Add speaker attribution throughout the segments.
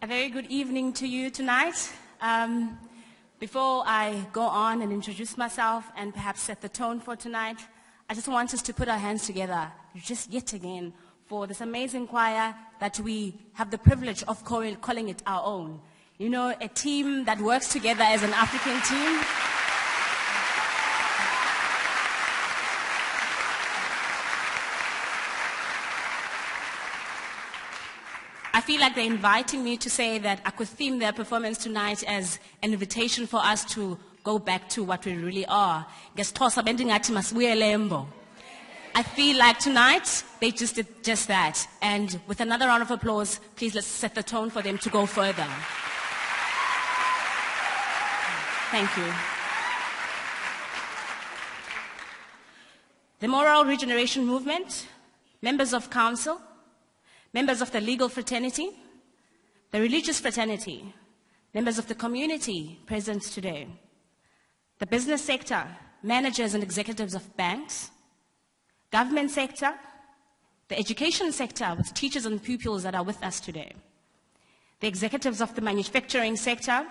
Speaker 1: A very good evening to you tonight. Before I go on and introduce myself and perhaps set the tone for tonight, I just want us to put our hands together, just yet again, for this amazing choir that we have the privilege of calling it our own. You know, a team that works together as an African team. I feel like they're inviting me to say that I could theme their performance tonight as an invitation for us to go back to what we really are. I feel like tonight, they just did just that. And with another round of applause, please let's set the tone for them to go further. Thank you. The Moral Regeneration Movement, members of council, members of the legal fraternity, the religious fraternity, members of the community present today, the business sector, managers and executives of banks, government sector, the education sector with teachers and pupils that are with us today, the executives of the manufacturing sector,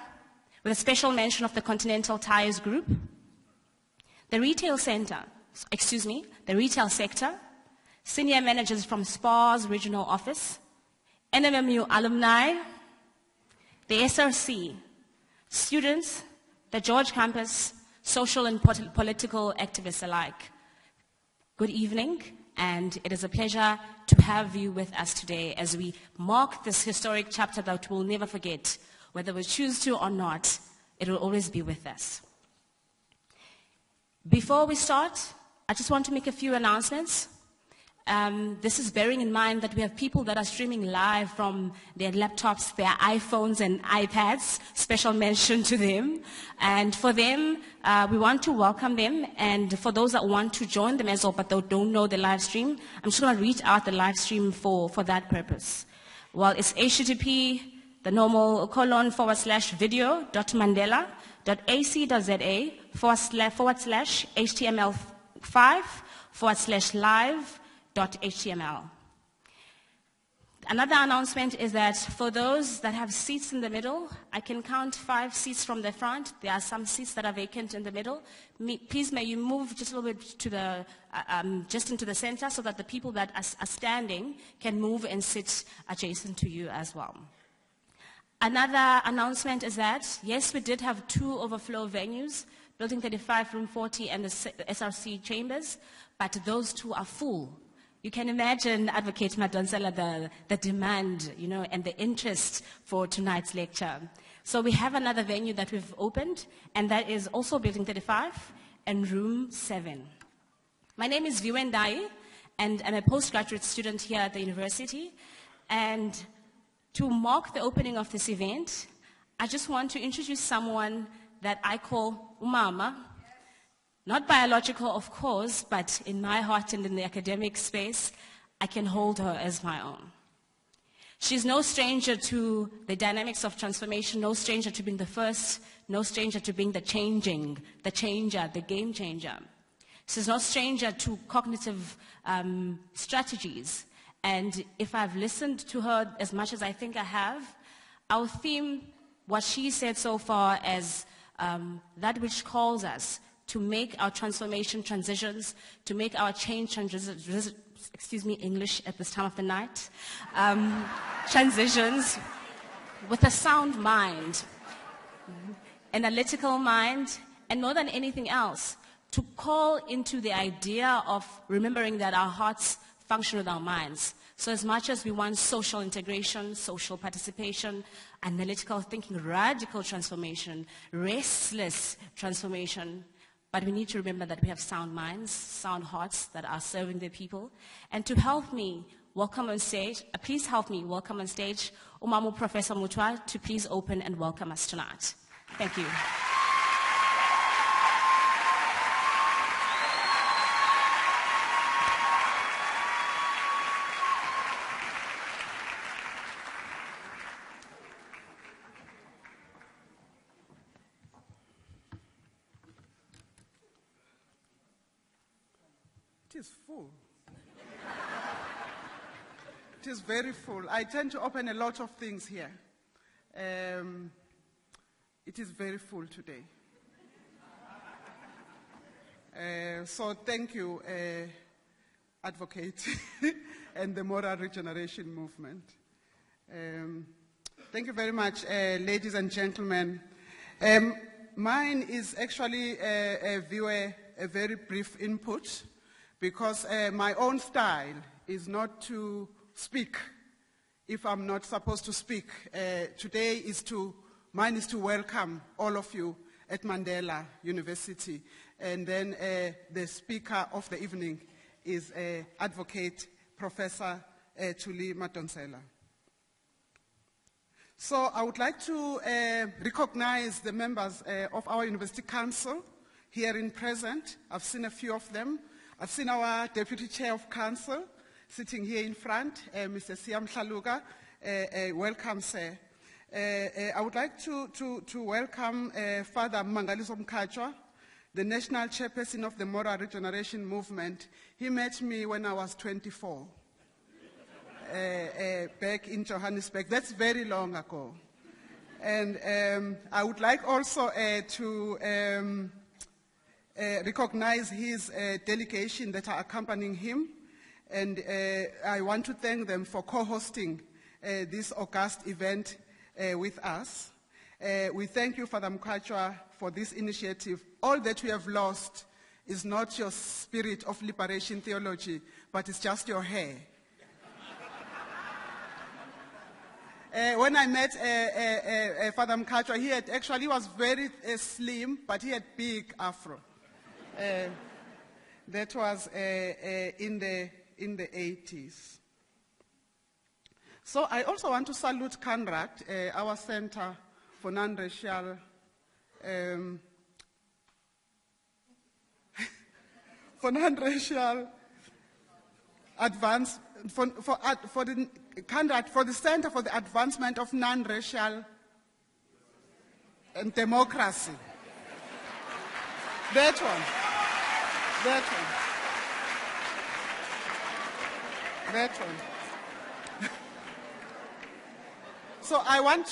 Speaker 1: with a special mention of the Continental Tires Group, the retail sector, senior managers from SPAR's regional office, NMMU alumni, the SRC, students, the George campus, social and political activists alike. Good evening, and it is a pleasure to have you with us today as we mark this historic chapter that we'll never forget. Whether we choose to or not, it will always be with us. Before we start, I just want to make a few announcements. This is bearing in mind that we have people that are streaming live from their laptops, their iPhones and iPads. Special mention to them. And for them, we want to welcome them. And for those that want to join them as well, but they don't know the live stream, I'm just going to read out the live stream for that purpose. Well, it's http, the normal video.mandela.ac.za/HTML5/live.html. Another announcement is that for those that have seats in the middle, I can count 5 seats from the front. There are some seats that are vacant in the middle. Please may you move just a little bit to the, just into the center so that the people that are standing can move and sit adjacent to you as well. Another announcement is that, yes, we did have 2 overflow venues, Building 35, Room 40, and the SRC chambers, but those 2 are full. You can imagine, Advocate Madonsela, the demand, you know, and the interest for tonight's lecture. So we have another venue that we've opened, and that is also Building 35 and Room 7. My name is Viwen Dai, and I'm a postgraduate student here at the university. And to mark the opening of this event, I just want to introduce someone that I call Umama. Not biological, of course, but in my heart and in the academic space, I can hold her as my own. She's no stranger to the dynamics of transformation, no stranger to being the first, no stranger to being the changing, the changer, the game changer. She's no stranger to cognitive strategies. And if I've listened to her as much as I think I have, I'll theme what she said so far as that which calls us to make our transformation transitions, to make our change transitions, excuse me, English at this time of the night, transitions with a sound mind, analytical mind, and more than anything else, to call into the idea of remembering that our hearts function with our minds. So as much as we want social integration, social participation, analytical thinking, radical transformation, restless transformation, but we need to remember that we have sound minds, sound hearts that are serving the people. And to help me welcome on stage, please help me welcome on stage Umamu Professor Mutwa to please open and welcome us tonight. Thank you.
Speaker 2: It is full. It is very full. I tend to open a lot of things here. It is very full today. So thank you, Advocate, and the Moral Regeneration Movement. Thank you very much, ladies and gentlemen. Mine is actually a very brief input, because my own style is not to speak if I'm not supposed to speak. Today mine is to welcome all of you at Mandela University. And then the speaker of the evening is Advocate Professor Thuli Madonsela. So I would like to recognize the members of our University Council here in present. I've seen a few of them. I've seen our Deputy Chair of Council sitting here in front, Mr. Siam Shaluga. Welcome, sir. I would like to welcome Father Mangaliso Mkachwa, the National Chairperson of the Moral Regeneration Movement. He met me when I was 24. Back in Johannesburg. That's very long ago. And I would like also to recognize his delegation that are accompanying him. And I want to thank them for co-hosting this august event with us. We thank you, Father Mkachwa, for this initiative. All that we have lost is not your spirit of liberation theology, but it's just your hair. When I met Father Mkachwa, he was very slim, but he had big afro. That was in the 80s. So I also want to salute CANRAD, our Center for Non-Racial Advance, for the CANRAD, for the Center for the Advancement of Non-Racial and Democracy. That one. So I want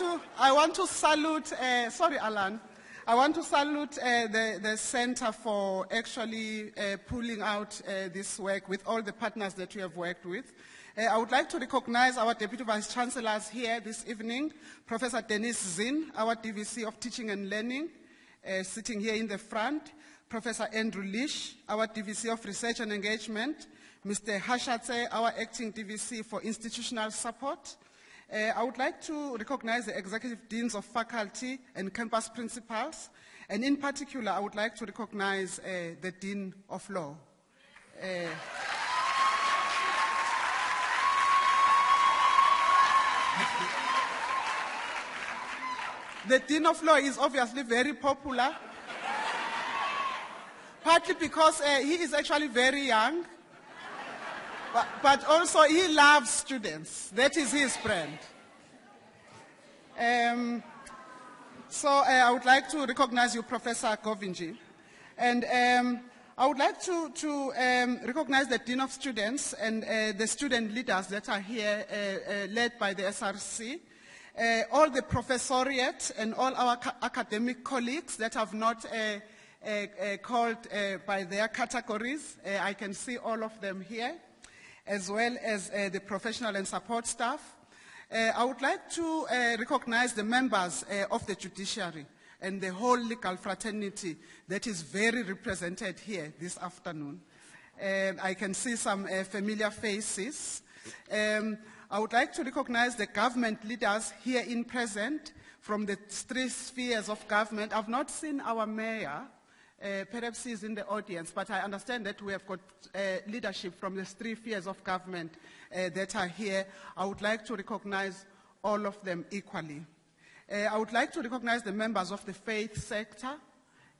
Speaker 2: to salute, sorry Alan, I want to salute the Center for actually pulling out this work with all the partners that we have worked with. I would like to recognize our Deputy Vice-chancellors here this evening, Professor Dennis Zinn, our DVC of Teaching and Learning, sitting here in the front, Professor Andrew Lish, our DVC of Research and Engagement, Mr. Hashatse, our Acting DVC for Institutional Support. I would like to recognize the Executive Deans of Faculty and Campus Principals, and in particular, I would like to recognize the Dean of Law. The Dean of Law is obviously very popular, partly because he is actually very young, but also he loves students. That is his brand. So I would like to recognize you, Professor Govinji. And I would like to recognize the Dean of Students and the student leaders that are here, led by the SRC. All the professoriate and all our academic colleagues that have not called by their categories. I can see all of them here, as well as the professional and support staff. I would like to recognize the members of the judiciary and the whole legal fraternity that is very represented here this afternoon. I can see some familiar faces. I would like to recognize the government leaders here in present from the three spheres of government. I've not seen our mayor. Perhaps he's in the audience, but I understand that we have got leadership from the three spheres of government that are here. I would like to recognize all of them equally. I would like to recognize the members of the faith sector,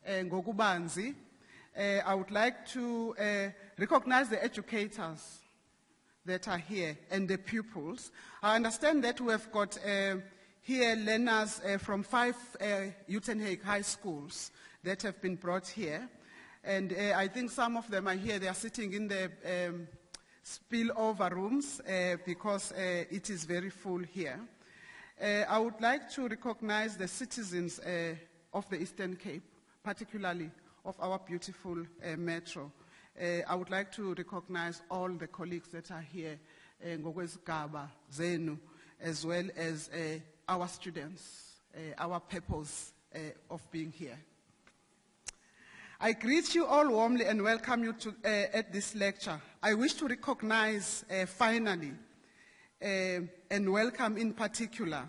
Speaker 2: Ngokubanzi. I would like to recognize the educators that are here and the pupils. I understand that we have got here learners from 5 Uitenhage high schools that have been brought here. And I think some of them are here. They are sitting in the spillover rooms because it is very full here. I would like to recognize the citizens of the Eastern Cape, particularly of our beautiful metro. I would like to recognize all the colleagues that are here, ngokwezigaba zenu, as well as our students, our purpose of being here. I greet you all warmly and welcome you to, at this lecture. I wish to recognize finally and welcome in particular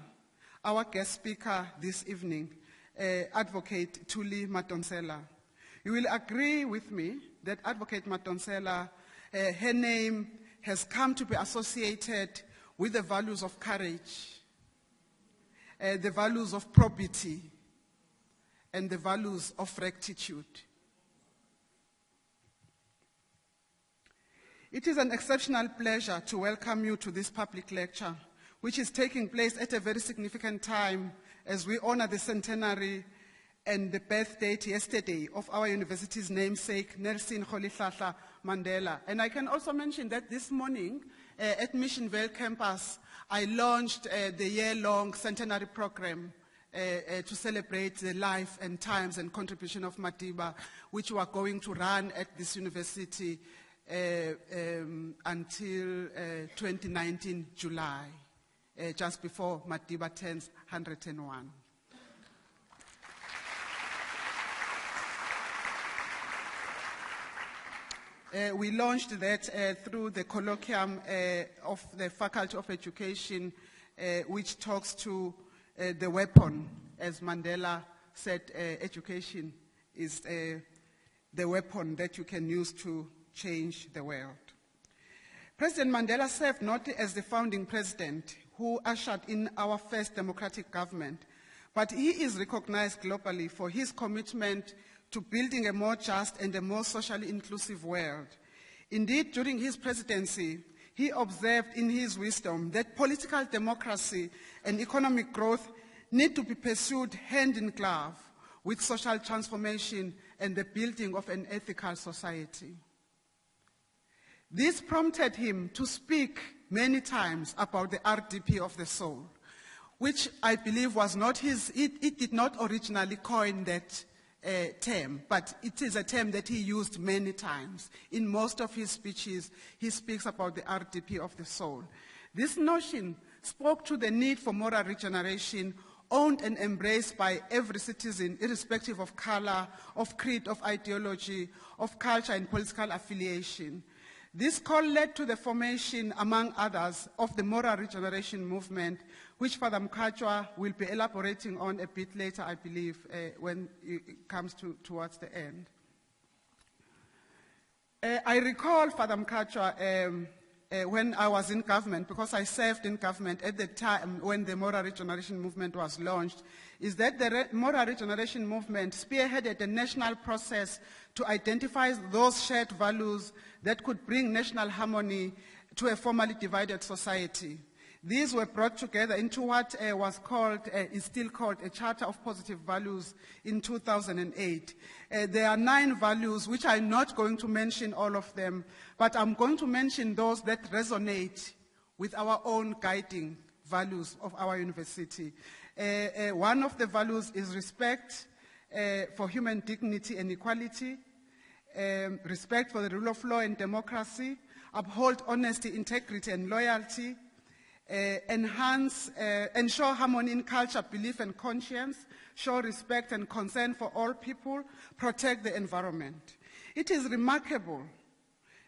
Speaker 2: our guest speaker this evening, Advocate Thuli Madonsela. You will agree with me that Advocate Madonsela, her name has come to be associated with the values of courage, the values of probity, and the values of rectitude. It is an exceptional pleasure to welcome you to this public lecture, which is taking place at a very significant time as we honor the centenary and the birth date yesterday of our university's namesake, Nelson Mandela. And I can also mention that this morning at Mission Vale campus, I launched the year-long centenary program to celebrate the life and times and contribution of Madiba, which we are going to run at this university until 2019 July, just before Madiba turns 101. We launched that through the colloquium of the Faculty of Education, which talks to the weapon. As Mandela said, education is the weapon that you can use to change the world. President Mandela served not as the founding president who ushered in our first democratic government, but he is recognized globally for his commitment to building a more just and a more socially inclusive world. Indeed, during his presidency, he observed in his wisdom that political democracy and economic growth need to be pursued hand in glove with social transformation and the building of an ethical society. This prompted him to speak many times about the RDP of the soul, which I believe was not his, it did not originally coin that term, but it is a term that he used many times. In most of his speeches, he speaks about the RDP of the soul. This notion spoke to the need for moral regeneration, owned and embraced by every citizen, irrespective of color, of creed, of ideology, of culture and political affiliation. This call led to the formation, among others, of the moral regeneration movement, which Father Mkhatshwa will be elaborating on a bit later, I believe, when it comes towards the end. I recall Father Mkhatshwa when I was in government, because I served in government at the time when the moral regeneration movement was launched, is that the moral regeneration movement spearheaded a national process to identify those shared values that could bring national harmony to a formerly divided society. These were brought together into what was called, is still called, a Charter of Positive Values in 2008. There are 9 values, which I'm not going to mention all of them, but I'm going to mention those that resonate with our own guiding values of our university. One of the values is respect for human dignity and equality, respect for the rule of law and democracy, uphold honesty, integrity, and loyalty, ensure harmony in culture, belief, and conscience, show respect and concern for all people, protect the environment. It is remarkable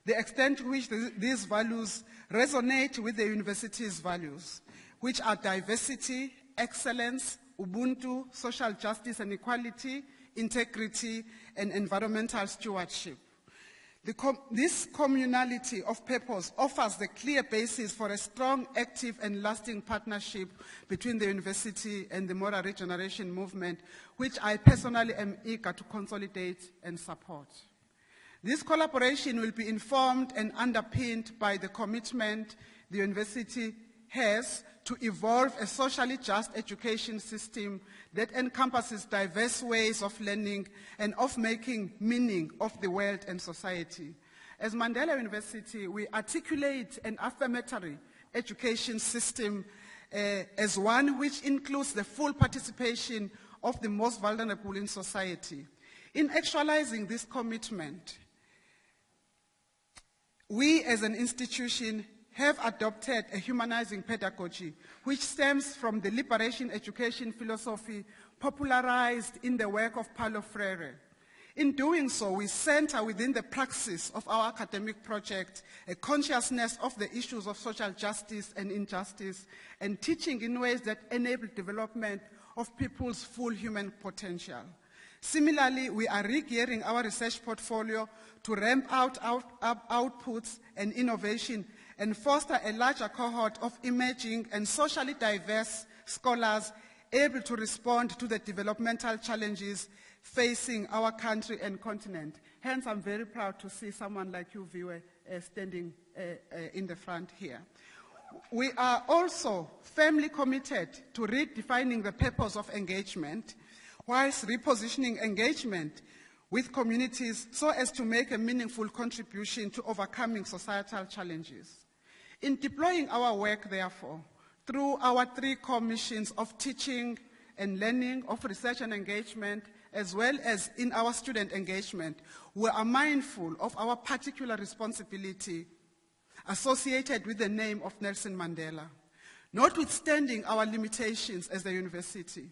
Speaker 2: the extent to which these values resonate with the university's values, which are diversity, excellence, Ubuntu, social justice and equality, integrity, and environmental stewardship. This communality of purpose offers the clear basis for a strong, active, and lasting partnership between the university and the moral regeneration movement, which I personally am eager to consolidate and support. This collaboration will be informed and underpinned by the commitment the university has to evolve a socially just education system that encompasses diverse ways of learning and of making meaning of the world and society. As Mandela University, we articulate an affirmatory education system as one which includes the full participation of the most vulnerable in society. In actualizing this commitment, we as an institution have adopted a humanizing pedagogy which stems from the liberation education philosophy popularized in the work of Paulo Freire. In doing so, we center within the praxis of our academic project a consciousness of the issues of social justice and injustice, and teaching in ways that enable development of people's full human potential. Similarly, we are re-gearing our research portfolio to ramp out outputs and innovation and foster a larger cohort of emerging and socially diverse scholars able to respond to the developmental challenges facing our country and continent. Hence, I'm very proud to see someone like you, Viwe, standing in the front here. We are also firmly committed to redefining the purpose of engagement, whilst repositioning engagement with communities so as to make a meaningful contribution to overcoming societal challenges. In deploying our work, therefore, through our 3 core missions of teaching and learning, of research and engagement, as well as in our student engagement, we are mindful of our particular responsibility associated with the name of Nelson Mandela. Notwithstanding our limitations as a university,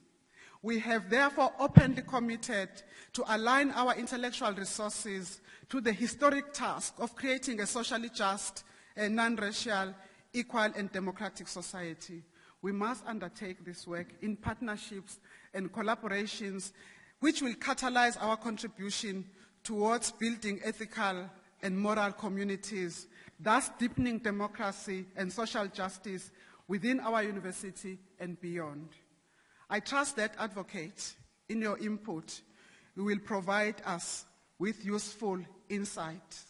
Speaker 2: we have therefore openly committed to align our intellectual resources to the historic task of creating a socially just, non-racial, equal and democratic society. We must undertake this work in partnerships and collaborations which will catalyze our contribution towards building ethical and moral communities, thus deepening democracy and social justice within our university and beyond. I trust that, advocates, in your input, you will provide us with useful insights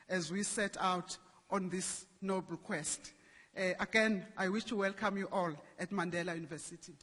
Speaker 2: as we set out on this noble quest. Again, I wish to welcome you all at Mandela University.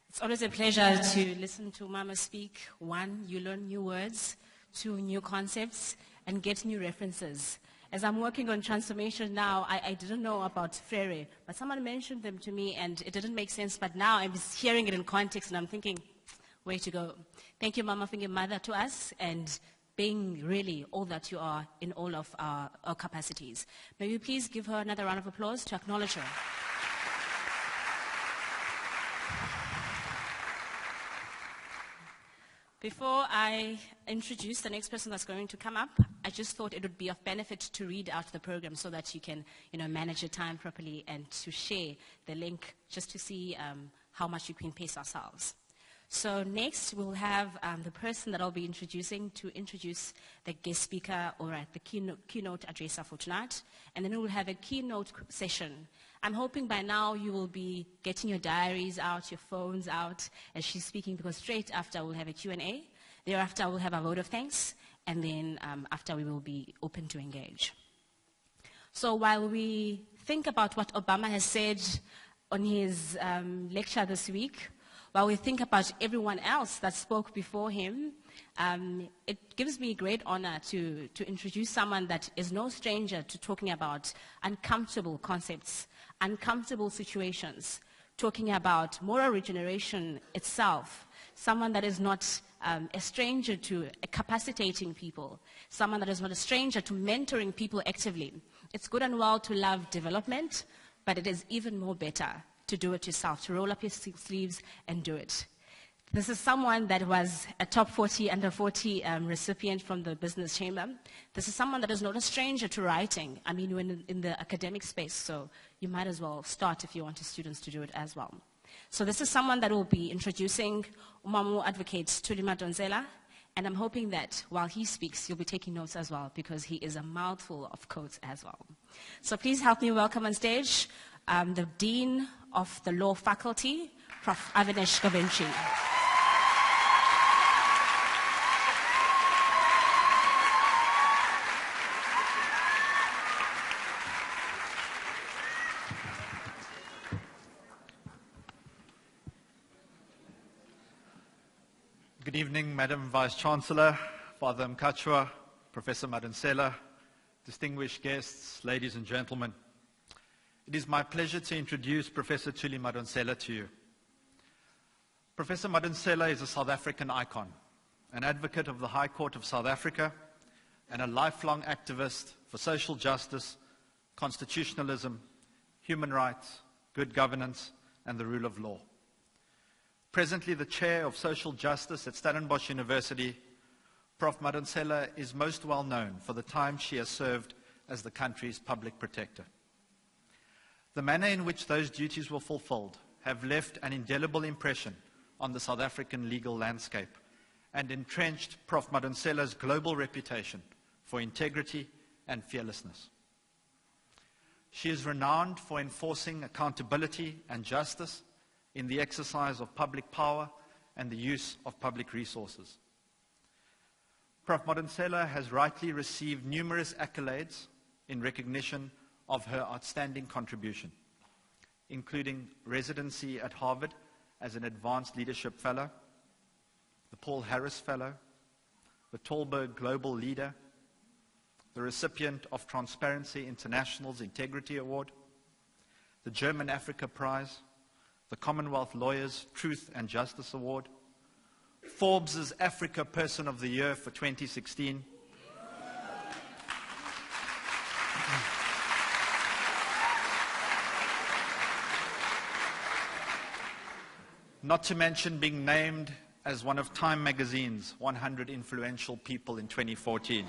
Speaker 1: It's always a pleasure to listen to Mama speak. 1, you learn new words. 2, new concepts, and get new references. As I'm working on transformation now, I didn't know about Freire, but someone mentioned them to me and it didn't make sense, but now I'm just hearing it in context and I'm thinking, way to go. Thank you, Mama, for being a mother to us and being really all that you are in all of our capacities. May we please give her another round of applause to acknowledge her. Before I introduce the next person that's going to come up, I just thought it would be of benefit to read out the program so that you can, manage your time properly and to share the link just to see how much we can pace ourselves. So next, we'll have the person that I'll be introducing to introduce the guest speaker or the keynote addresser for tonight. And then we'll have a keynote session. I'm hoping by now you will be getting your diaries out, your phones out as she's speaking, because straight after we'll have a Q&A. Thereafter, we'll have a vote of thanks. And then after, we will be open to engage. So while we think about what Obama has said on his lecture this week, while we think about everyone else that spoke before him, it gives me great honor to introduce someone that is no stranger to talking about uncomfortable concepts, uncomfortable situations, talking about moral regeneration itself, someone that is not a stranger to capacitating people, someone that is not a stranger to mentoring people actively. It's good and well to love development, but it is even more better to do it yourself, to roll up your sleeves and do it. This is someone that was a top 40, under 40 recipient from the Business Chamber. This is someone that is not a stranger to writing. I mean, we're in the academic space, so you might as well start if you want your students to do it as well. So this is someone that will be introducing Umamu advocates Thuli Madonsela, and I'm hoping that while he speaks, you'll be taking notes as well, because he is a mouthful of quotes as well. So please help me welcome on stage the Dean of the Law Faculty, Prof. Avinash Govinci.
Speaker 3: Good evening, Madam Vice-chancellor, Father Mkachwa, Professor Madonsela, distinguished guests, ladies and gentlemen. It is my pleasure to introduce Professor Thuli Madonsela to you. Professor Madonsela is a South African icon, an advocate of the High Court of South Africa, and a lifelong activist for social justice, constitutionalism, human rights, good governance, and the rule of law. Presently the Chair of Social Justice at Stellenbosch University, Prof. Madonsela is most well known for the time she has served as the country's public protector. The manner in which those duties were fulfilled have left an indelible impression on the South African legal landscape and entrenched Prof. Madonsela's global reputation for integrity and fearlessness. She is renowned for enforcing accountability and justice in the exercise of public power and the use of public resources. Prof. Madonsela has rightly received numerous accolades in recognition of her outstanding contribution, including residency at Harvard as an Advanced Leadership Fellow, the Paul Harris Fellow, the Tolberg Global Leader, the recipient of Transparency International's Integrity Award, the German Africa Prize, the Commonwealth Lawyers Truth and Justice Award, Forbes' Africa Person of the Year for 2016, not to mention being named as one of Time magazine's 100 influential people in 2014.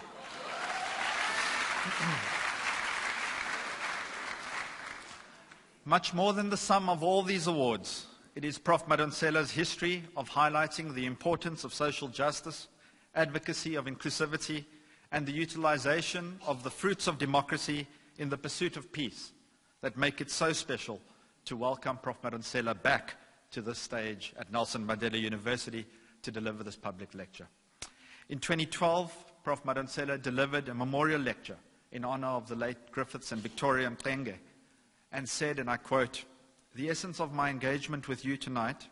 Speaker 3: Much more than the sum of all these awards, it is Prof. Madonsela's history of highlighting the importance of social justice, advocacy of inclusivity, and the utilization of the fruits of democracy in the pursuit of peace that make it so special to welcome Prof. Madonsela back to this stage at Nelson Mandela University to deliver this public lecture. In 2012, Prof. Madonsela delivered a memorial lecture in honor of the late Griffiths and Victoria Mxenge, and said, and I quote, "The essence of my engagement with you tonight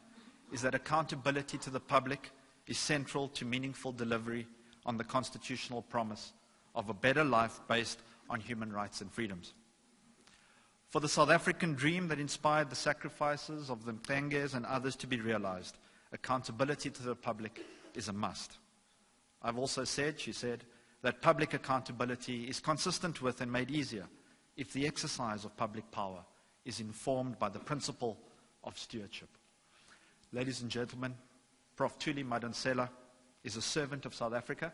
Speaker 3: is that accountability to the public is central to meaningful delivery on the constitutional promise of a better life based on human rights and freedoms. For the South African dream that inspired the sacrifices of the Mxenges and others to be realized, accountability to the public is a must. I've also said," she said, "that public accountability is consistent with and made easier if the exercise of public power is informed by the principle of stewardship." Ladies and gentlemen, Prof. Thuli Madonsela is a servant of South Africa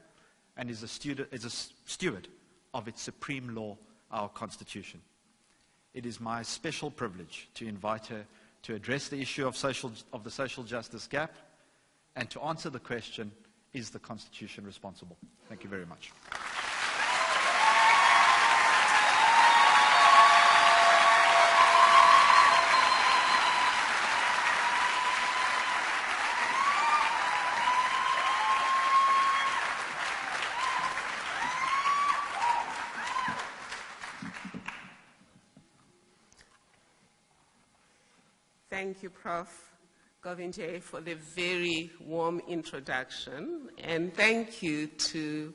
Speaker 3: and is a steward of its supreme law, our Constitution. It is my special privilege to invite her to address the issue of the social justice gap and to answer the question, is the Constitution responsible? Thank you very much.
Speaker 4: Thank you, Prof. Govinje, for the very warm introduction, and thank you to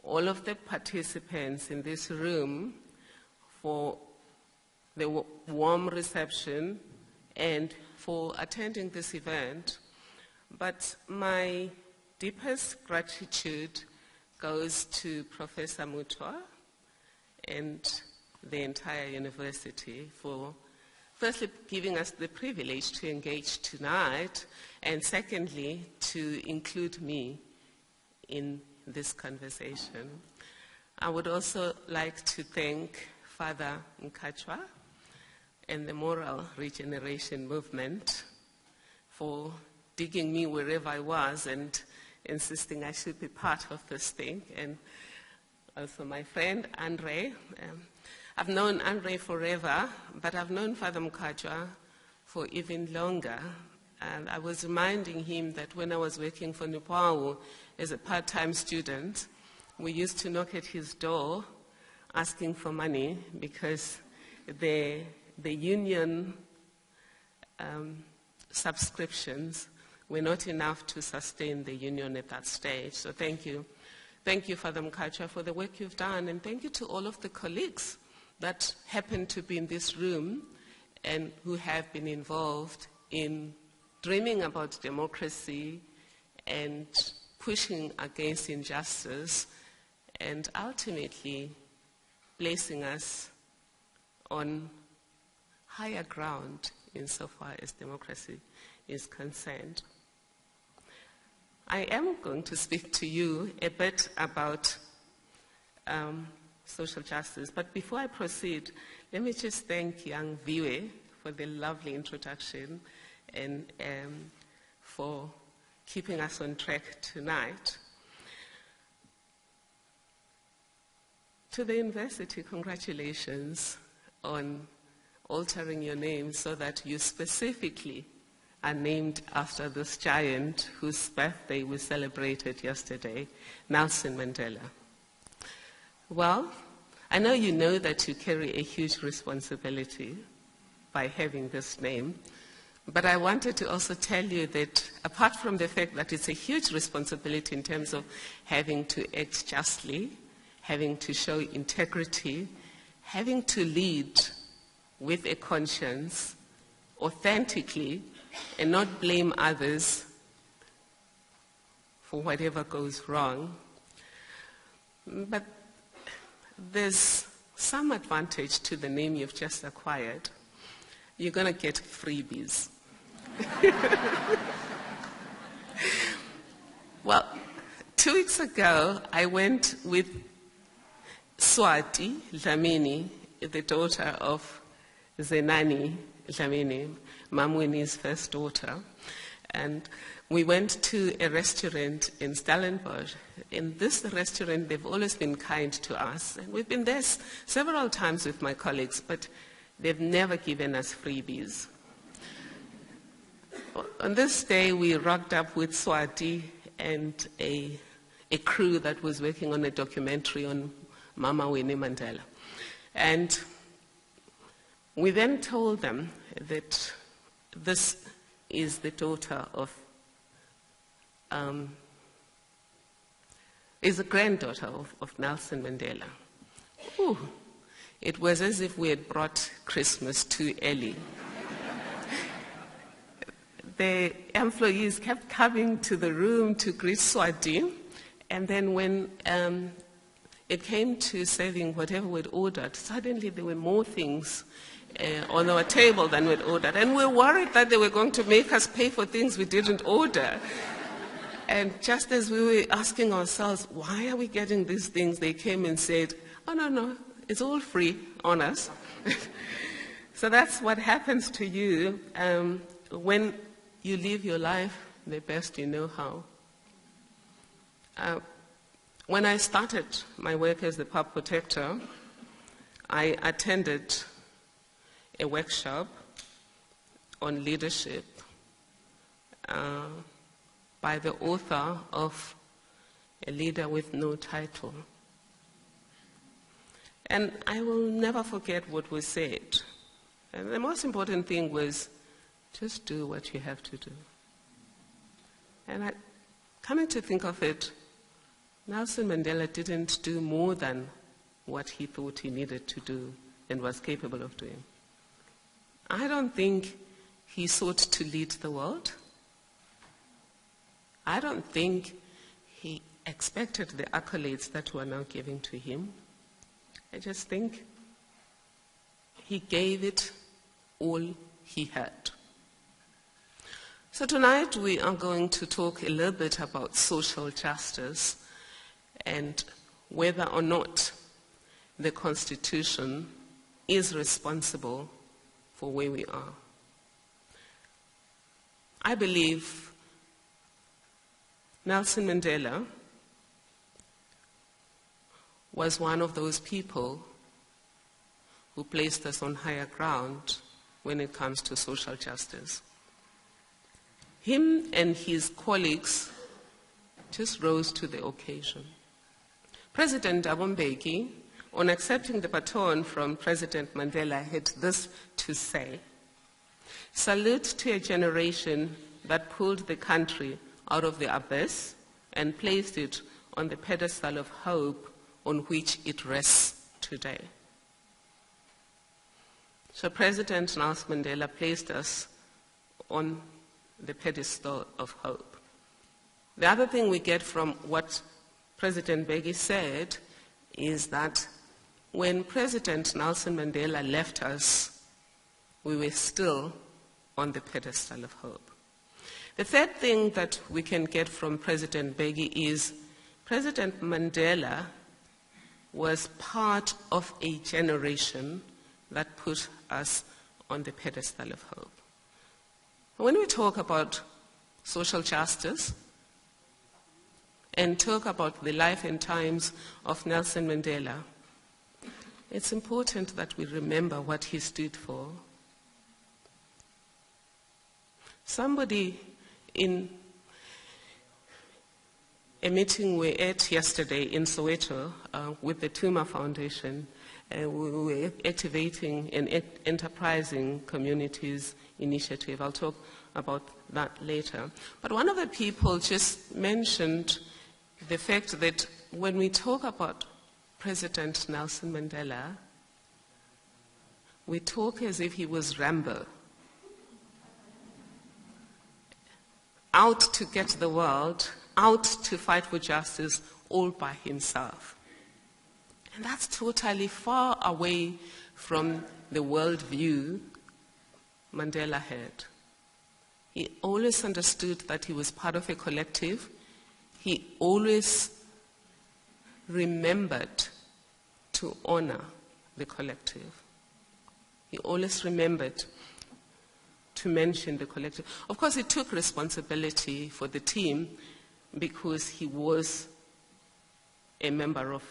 Speaker 4: all of the participants in this room for the warm reception and for attending this event. But my deepest gratitude goes to Professor Mutwa and the entire university for firstly giving us the privilege to engage tonight, and secondly, to include me in this conversation. I would also like to thank Father Mkachwa and the Moral Regeneration Movement for digging me wherever I was and insisting I should be part of this thing, and also my friend Andre. I've known Andre forever, but I've known Father Mkachwa for even longer. And I was reminding him that when I was working for Nupau as a part-time student, we used to knock at his door asking for money because the union subscriptions were not enough to sustain the union at that stage. So thank you. Thank you, Father Mkhatshwa, for the work you've done, and thank you to all of the colleagues that happen to be in this room and who have been involved in dreaming about democracy and pushing against injustice and ultimately placing us on higher ground insofar as democracy is concerned. I am going to speak to you a bit about social justice, but before I proceed, let me just thank young Viwe for the lovely introduction and for keeping us on track tonight. To the university, congratulations on altering your name so that you specifically are named after this giant whose birthday we celebrated yesterday, Nelson Mandela. Well, I know you know that you carry a huge responsibility by having this name, but I wanted to also tell you that apart from the fact that it's a huge responsibility in terms of having to act justly, having to show integrity, having to lead with a conscience, authentically, and not blame others for whatever goes wrong. But there's some advantage to the name you've just acquired. You're going to get freebies. Well, 2 weeks ago, I went with Swati Dlamini, the daughter of Zenani Dlamini, Mamwini's first daughter, and we went to a restaurant in Stellenbosch. In this restaurant, they've always been kind to us, and we've been there several times with my colleagues, but they've never given us freebies. On this day, we rocked up with Swati and a crew that was working on a documentary on Mama Winnie Mandela. And we then told them that this is the daughter of, is a granddaughter of Nelson Mandela. Ooh, it was as if we had brought Christmas too early. The employees kept coming to the room to greet Swati, and then when it came to serving whatever we'd ordered, suddenly there were more things on our table than we'd ordered. And we were worried that they were going to make us pay for things we didn't order. And just as we were asking ourselves, why are we getting these things, they came and said, oh, no, it's all free on us. So that's what happens to you when you live your life the best you know how. When I started my work as the pub protector, I attended a workshop on leadership by the author of A Leader with No Title. And I will never forget what was said. And the most important thing was, just do what you have to do. And coming to think of it, Nelson Mandela didn't do more than what he thought he needed to do and was capable of doing. I don't think he sought to lead the world. I don't think he expected the accolades that we're now giving to him. I just think he gave it all he had. So tonight we are going to talk a little bit about social justice and whether or not the Constitution is responsible for where we are. I believe Nelson Mandela was one of those people who placed us on higher ground when it comes to social justice. Him and his colleagues just rose to the occasion. President Thabo Mbeki, on accepting the baton from President Mandela, had this to say: "Salute to a generation that pulled the country out of the abyss and placed it on the pedestal of hope on which it rests today. So President Nelson Mandela placed us on the pedestal of hope. The other thing we get from what President Mbeki said is that when President Nelson Mandela left us, we were still on the pedestal of hope. The third thing that we can get from President Mbeki is President Mandela was part of a generation that put us on the pedestal of hope. When we talk about social justice and talk about the life and times of Nelson Mandela, it's important that we remember what he stood for. Somebody in a meeting we had yesterday in Soweto with the Tuma Foundation, we were activating an enterprising communities initiative. I'll talk about that later. But one of the people just mentioned the fact that when we talk about President Nelson Mandela, we talk as if he was Rambo, out to get the world, out to fight for justice all by himself. And that's totally far away from the worldview Mandela had. He always understood that he was part of a collective. He always remembered to honor the collective. He always remembered to mention the collective. Of course, he took responsibility for the team because he was a member of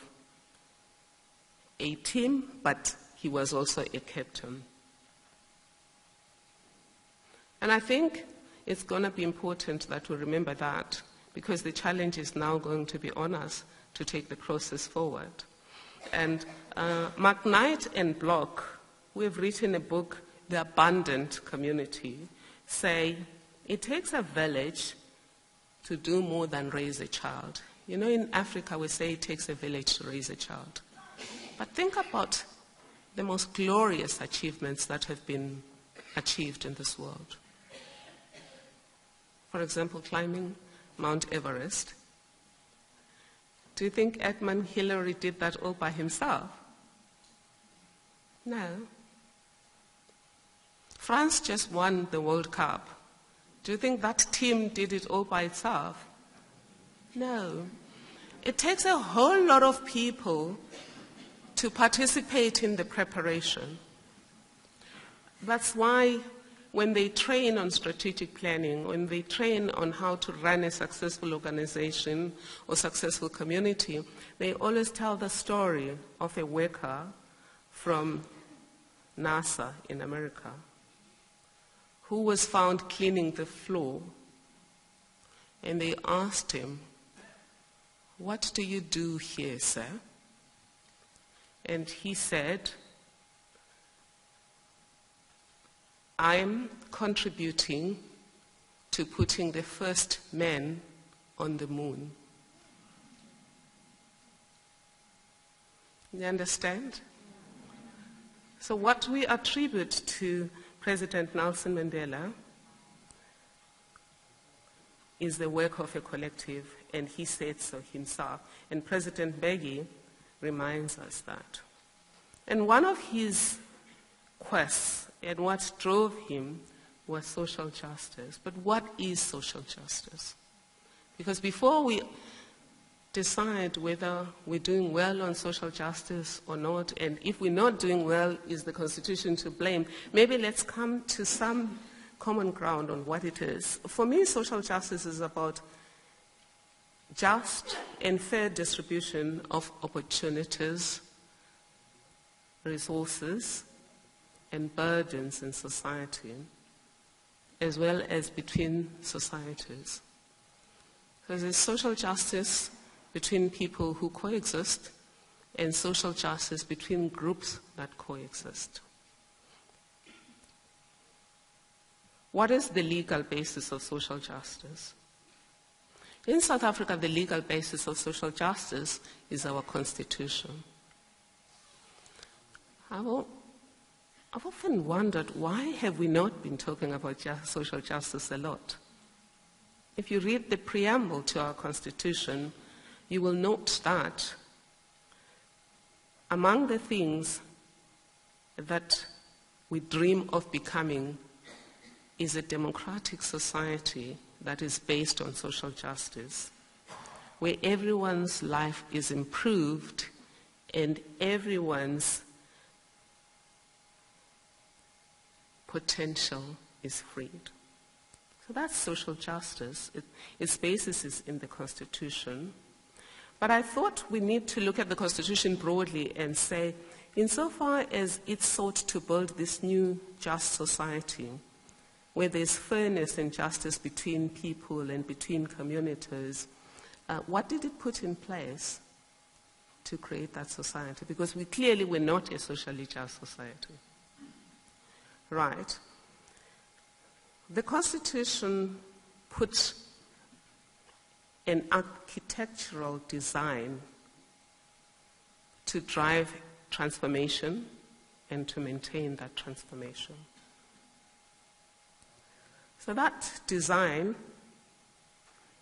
Speaker 4: a team, but he was also a captain. And I think it's going to be important that we remember that, because the challenge is now going to be on us to take the process forward. And McKnight and Block, who have written a book, The Abundant Community, say it takes a village to do more than raise a child. You know, in Africa we say it takes a village to raise a child. But think about the most glorious achievements that have been achieved in this world. For example, climbing Mount Everest. Do you think Edmund Hillary did that all by himself? No. France just won the World Cup. Do you think that team did it all by itself? No. It takes a whole lot of people to participate in the preparation. That's why when they train on strategic planning, when they train on how to run a successful organization or successful community, they always tell the story of a worker from NASA in America who was found cleaning the floor. And they asked him, "What do you do here, sir?" And he said, "I'm contributing to putting the first man on the moon." You understand? So what we attribute to President Nelson Mandela is the work of a collective, and he said so himself. And President Mbeki reminds us that. And one of his quests and what drove him was social justice. But what is social justice? Because before we decide whether we're doing well on social justice or not, and if we're not doing well, is the Constitution to blame? Maybe let's come to some common ground on what it is. For me, social justice is about just and fair distribution of opportunities, resources, and burdens in society, as well as between societies. Because there's social justice between people who coexist and social justice between groups that coexist. What is the legal basis of social justice? In South Africa, the legal basis of social justice is our constitution. I've often wondered, why have we not been talking about social justice a lot? If you read the preamble to our constitution, you will note that among the things that we dream of becoming is a democratic society that is based on social justice, where everyone's life is improved and everyone's potential is freed. So that's social justice. Its basis is in the Constitution. But I thought we need to look at the Constitution broadly and say, insofar as it sought to build this new just society, where there's fairness and justice between people and between communities, what did it put in place to create that society? Because we clearly were not a socially just society. Right. The Constitution puts an architectural design to drive transformation and to maintain that transformation. So that design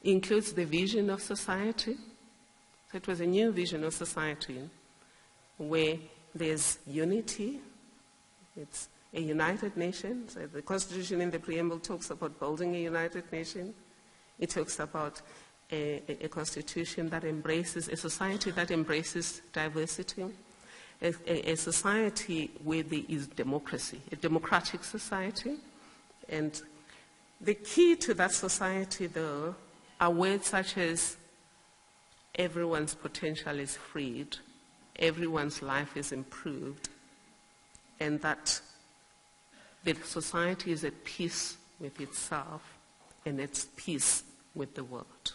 Speaker 4: includes the vision of society. So it was a new vision of society where there's unity. It's a united nation. So the Constitution in the preamble talks about building a united nation. It talks about a constitution that embraces, a society that embraces diversity, a society where there is democracy, a democratic society. And the key to that society, though, are words such as everyone's potential is freed, everyone's life is improved, and that the society is at peace with itself and at peace with the world.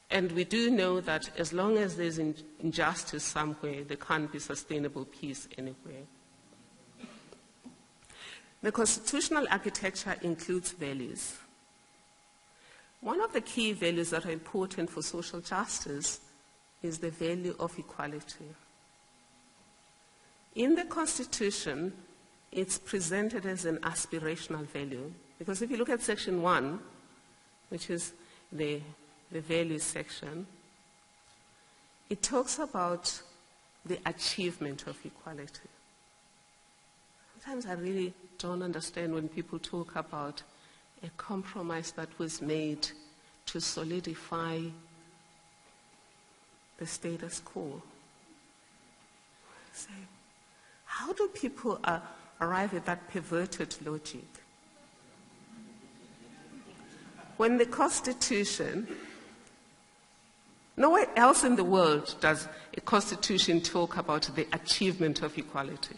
Speaker 4: And we do know that as long as there's injustice somewhere, there can't be sustainable peace anywhere. The constitutional architecture includes values. One of the key values that are important for social justice is the value of equality. In the Constitution, it's presented as an aspirational value, because if you look at Section 1, which is the values section, it talks about the achievement of equality. Sometimes I really don't understand when people talk about a compromise that was made to solidify the status quo. So, how do people arrive at that perverted logic? When the Constitution, nowhere else in the world does a Constitution talk about the achievement of equality.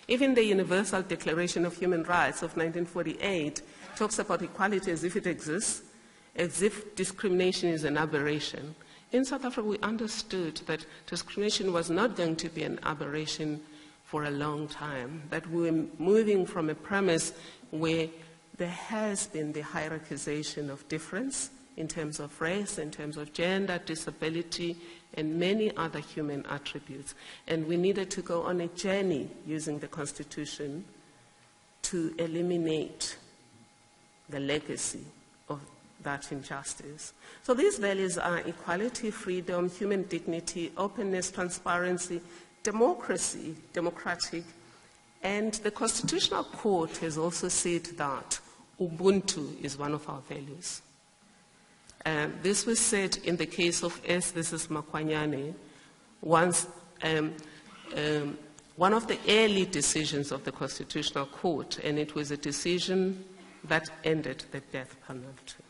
Speaker 4: Even the Universal Declaration of Human Rights of 1948 talks about equality as if it exists, as if discrimination is an aberration. In South Africa, we understood that discrimination was not going to be an aberration for a long time, that we were moving from a premise where there has been the hierarchization of difference in terms of race, in terms of gender, disability, and many other human attributes. And we needed to go on a journey using the Constitution to eliminate the legacy of that injustice. So these values are equality, freedom, human dignity, openness, transparency, democracy, democratic, and the Constitutional Court has also said that Ubuntu is one of our values. This was said in the case of S. This Makwanyane, once one of the early decisions of the Constitutional Court, and it was a decision that ended the death penalty.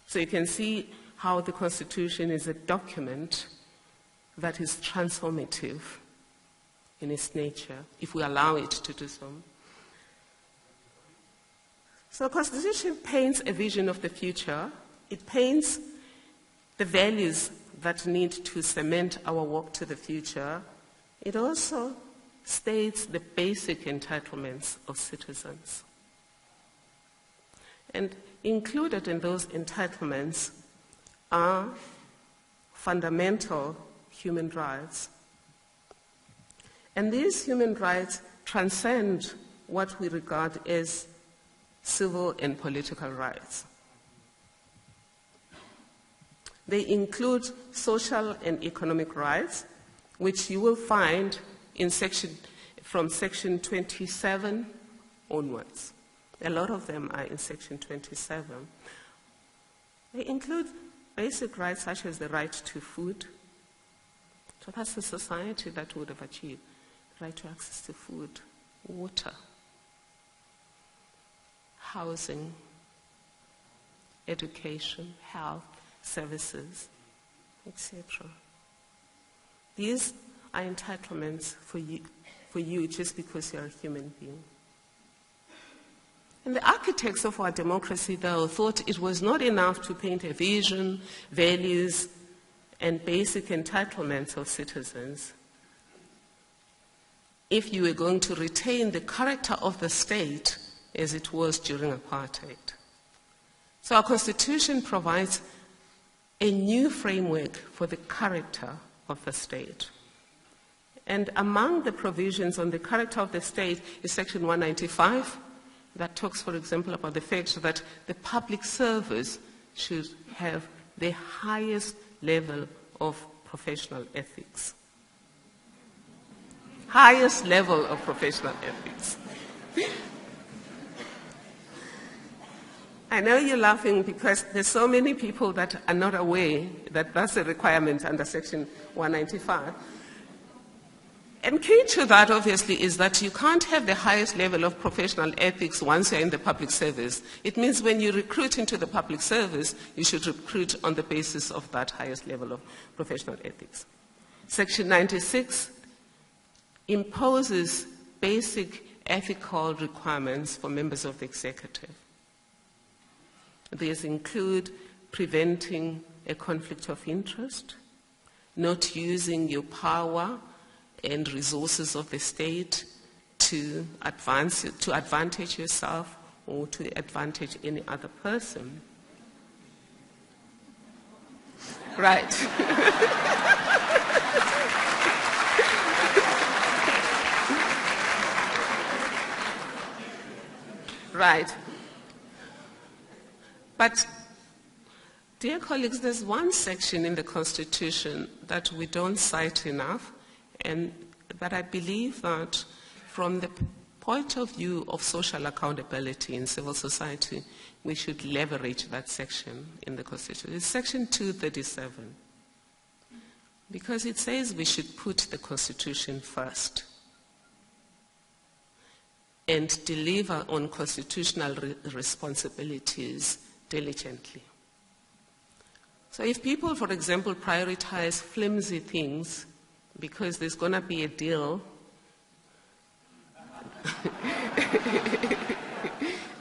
Speaker 4: So you can see how the Constitution is a document that is transformative in its nature, if we allow it to do so. So the Constitution paints a vision of the future. It paints the values that need to cement our walk to the future. It also states the basic entitlements of citizens. And included in those entitlements are fundamental human rights. And these human rights transcend what we regard as civil and political rights. They include social and economic rights, which you will find from section 27 onwards. A lot of them are in section 27. They include basic rights such as the right to food. So that's the society that would have achieved the right to access to food, water, housing, education, health, services, etc. These are entitlements for you just because you're a human being. And the architects of our democracy, though, thought it was not enough to paint a vision, values, and basic entitlements of citizens if you were going to retain the character of the state as it was during apartheid. So our Constitution provides a new framework for the character of the state. And among the provisions on the character of the state is Section 195, that talks, for example, about the fact that the public service should have the highest level of professional ethics. Highest level of professional ethics. I know you're laughing because there's so many people that are not aware that that's a requirement under Section 195. And key to that, obviously, is that you can't have the highest level of professional ethics once you're in the public service. It means when you recruit into the public service, you should recruit on the basis of that highest level of professional ethics. Section 96 imposes basic ethical requirements for members of the executive. These include preventing a conflict of interest, not using your power and resources of the state to advantage yourself or to advantage any other person. Right. Right. But, dear colleagues, there's one section in the Constitution that we don't cite enough, but I believe that from the point of view of social accountability in civil society, we should leverage that section in the Constitution. It's Section 237, because it says we should put the Constitution first and deliver on constitutional responsibilities diligently. So if people, for example, prioritize flimsy things because there's going to be a deal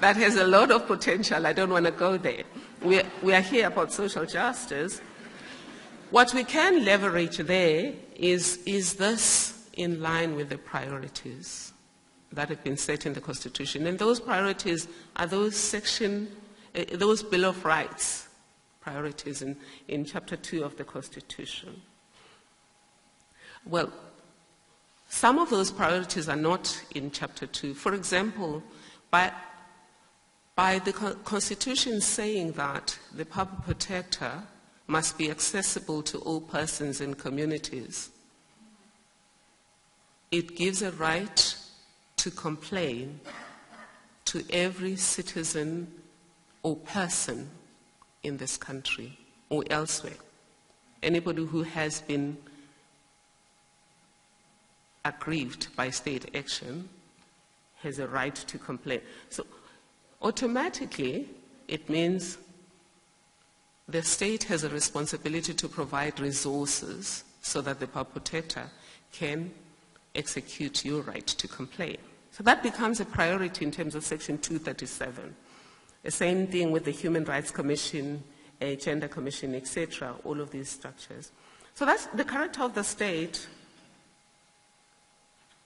Speaker 4: that has a lot of potential, I don't want to go there. We are here about social justice. What we can leverage there is this in line with the priorities that have been set in the Constitution. And those priorities are those Bill of Rights priorities in Chapter 2 of the Constitution. Well, some of those priorities are not in Chapter 2. For example, by the Constitution saying that the public protector must be accessible to all persons and communities, it gives a right to complain to every citizen or person in this country or elsewhere. Anybody who has been aggrieved by state action has a right to complain. So automatically, it means the state has a responsibility to provide resources so that the public protector can execute your right to complain. So that becomes a priority in terms of Section 237. The same thing with the Human Rights Commission, Gender Commission, etc., all of these structures. So that's the character of the state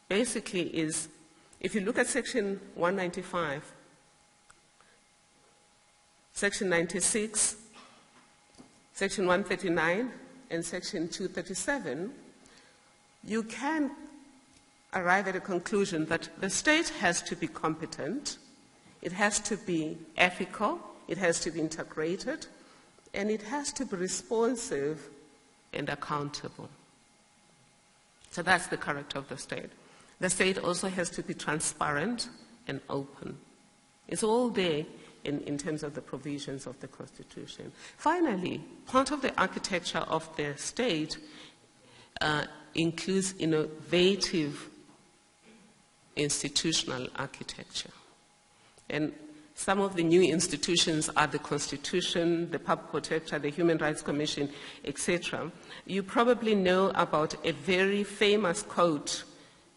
Speaker 4: basically is, if you look at Section 195, Section 96, Section 139, and Section 237, you can arrive at a conclusion that the state has to be competent, it has to be ethical, it has to be integrated, and it has to be responsive and accountable. So that's the character of the state. The state also has to be transparent and open. It's all there in terms of the provisions of the Constitution. Finally, part of the architecture of the state includes innovative institutional architecture. And some of the new institutions are the Constitution, the Public Protector, the Human Rights Commission, etc. You probably know about a very famous quote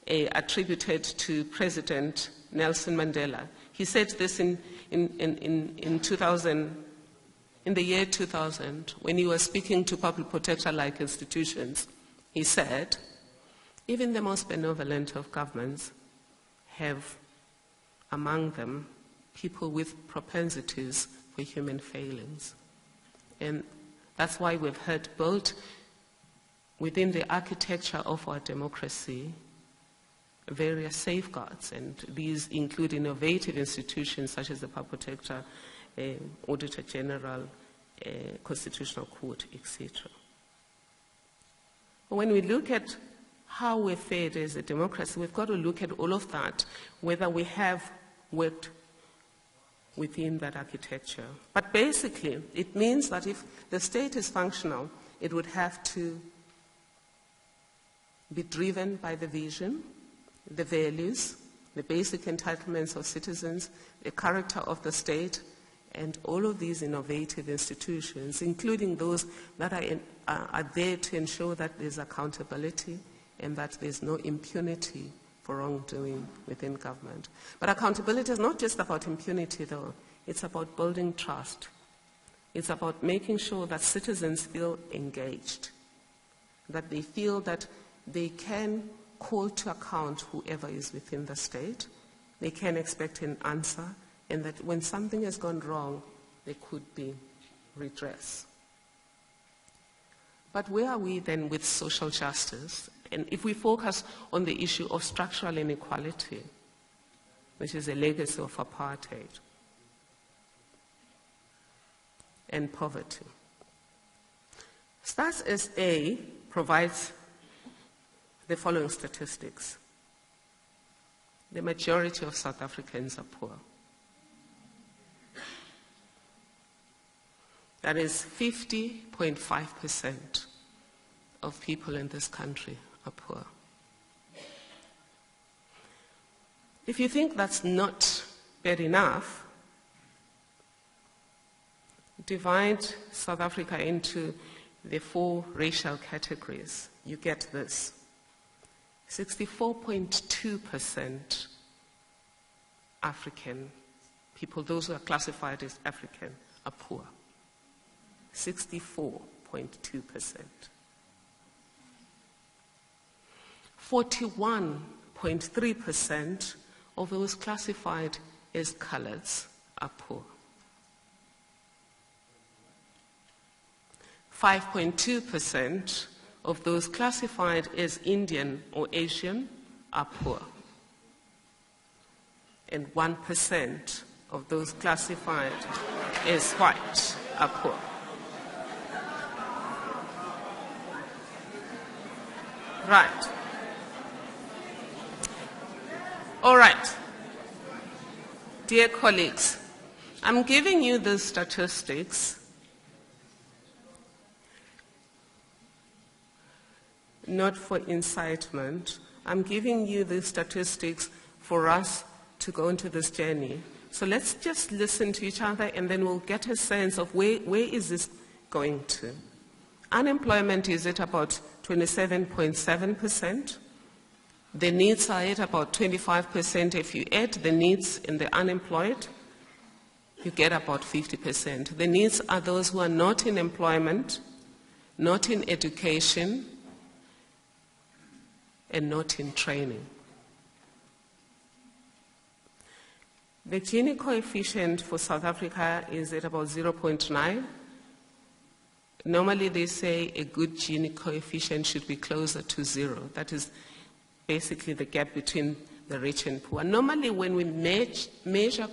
Speaker 4: attributed to President Nelson Mandela. He said this in the year 2000, when he was speaking to public protector-like institutions. He said, even the most benevolent of governments have among them people with propensities for human failings. And that's why we've had built within the architecture of our democracy various safeguards, and these include innovative institutions such as the Public Protector, Auditor General, Constitutional Court, etc. When we look at how we're fared as a democracy, we've got to look at all of that, whether we have worked within that architecture. But basically, it means that if the state is functional, it would have to be driven by the vision, the values, the basic entitlements of citizens, the character of the state, and all of these innovative institutions, including those that are there to ensure that there's accountability and that there's no impunity for wrongdoing within government. But accountability is not just about impunity, though. It's about building trust. It's about making sure that citizens feel engaged, that they feel that they can call to account whoever is within the state, they can expect an answer, and that when something has gone wrong, there could be redress. But where are we then with social justice? And if we focus on the issue of structural inequality, which is a legacy of apartheid, and poverty. Stats SA provides the following statistics. The majority of South Africans are poor. That is 50.5% of people in this country are poor. If you think that's not bad enough, divide South Africa into the 4 racial categories. You get this. 64.2% African people, those who are classified as African, are poor. 64.2%. 41.3% of those classified as coloreds are poor. 5.2% of those classified as Indian or Asian are poor. And 1% of those classified as white are poor. Right. All right. Dear colleagues, I'm giving you the statistics not for incitement. I'm giving you the statistics for us to go into this journey. So let's just listen to each other and then we'll get a sense of where is this going to. Unemployment is at about 27.7%. The needs are at about 25%. If you add the needs and the unemployed, you get about 50%. The needs are those who are not in employment, not in education, and not in training. The Gini coefficient for South Africa is at about 0.9. Normally they say a good Gini coefficient should be closer to 0. That is basically the gap between the rich and poor. Normally when we measure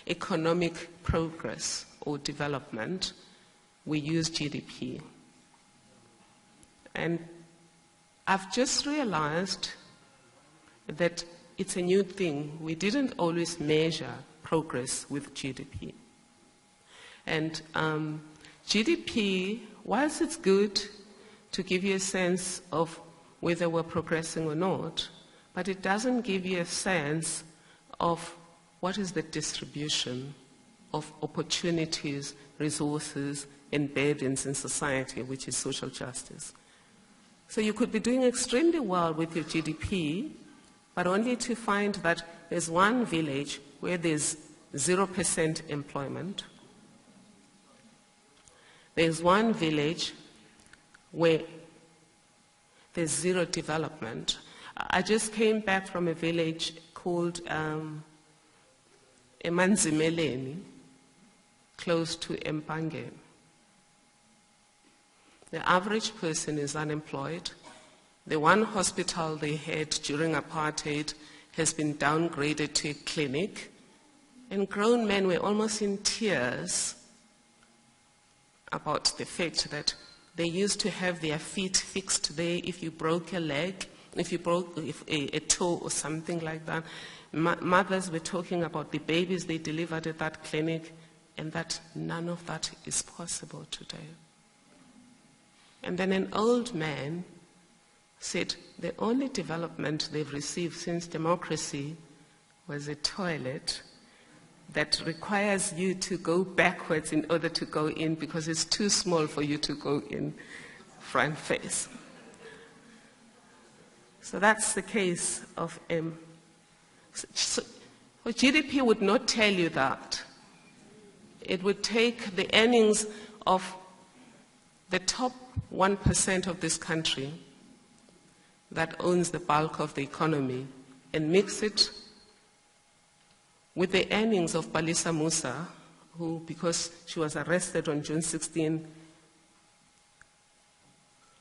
Speaker 4: economic progress or development, we use GDP. And I've just realized that it's a new thing. We didn't always measure progress with GDP. And GDP, whilst it's good to give you a sense of whether we're progressing or not, but it doesn't give you a sense of what is the distribution of opportunities, resources, and burdens in society, which is social justice. So you could be doing extremely well with your GDP, but only to find that there's one village where there's 0% employment. There's one village where there's zero development. I just came back from a village called Emanzimeleni, close to Empangeni. The average person is unemployed. The one hospital they had during apartheid has been downgraded to a clinic, and grown men were almost in tears about the fact that they used to have their feet fixed there if you broke a leg, if you broke a toe or something like that. Mothers were talking about the babies they delivered at that clinic, and that none of that is possible today. And then an old man said the only development they've received since democracy was a toilet that requires you to go backwards in order to go in because it's too small for you to go in front face. So that's the case of so GDP would not tell you that. It would take the earnings of the top 1% of this country that owns the bulk of the economy and mix it with the earnings of Balisa Musa, who, because she was arrested on June 16,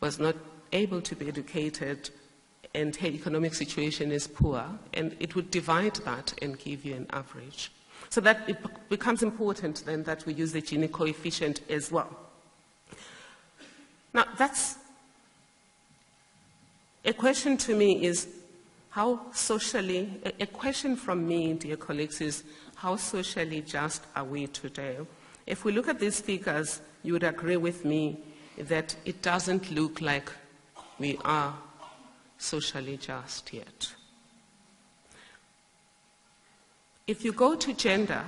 Speaker 4: was not able to be educated and her economic situation is poor, and it would divide that and give you an average. So that it becomes important then that we use the Gini coefficient as well. Now, that's a question to me is how socially, a question from me, dear colleagues, is how socially just are we today? If we look at these figures, you would agree with me that it doesn't look like we are socially just yet. If you go to gender,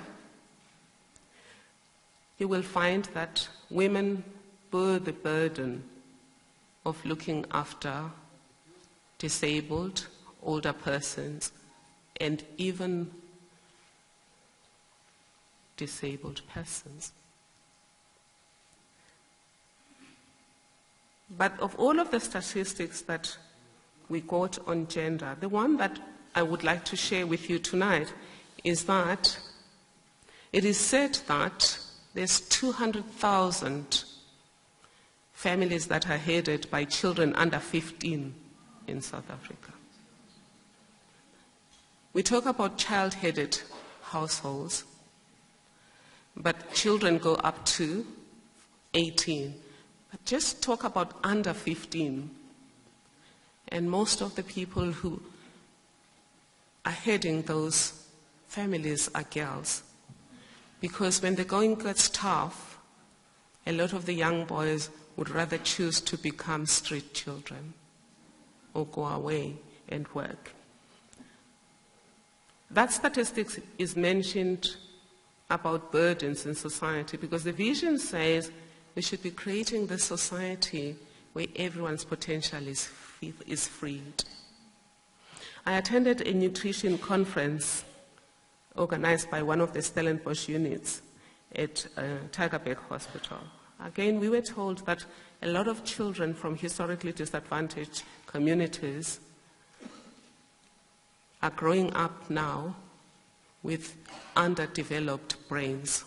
Speaker 4: you will find that women bear the burden of looking after disabled, older persons, and even disabled persons. But of all of the statistics that we got on gender, the one that I would like to share with you tonight is that it is said that there's 200,000 families that are headed by children under 15 in South Africa. We talk about child-headed households, but children go up to 18. But just talk about under 15. And most of the people who are heading those families are girls. Because when the going gets tough, a lot of the young boys would rather choose to become street children or go away and work. That statistics is mentioned about burdens in society because the vision says we should be creating the society where everyone's potential is freed. I attended a nutrition conference organized by one of the Stellenbosch units at Tygerberg Hospital. Again, we were told that a lot of children from historically disadvantaged communities are growing up now with underdeveloped brains.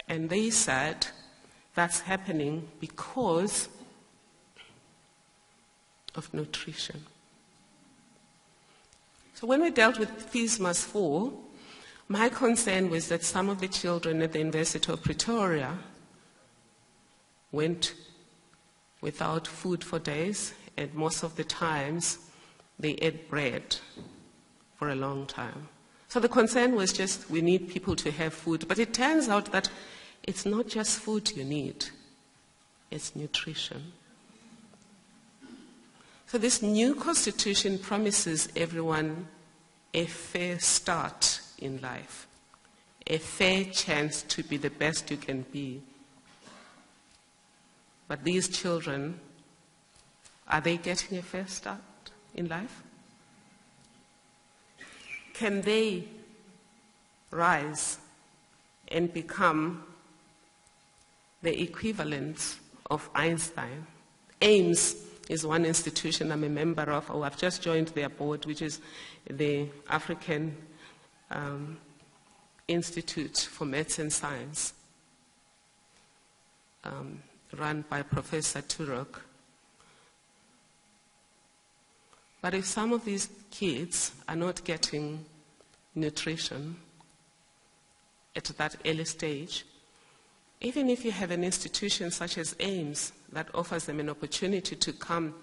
Speaker 4: And they said that's happening because of nutrition. So when we dealt with Fees Must Fall, my concern was that some of the children at the University of Pretoria went without food for days, and most of the times they ate bread for a long time. So the concern was just we need people to have food. But it turns out that it's not just food you need, it's nutrition. So this new constitution promises everyone a fair start in life, a fair chance to be the best you can be. But these children, are they getting a fair start in life? Can they rise and become the equivalent of Einstein? AIMS is one institution I'm a member of, or I've just joined their board, which is the African Institute for Maths and Science, run by Professor Turok. But if some of these kids are not getting nutrition at that early stage, even if you have an institution such as AIMS that offers them an opportunity to come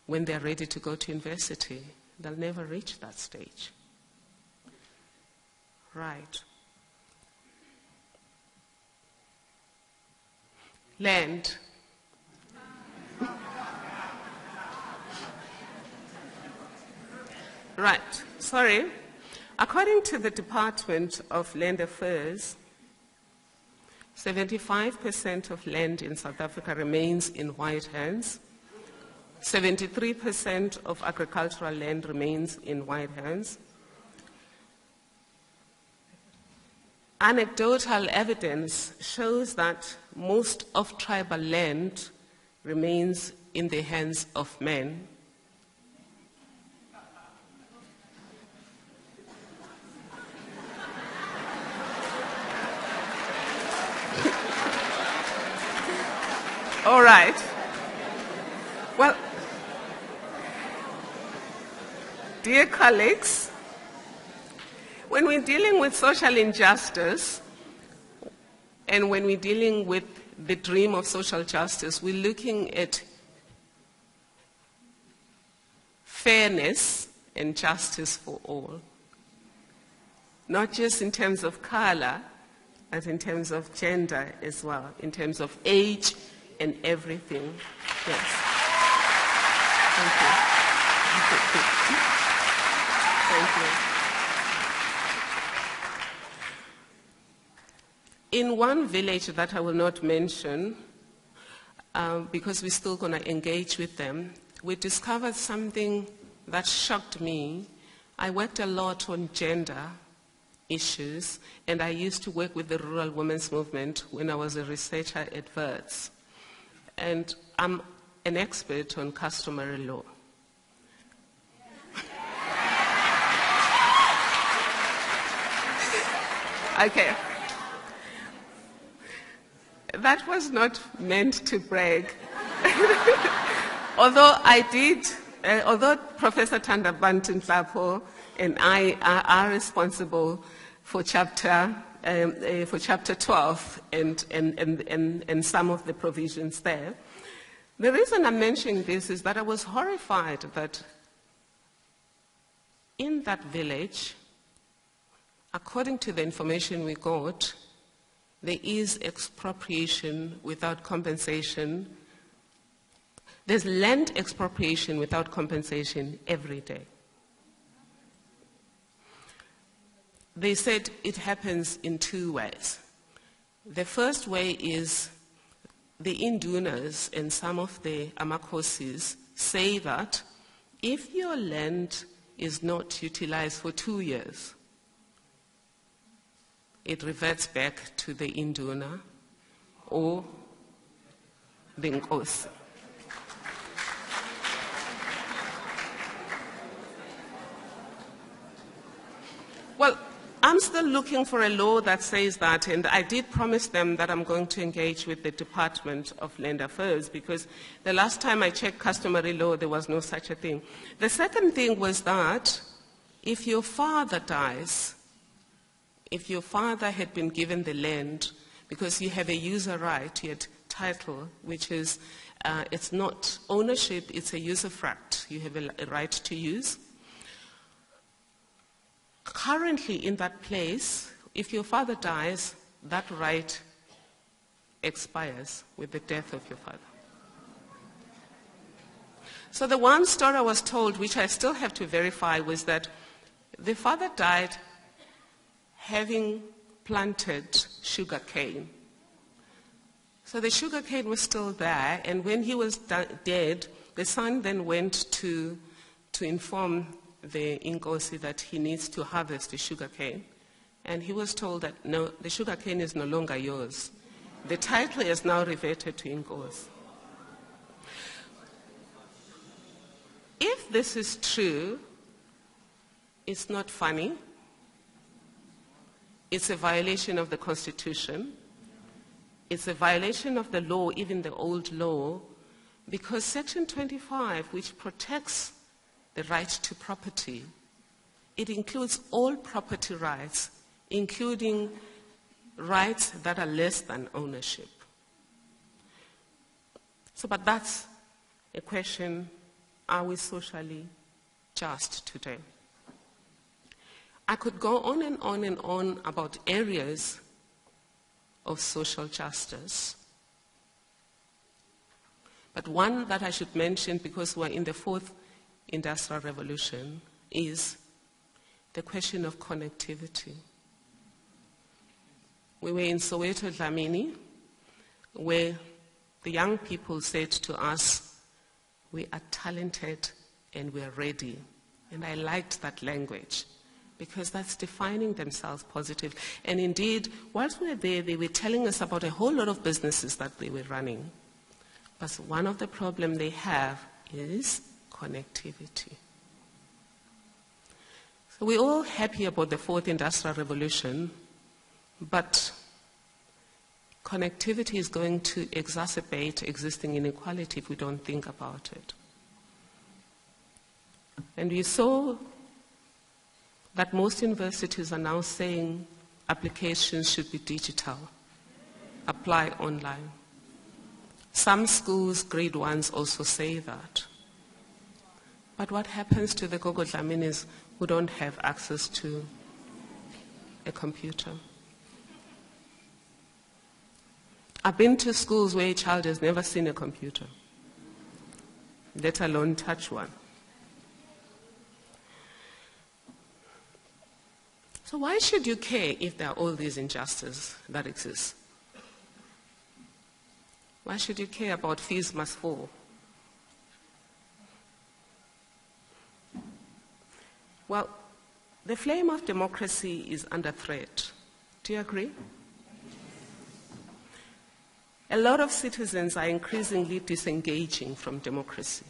Speaker 4: when they're ready to go to university, they'll never reach that stage. Right. Land. Right, sorry. According to the Department of Land Affairs, 75% of land in South Africa remains in white hands. 73% of agricultural land remains in white hands. Anecdotal evidence shows that most of tribal land remains in the hands of men. All right. Well, dear colleagues, when we're dealing with social injustice and when we're dealing with the dream of social justice, we're looking at fairness and justice for all. Not just in terms of color, but in terms of gender as well, in terms of age and everything. Yes. Thank you. Thank you. In one village that I will not mention, because we're still going to engage with them, we discovered something that shocked me. I worked a lot on gender issues, and I used to work with the Rural Women's Movement when I was a researcher at Wits. And I'm an expert on customary law. Okay. That was not meant to brag. Although Professor Thanda Bantinhlapo and I are responsible for chapter 12 and some of the provisions there. The reason I'm mentioning this is that I was horrified that in that village, according to the information we got, there is expropriation without compensation. There's land expropriation without compensation every day. They said it happens in two ways. The first way is the Indunas and some of the Amakosis say that if your land is not utilized for 2 years, it reverts back to the Induna or the Nkosi. I'm still looking for a law that says that, and I did promise them that I'm going to engage with the Department of Land Affairs, because the last time I checked customary law, there was no such a thing. The second thing was that if your father dies, if your father had been given the land, because you have a user right, you had title, which is, it's not ownership, it's a usufruct. You have a right to use. Currently in that place, if your father dies, that right expires with the death of your father. So the one story I was told, which I still have to verify, was that the father died having planted sugar cane. So the sugar cane was still there, and when he was dead, the son then went to inform the Inkosi that he needs to harvest the sugar cane. And he was told that, no, the sugar cane is no longer yours. The title is now reverted to Inkosi. If this is true, it's not funny. It's a violation of the Constitution. It's a violation of the law, even the old law, because Section 25, which protects the right to property, it includes all property rights, including rights that are less than ownership. So, but that's a question, are we socially just today? I could go on and on and on about areas of social justice. But one that I should mention, because we're in the fourth industrial revolution, is the question of connectivity. We were in Soweto, Dlamini, where the young people said to us, we are talented and we are ready. And I liked that language, because that's defining themselves positively. And indeed, whilst we were there, they were telling us about a whole lot of businesses that they were running. But one of the problems they have is connectivity. So we're all happy about the fourth industrial revolution, but connectivity is going to exacerbate existing inequality if we don't think about it. And we saw that most universities are now saying applications should be digital, apply online. Some schools, grade ones, also say that. But what happens to the Gogo Dlaminis who don't have access to a computer? I've been to schools where a child has never seen a computer, let alone touch one. So why should you care if there are all these injustices that exist? Why should you care about fees must fall? Well, the flame of democracy is under threat. Do you agree? A lot of citizens are increasingly disengaging from democracy.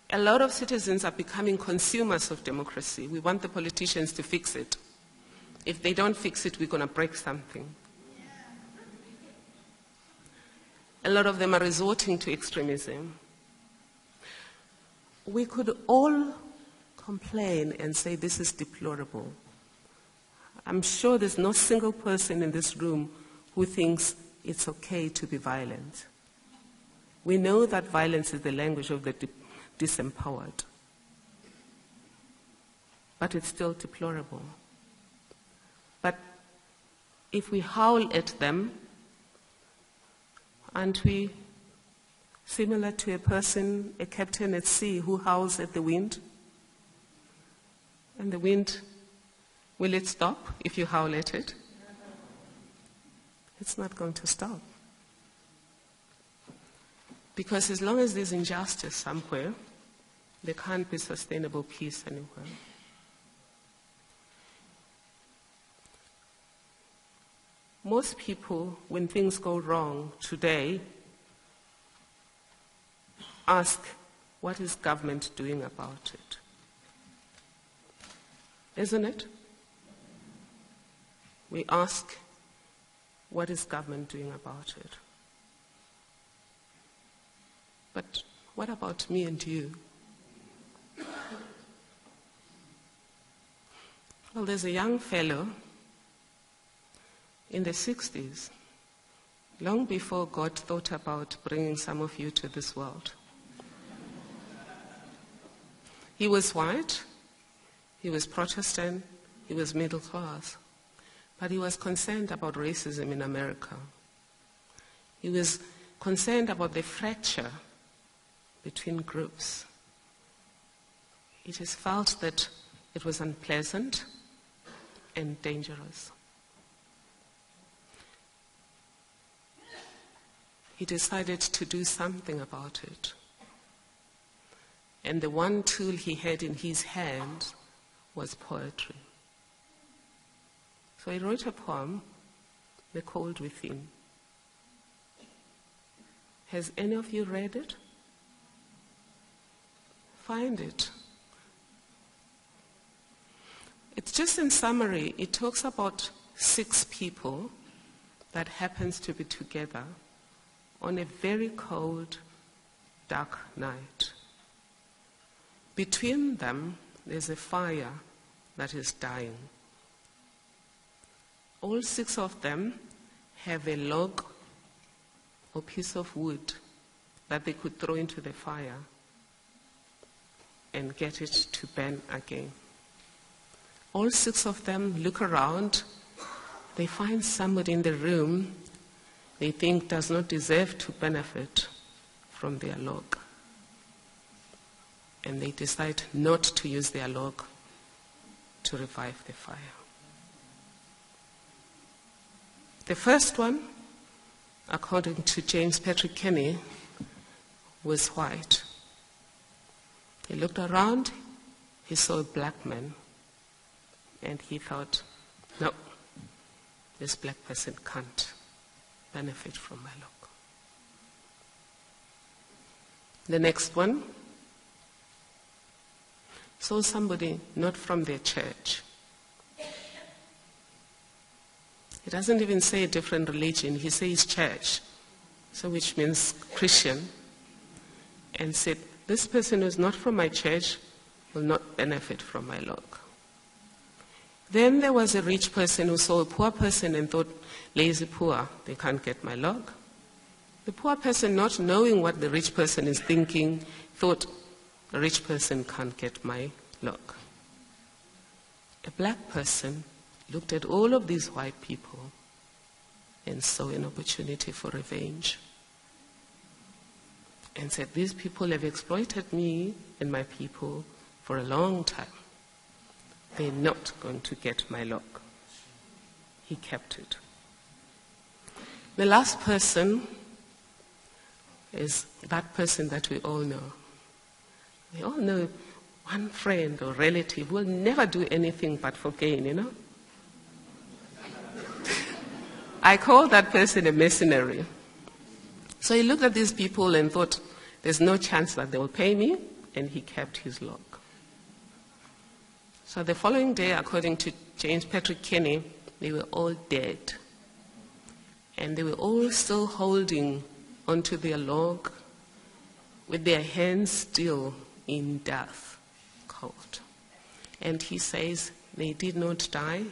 Speaker 4: A lot of citizens are becoming consumers of democracy. We want the politicians to fix it. If they don't fix it, we're going to break something. A lot of them are resorting to extremism. We could all complain and say this is deplorable. I'm sure there's no single person in this room who thinks it's okay to be violent. We know that violence is the language of the disempowered. But it's still deplorable. But if we howl at them, aren't we similar to a person, a captain at sea who howls at the wind? And the wind, will it stop if you howl at it? It's not going to stop. Because as long as there's injustice somewhere, there can't be sustainable peace anywhere. Most people, when things go wrong today, ask, what is government doing about it? isn't it? We ask, what is government doing about it? But what about me and you? Well, there's a young fellow in the 60s, long before God thought about bringing some of you to this world. He was white, he was Protestant, he was middle class, but he was concerned about racism in America. He was concerned about the fracture between groups. He just felt that it was unpleasant and dangerous. He decided to do something about it. And the one tool he had in his hand was poetry. So he wrote a poem, The Cold Within. Has any of you read it? Find it. It's just in summary, it talks about 6 people that happens to be together on a very cold, dark night. Between them, there's a fire that is dying. All 6 of them have a log or piece of wood that they could throw into the fire and get it to burn again. All 6 of them look around. They find somebody in the room they think does not deserve to benefit from their log. And they decide not to use their log to revive the fire. The first one, according to James Patrick Kenny, was white. He looked around, he saw a black man, and he thought, no, this black person can't benefit from my log. The next one saw somebody not from their church. He doesn't even say a different religion, he says church, so which means Christian, and said, this person who's not from my church will not benefit from my log. Then there was a rich person who saw a poor person and thought, lazy poor, they can't get my log. The poor person, not knowing what the rich person is thinking, thought, the rich person can't get my log. A black person looked at all of these white people and saw an opportunity for revenge and said, these people have exploited me and my people for a long time. They're not going to get my log. He kept it. The last person is that person that we all know. We all know one friend or relative will never do anything but for gain, you know? I call that person a mercenary. So he looked at these people and thought, there's no chance that they will pay me, and he kept his log. So the following day, according to James Patrick Kenny, they were all dead. And they were all still holding onto their log with their hands still in death, cold. And he says they did not die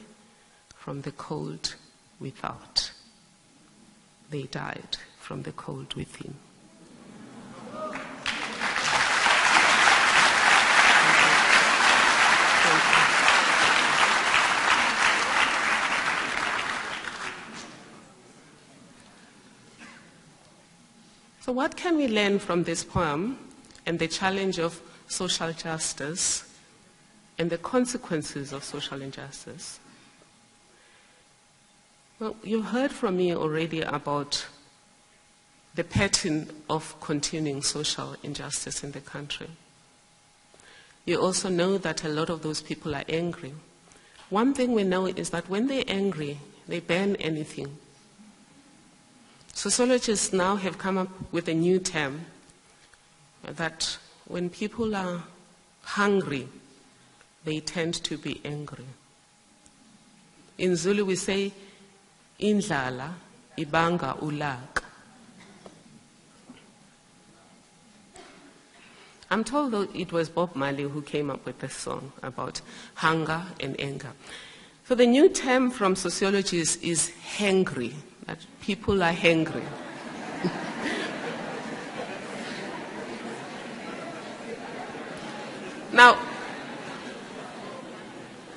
Speaker 4: from the cold without. They died from the cold within. So what can we learn from this poem and the challenge of social justice and the consequences of social injustice? Well, you've heard from me already about the pattern of continuing social injustice in the country. You also know that a lot of those people are angry. One thing we know is that when they're angry, they ban anything. Sociologists now have come up with a new term that when people are hungry, they tend to be angry. In Zulu we say, indlala ibanga ulaka. I'm told that it was Bob Marley who came up with this song about hunger and anger. So the new term from sociology is hangry, that people are hangry. Now,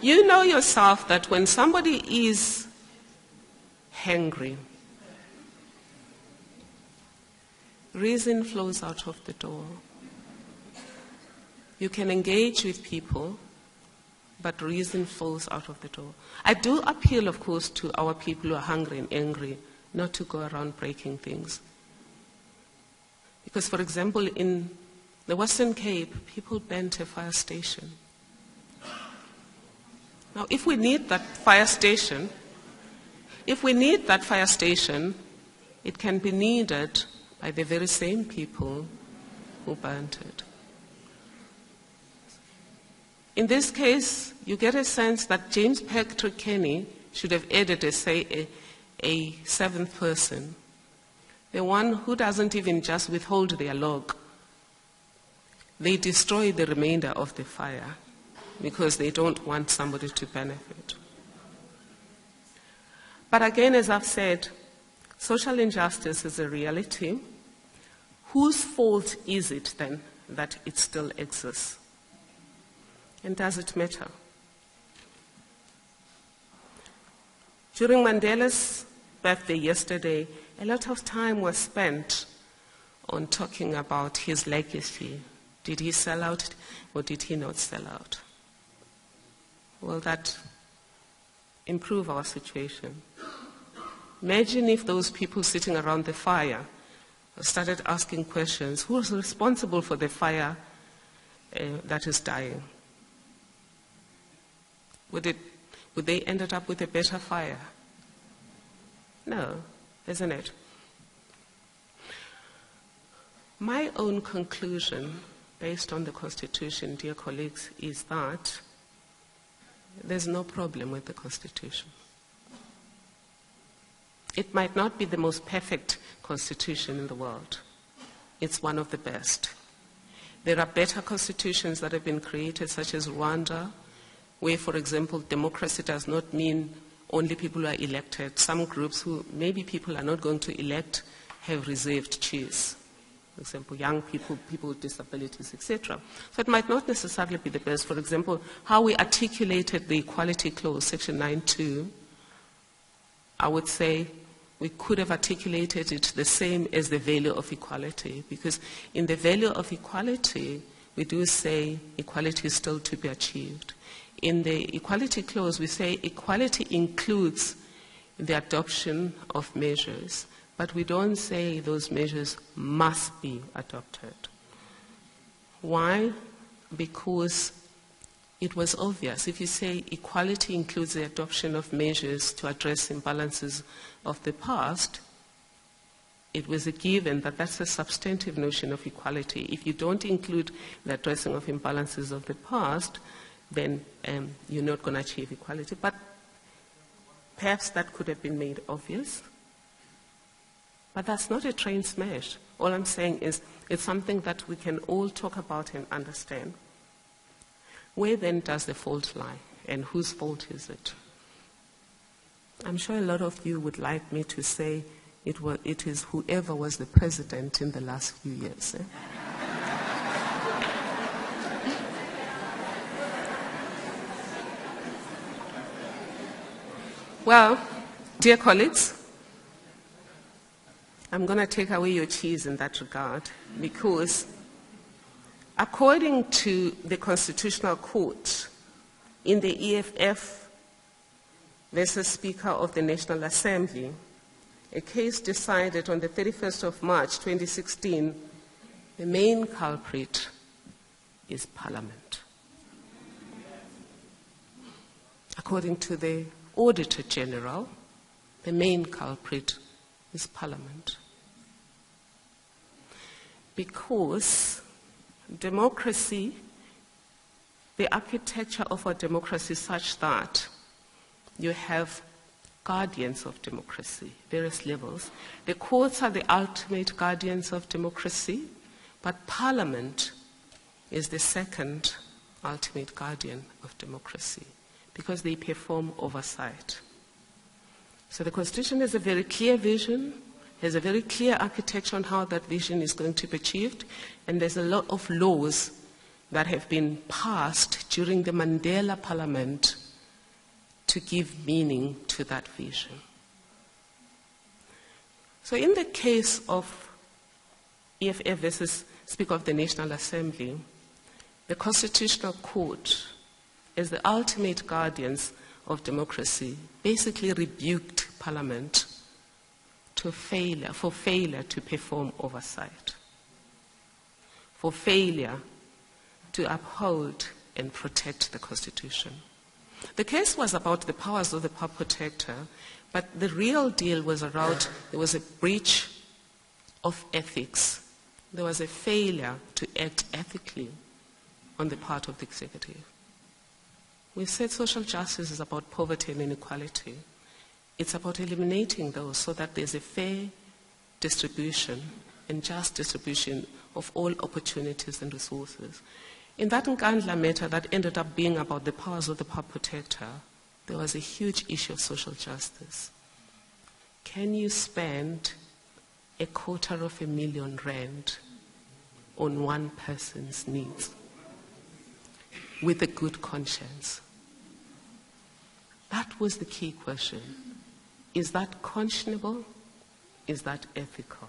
Speaker 4: you know yourself that when somebody is hangry, reason flows out of the door. You can engage with people, but reason falls out of the door. I do appeal, of course, to our people who are hungry and angry, not to go around breaking things. Because, for example, in the Western Cape, people burnt a fire station. Now, if we need that fire station, it can be needed by the very same people who burnt it. In this case, you get a sense that James Patrick Kenny should have added, a seventh person, the one who doesn't even just withhold their log. They destroy the remainder of the fire because they don't want somebody to benefit. But again, as I've said, social injustice is a reality. Whose fault is it then that it still exists? And does it matter? During Mandela's birthday yesterday, a lot of time was spent on talking about his legacy. Did he sell out or did he not sell out? Will that improve our situation? Imagine if those people sitting around the fire started asking questions. Who is responsible for the fire that is dying? Would they ended up with a better fire? No, isn't it? My own conclusion, based on the Constitution, dear colleagues, is that there's no problem with the Constitution. It might not be the most perfect constitution in the world. It's one of the best. There are better constitutions that have been created, such as Rwanda, where, for example, democracy does not mean only people who are elected. Some groups who maybe people are not going to elect have reserved chairs. For example, young people, people with disabilities, etc. So it might not necessarily be the best. For example, how we articulated the Equality Clause, Section 9.2, I would say we could have articulated it the same as the value of equality, because in the value of equality, we do say equality is still to be achieved. In the Equality Clause, we say equality includes the adoption of measures, but we don't say those measures must be adopted. Why? Because it was obvious. If you say equality includes the adoption of measures to address imbalances of the past, it was a given that that's a substantive notion of equality. If you don't include the addressing of imbalances of the past, then you're not going to achieve equality. But perhaps that could have been made obvious. But that's not a train smash. All I'm saying is it's something that we can all talk about and understand. Where then does the fault lie? And whose fault is it? I'm sure a lot of you would like me to say it is whoever was the president in the last few years. Well, dear colleagues, I'm going to take away your cheese in that regard, because according to the Constitutional Court, in the EFF versus Speaker of the National Assembly, a case decided on the 31st of March 2016, the main culprit is Parliament. According to the Auditor General, the main culprit is Parliament. Because democracy the architecture of our democracy is such that you have guardians of democracy, various levels. The courts are the ultimate guardians of democracy, but Parliament is the second ultimate guardian of democracy because they perform oversight. So the Constitution has a very clear vision, has a very clear architecture on how that vision is going to be achieved, and there's a lot of laws that have been passed during the Mandela Parliament to give meaning to that vision. So in the case of EFF versus Speaker of the National Assembly, the Constitutional Court, as the ultimate guardians of democracy, basically rebuked Parliament for failure to perform oversight, for failure to uphold and protect the Constitution. The case was about the powers of the power protector, but the real deal was around there was a breach of ethics. There was a failure to act ethically on the part of the executive. We said social justice is about poverty and inequality. It's about eliminating those so that there's a fair distribution and just distribution of all opportunities and resources. In that Nkandla matter that ended up being about the powers of the power protector, there was a huge issue of social justice. Can you spend R250,000 rand on one person's needs with a good conscience? That was the key question. Is that conscionable? Is that ethical?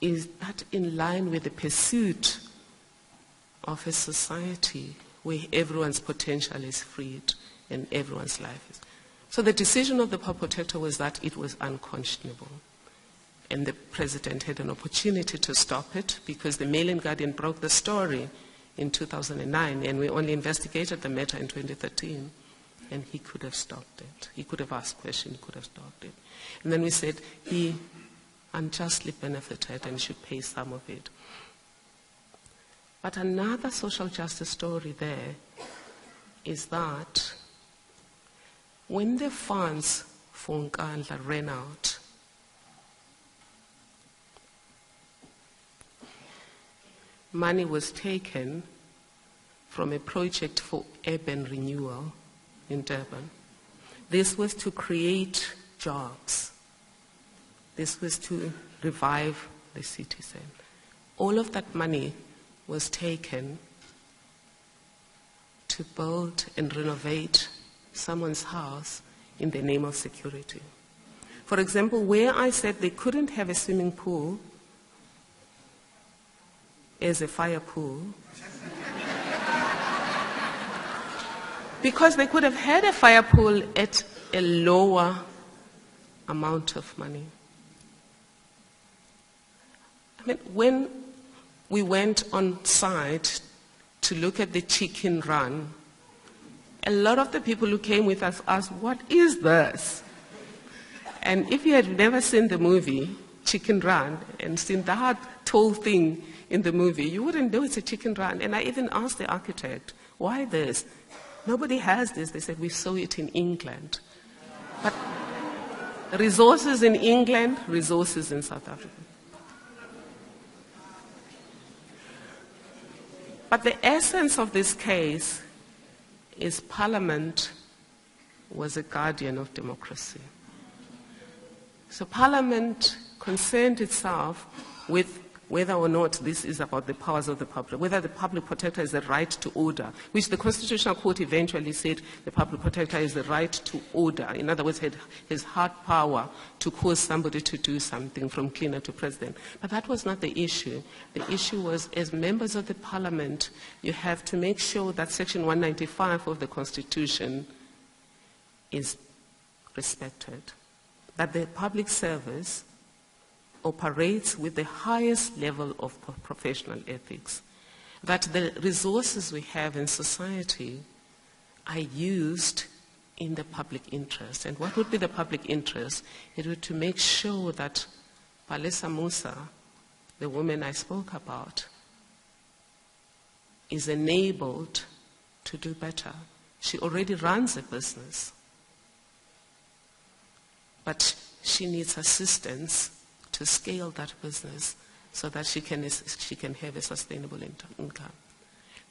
Speaker 4: Is that in line with the pursuit of a society where everyone's potential is freed and everyone's life is? So the decision of the power protector was that it was unconscionable. And the president had an opportunity to stop it because the Mail and Guardian broke the story in 2009 and we only investigated the matter in 2013. And he could have stopped it. He could have asked questions, he could have stopped it. And then we said he unjustly benefited and should pay some of it. But another social justice story there is that when the funds for Nkandla ran out, money was taken from a project for urban renewal in Durban. This was to create jobs. This was to revive the citizen. All of that money was taken to build and renovate someone's house in the name of security. For example, where I said they couldn't have a swimming pool as a fire pool, because they could have had a fire pool at a lower amount of money. I mean, when we went on site to look at the chicken run, a lot of the people who came with us asked, "What is this?" And if you had never seen the movie Chicken Run and seen that whole thing in the movie, you wouldn't know it's a chicken run. And I even asked the architect, "Why this?" "Nobody has this." They said, "We saw it in England." But resources in England, resources in South Africa. But the essence of this case is Parliament was a guardian of democracy. So Parliament concerned itself with whether or not this is about the powers of the public, whether the public protector has the right to order, which the Constitutional Court eventually said the public protector has the right to order. In other words, his hard power to cause somebody to do something, from cleaner to president. But that was not the issue. The issue was, as members of the Parliament, you have to make sure that Section 195 of the Constitution is respected, that the public service operates with the highest level of professional ethics, that the resources we have in society are used in the public interest. And what would be the public interest? It would to make sure that Palesa Musa, the woman I spoke about, is enabled to do better. She already runs a business, but she needs assistance to scale that business so that she can have a sustainable income.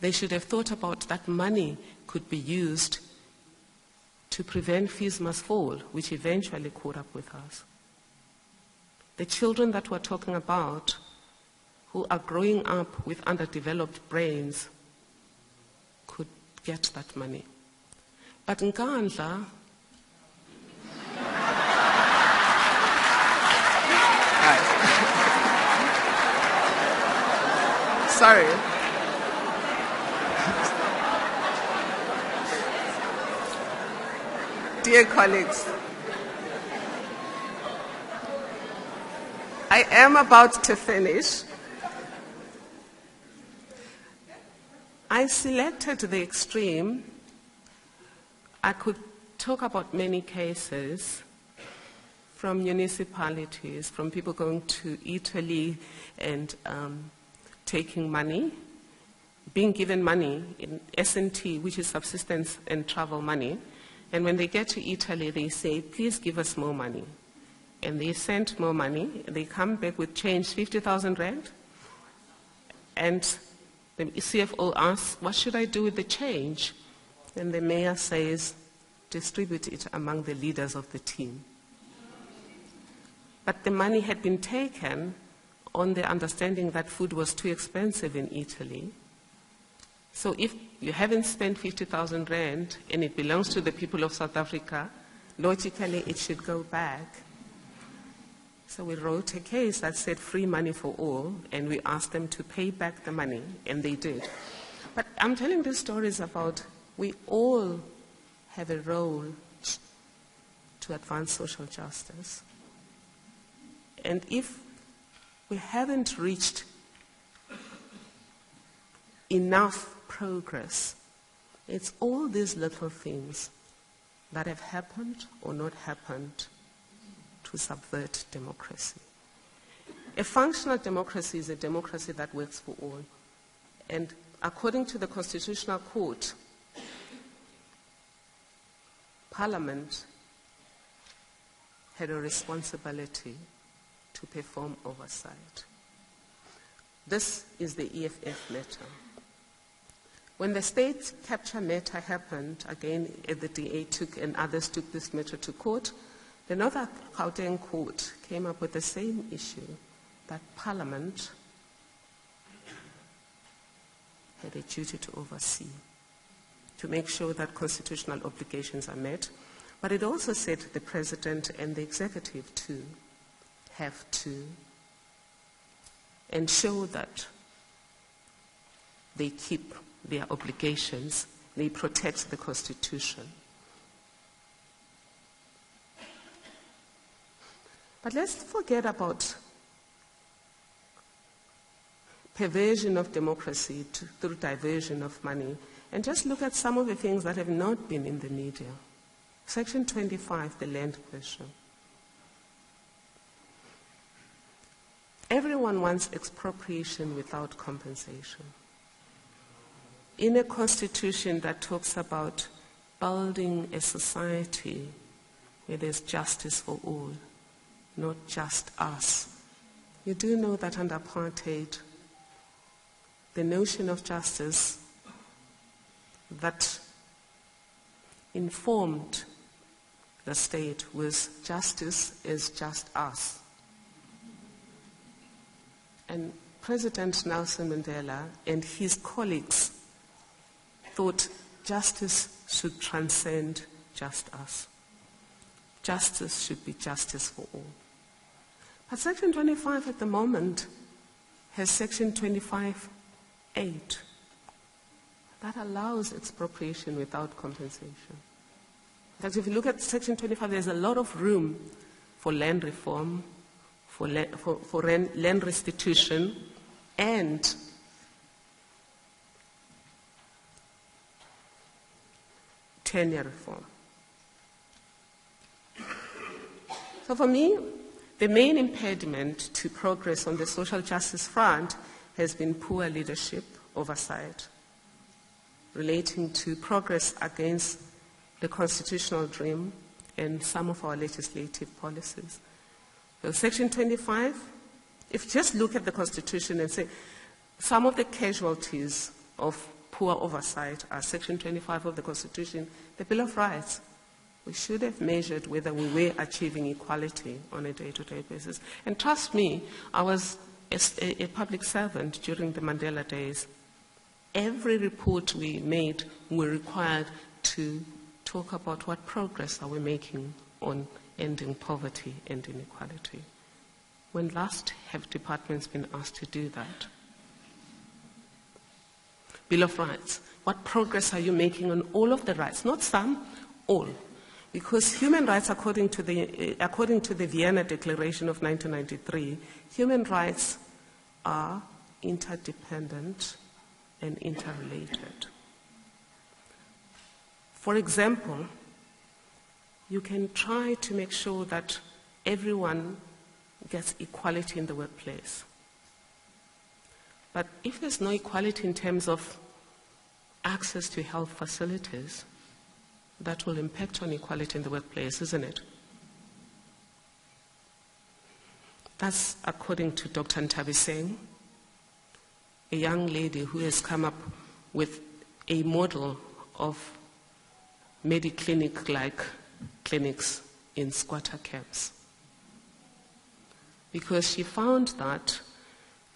Speaker 4: They should have thought about that money could be used to prevent fees must fall, which eventually caught up with us. The children that we're talking about who are growing up with underdeveloped brains could get that money. But Nkandla, sorry. Dear colleagues, I am about to finish. I selected the extreme. I could talk about many cases from municipalities, from people going to Italy and taking money, being given money in S&T, which is subsistence and travel money. And when they get to Italy, they say, please give us more money. And they send more money. They come back with change, 50,000 rand. And the CFO asks, what should I do with the change? And the mayor says, distribute it among the leaders of the team. But the money had been taken on the understanding that food was too expensive in Italy. So if you haven't spent 50,000 rand and it belongs to the people of South Africa, logically it should go back. So we wrote a case that said free money for all, and we asked them to pay back the money, and they did. But I'm telling these stories about we all have a role to advance social justice. And if we haven't reached enough progress, it's all these little things that have happened or not happened to subvert democracy. A functional democracy is a democracy that works for all. And according to the Constitutional Court, Parliament had a responsibility to perform oversight. This is the EFF matter. When the state capture matter happened, again, the DA took and others took this matter to court, the North Gauteng court came up with the same issue, that Parliament had a duty to oversee, to make sure that constitutional obligations are met. But it also said the President and the Executive too have to ensure that they keep their obligations, they protect the Constitution. But let's forget about perversion of democracy through diversion of money and just look at some of the things that have not been in the media. Section 25, the land question. Everyone wants expropriation without compensation. In a constitution that talks about building a society where there's justice for all, not just us. You do know that under apartheid, the notion of justice that informed the state was justice is just us. And President Nelson Mandela and his colleagues thought justice should transcend just us. Justice should be justice for all. But Section 25 at the moment has Section 25(8) that allows expropriation without compensation. In fact, if you look at Section 25, there's a lot of room for land reform, for land restitution, and tenure reform. So for me, the main impediment to progress on the social justice front has been poor leadership, oversight. relating to progress against the constitutional dream and some of our legislative policies. So Section 25, if you just look at the Constitution and say, some of the casualties of poor oversight are Section 25 of the Constitution, the Bill of Rights. We should have measured whether we were achieving equality on a day-to-day basis. And trust me, I was a public servant during the Mandela days. Every report we made, we were required to talk about what progress are we making on ending poverty and inequality. When last have departments been asked to do that? Bill of Rights. What progress are you making on all of the rights? Not some, all. Because human rights, according to the Vienna Declaration of 1993, human rights are interdependent and interrelated. For example, you can try to make sure that everyone gets equality in the workplace. But if there's no equality in terms of access to health facilities, that will impact on equality in the workplace, isn't it? That's according to Dr. Ntabiseng, a young lady who has come up with a model of Mediclinic-like clinics in squatter camps. Because she found that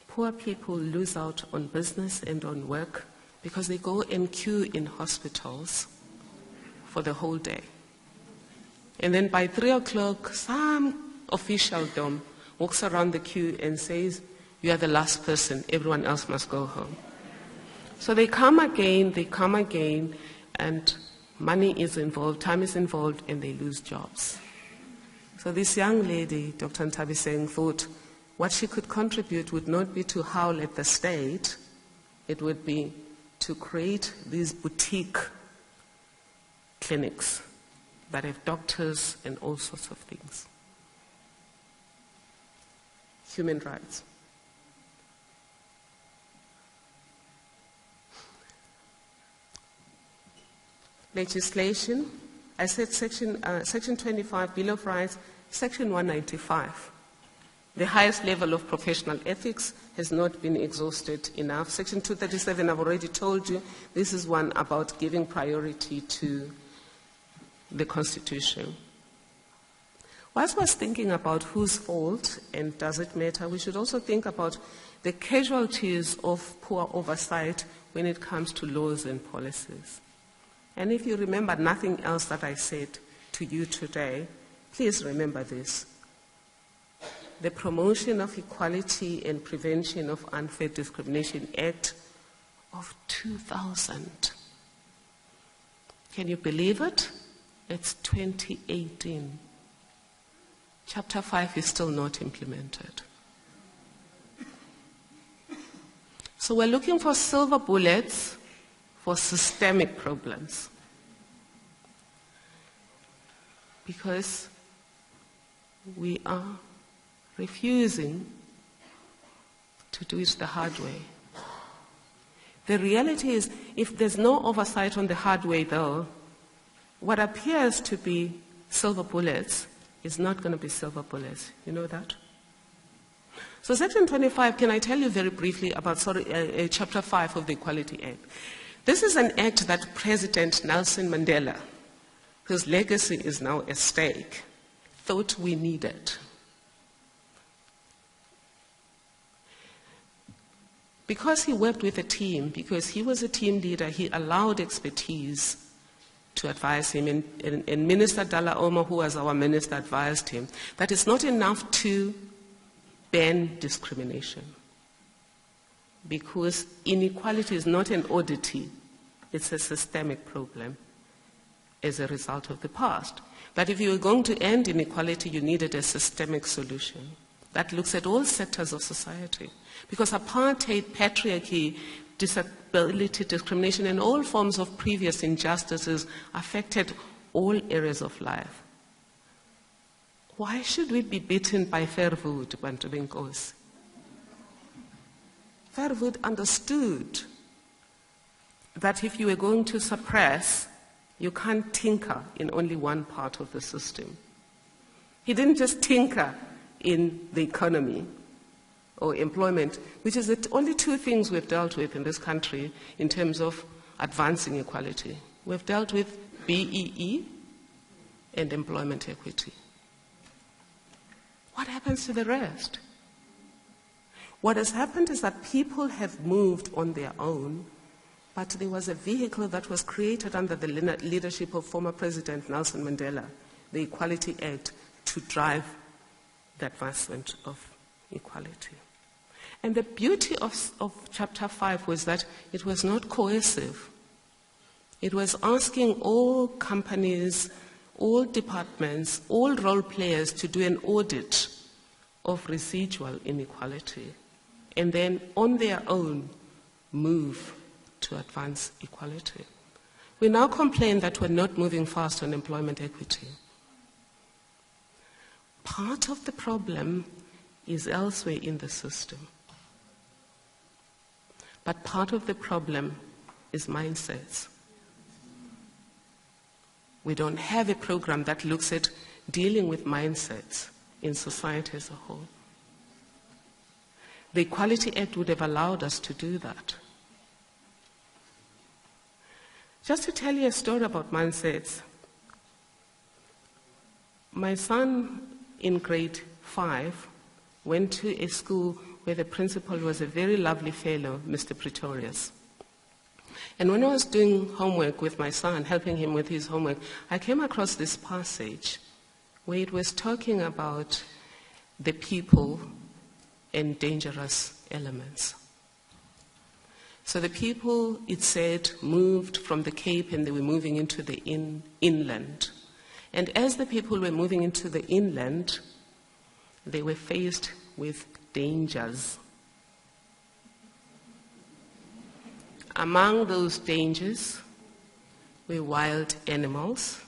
Speaker 4: poor people lose out on business and on work because they go and queue in hospitals for the whole day. And then by 3 o'clock, some officialdom walks around the queue and says, "You are the last person, everyone else must go home." So they come again, and money is involved, time is involved, and they lose jobs. So this young lady, Dr. Ntabiseng, thought what she could contribute would not be to howl at the state, it would be to create these boutique clinics that have doctors and all sorts of things. Human rights. Legislation, I said Section 25, Bill of Rights, Section 195. The highest level of professional ethics has not been exhausted enough. Section 237, I've already told you, this is one about giving priority to the Constitution. Whilst we're thinking about whose fault and does it matter, we should also think about the casualties of poor oversight when it comes to laws and policies. And if you remember nothing else that I said to you today, please remember this. The Promotion of Equality and Prevention of Unfair Discrimination Act of 2000. Can you believe it? It's 2018. Chapter 5 is still not implemented. So we're looking for silver bullets for systemic problems. Because we are refusing to do it the hard way. The reality is, if there's no oversight on the hard way, though, what appears to be silver bullets is not going to be silver bullets. You know that? So Section 25, can I tell you very briefly about Chapter 5 of the Equality Act? This is an act that President Nelson Mandela, whose legacy is now at stake, thought we needed. Because he worked with a team, because he was a team leader, he allowed expertise to advise him. And Minister Dalla Oma, who was our minister, advised him that it's not enough to ban discrimination, because inequality is not an oddity, it's a systemic problem as a result of the past. But if you were going to end inequality, you needed a systemic solution that looks at all sectors of society. Because apartheid, patriarchy, disability discrimination, and all forms of previous injustices affected all areas of life. Why should we be beaten by Fairwood, Bantu Benkosi? Fairwood understood that if you were going to suppress, you can't tinker in only one part of the system. He didn't just tinker in the economy or employment, which is the only two things we've dealt with in this country in terms of advancing equality. We've dealt with BEE and employment equity. What happens to the rest? What has happened is that people have moved on their own, but there was a vehicle that was created under the leadership of former President Nelson Mandela, the Equality Act, to drive the advancement of equality. And the beauty of Chapter 5 was that it was not coercive. It was asking all companies, all departments, all role players to do an audit of residual inequality and then on their own move to advance equality. We now complain that we're not moving fast on employment equity. Part of the problem is elsewhere in the system. But part of the problem is mindsets. We don't have a program that looks at dealing with mindsets in society as a whole. The Equality Act would have allowed us to do that. Just to tell you a story about mindsets, my son in grade 5 went to a school where the principal was a very lovely fellow, Mr. Pretorius. And when I was doing homework with my son, helping him with his homework, I came across this passage where it was talking about the people and dangerous elements. So the people, it said, moved from the Cape and they were moving into the inland. And as the people were moving into the inland, they were faced with dangers. Among those dangers were wild animals,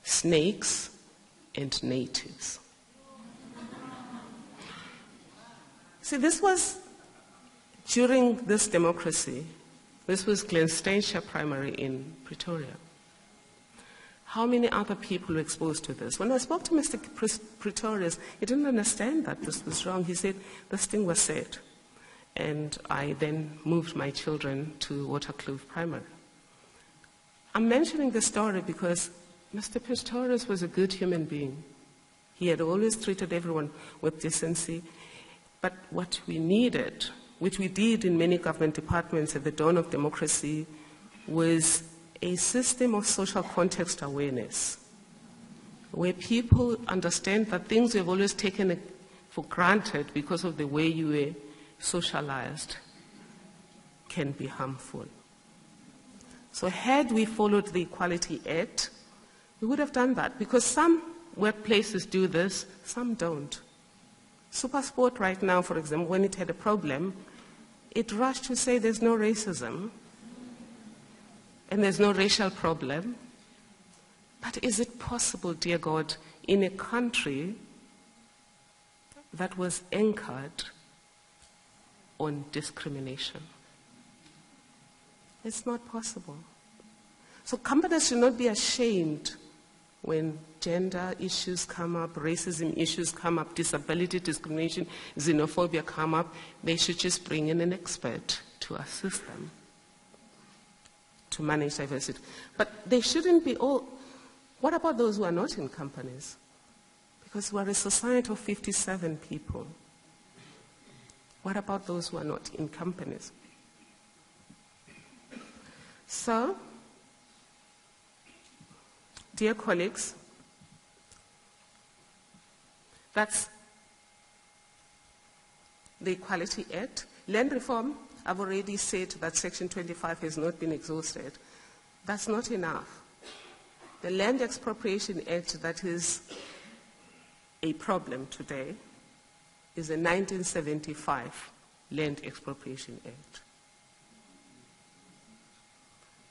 Speaker 4: snakes, and natives. See, this was during this democracy. This was Glenstacia Primary in Pretoria. How many other people were exposed to this? When I spoke to Mr. Pretorius, he didn't understand that this was wrong. He said, this thing was said. And I then moved my children to Waterkloof Primary. I'm mentioning this story because Mr. Pretorius was a good human being. He had always treated everyone with decency. But what we needed, which we did in many government departments at the dawn of democracy, was a system of social context awareness, where people understand that things we've always taken for granted because of the way you were socialized can be harmful. So had we followed the Equality Act, we would have done that, because some workplaces do this, some don't. Supersport right now, for example, when it had a problem, it rushed to say there's no racism and there's no racial problem. But is it possible, dear God, in a country that was anchored on discrimination? It's not possible. So companies should not be ashamed when gender issues come up, racism issues come up, disability discrimination, xenophobia come up. They should just bring in an expert to assist them to manage diversity. But they shouldn't be all. What about those who are not in companies? Because we're a society of 57 people. What about those who are not in companies? So, dear colleagues, that's the Equality Act. Land reform, I've already said that Section 25 has not been exhausted. That's not enough. The Land Expropriation Act that is a problem today is the 1975 Land Expropriation Act.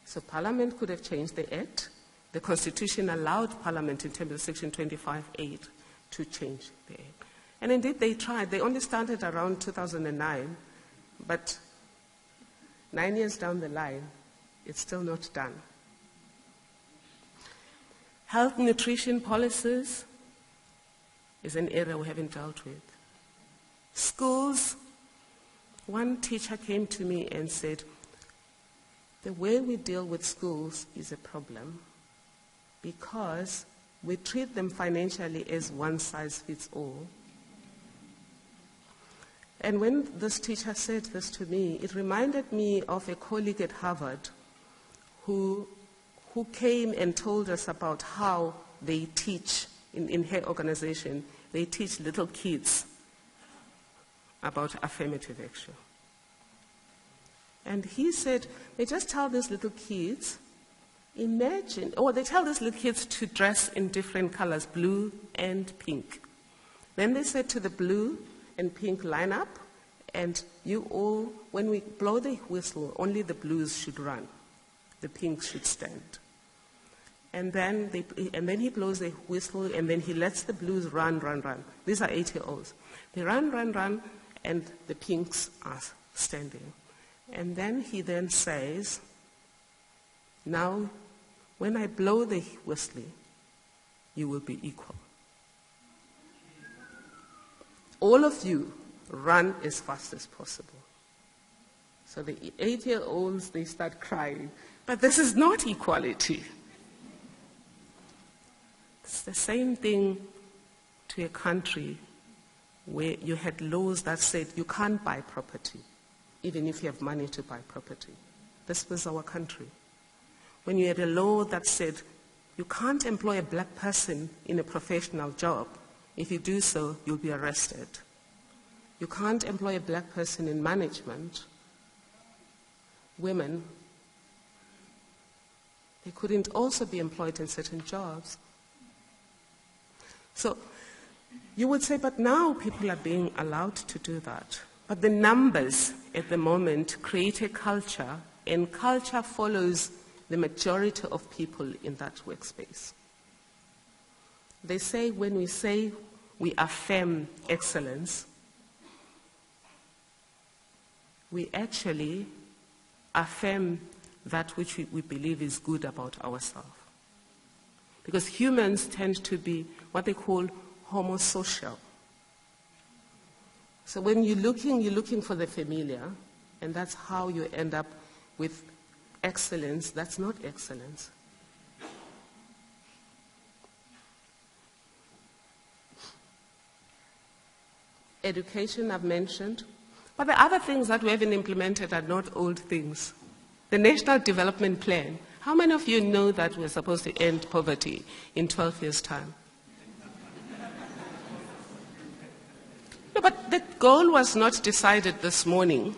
Speaker 4: So Parliament could have changed the Act. The Constitution allowed Parliament, in terms of Section 25(8), to change the Act. And indeed, they tried. They only started around 2009, but 9 years down the line, It's still not done. Health nutrition policies is an area we haven't dealt with. Schools, one teacher came to me and said, the way we deal with schools is a problem because we treat them financially as one size fits all. And when this teacher said this to me, it reminded me of a colleague at Harvard who came and told us about how they teach, in her organization, they teach little kids about affirmative action. And he said, they just tell these little kids, they tell these little kids to dress in different colors, blue and pink. Then they said to the blue and pink, line up, and you all, when we blow the whistle, only the blues should run. The pinks should stand. And then he blows the whistle, and then he lets the blues run. These are 8-year-olds. They run, and the pinks are standing. And then he then says, now, when I blow the whistle, you will be equal. All of you run as fast as possible. So the 8-year-olds, they start crying. But this is not equality. It's the same thing to a country where you had laws that said you can't buy property, even if you have money to buy property. This was our country. When you had a law that said you can't employ a black person in a professional job. If you do so, you'll be arrested. You can't employ a black person in management. Women, they couldn't also be employed in certain jobs. So you would say, but now people are being allowed to do that. But the numbers at the moment create a culture, and culture follows the majority of people in that workspace. They say when we say we affirm excellence, we actually affirm that which we believe is good about ourselves. Because humans tend to be what they call homosocial. So when you're looking for the familiar, and that's how you end up with excellence. That's not excellence. Education, I've mentioned. But the other things that we haven't implemented are not old things. The National Development Plan. How many of you know that we're supposed to end poverty in 12 years' time? No, but the goal was not decided this morning.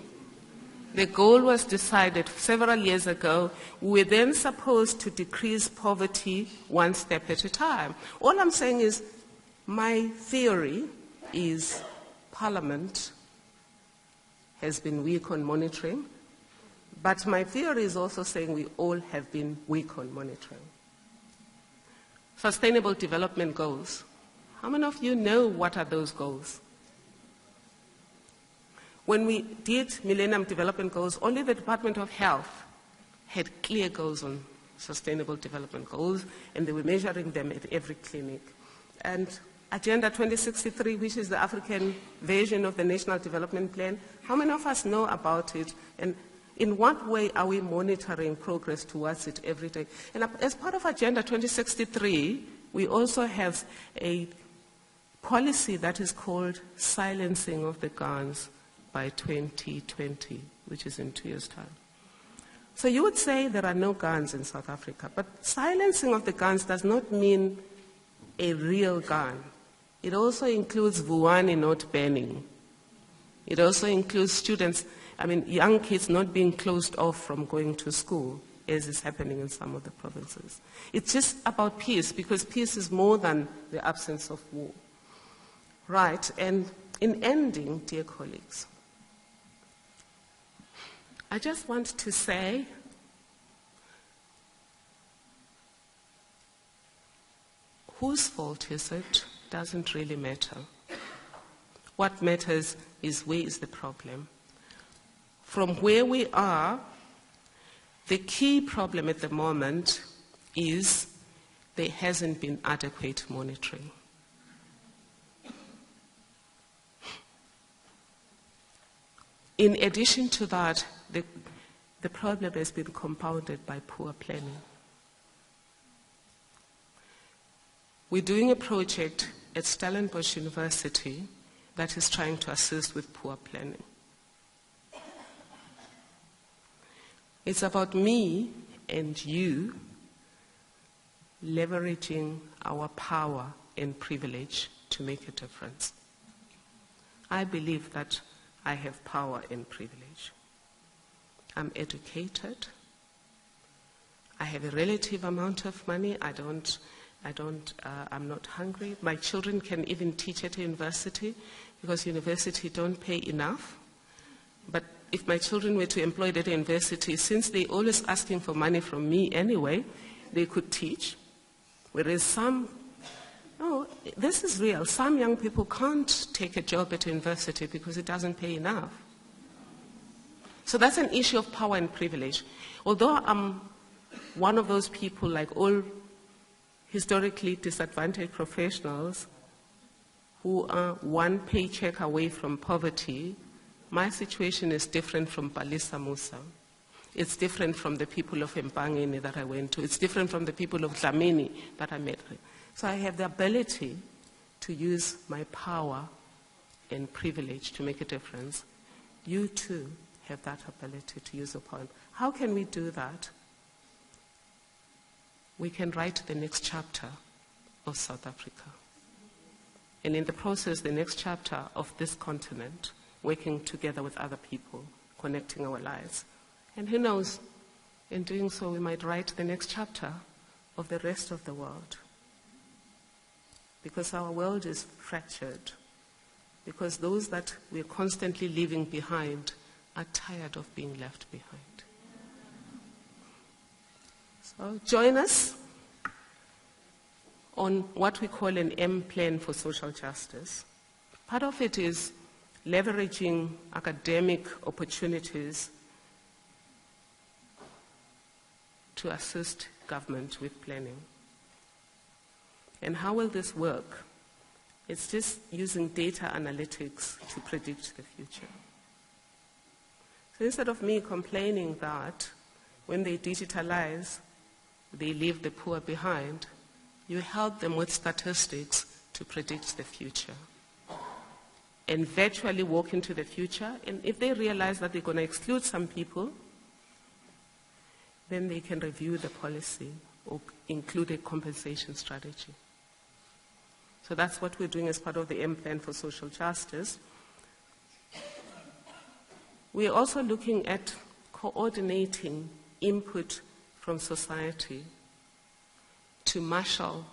Speaker 4: The goal was decided several years ago. We were then supposed to decrease poverty one step at a time. All I'm saying is, my theory is Parliament has been weak on monitoring, but my theory is also saying we all have been weak on monitoring. Sustainable Development Goals. How many of you know what are those goals? When we did Millennium Development Goals, only the Department of Health had clear goals on Sustainable Development Goals, and they were measuring them at every clinic. And Agenda 2063, which is the African version of the National Development Plan, how many of us know about it? And in what way are we monitoring progress towards it every day? And as part of Agenda 2063, we also have a policy that is called silencing of the guns by 2020, which is in 2 years' time. So you would say there are no guns in South Africa, but silencing of the guns does not mean a real gun. It also includes Vuani not banning. It also includes young kids not being closed off from going to school, as is happening in some of the provinces. It's just about peace, because peace is more than the absence of war. Right, and in ending, dear colleagues, I just want to say whose fault is it? Doesn't really matter. What matters is where is the problem. From where we are, The key problem at the moment is there hasn't been adequate monitoring. In addition to that, the problem has been compounded by poor planning. We're doing a project at Stellenbosch University that is trying to assist with poor planning. It's about me and you leveraging our power and privilege to make a difference. I believe that I have power and privilege. I'm educated. I have a relative amount of money. I'm not hungry. My children can even teach at a university because university don't pay enough. But if my children were to employ at a university, since they're always asking for money from me anyway, they could teach. Whereas this is real. Some young people can't take a job at a university because it doesn't pay enough. So that's an issue of power and privilege. Although I'm one of those people, like all historically disadvantaged professionals who are one paycheck away from poverty, my situation is different from Palisa Musa. It's different from the people of Mpangeni that I went to. It's different from the people of Dlamini that I met. So I have the ability to use my power and privilege to make a difference. You too have that ability to use your power. How can we do that? We can write the next chapter of South Africa. And in the process, the next chapter of this continent, working together with other people, connecting our lives. And who knows, in doing so, we might write the next chapter of the rest of the world. Because our world is fractured. Because those that we're constantly leaving behind are tired of being left behind. So join us on what we call an M plan for social justice. Part of it is leveraging academic opportunities to assist government with planning. And how will this work? It's just using data analytics to predict the future. So instead of me complaining that when they digitalize, they leave the poor behind, you help them with statistics to predict the future. And virtually walk into the future, and if they realize that they're going to exclude some people, then they can review the policy or include a compensation strategy. So that's what we're doing as part of the M Plan for Social Justice. We're also looking at coordinating input from society to marshal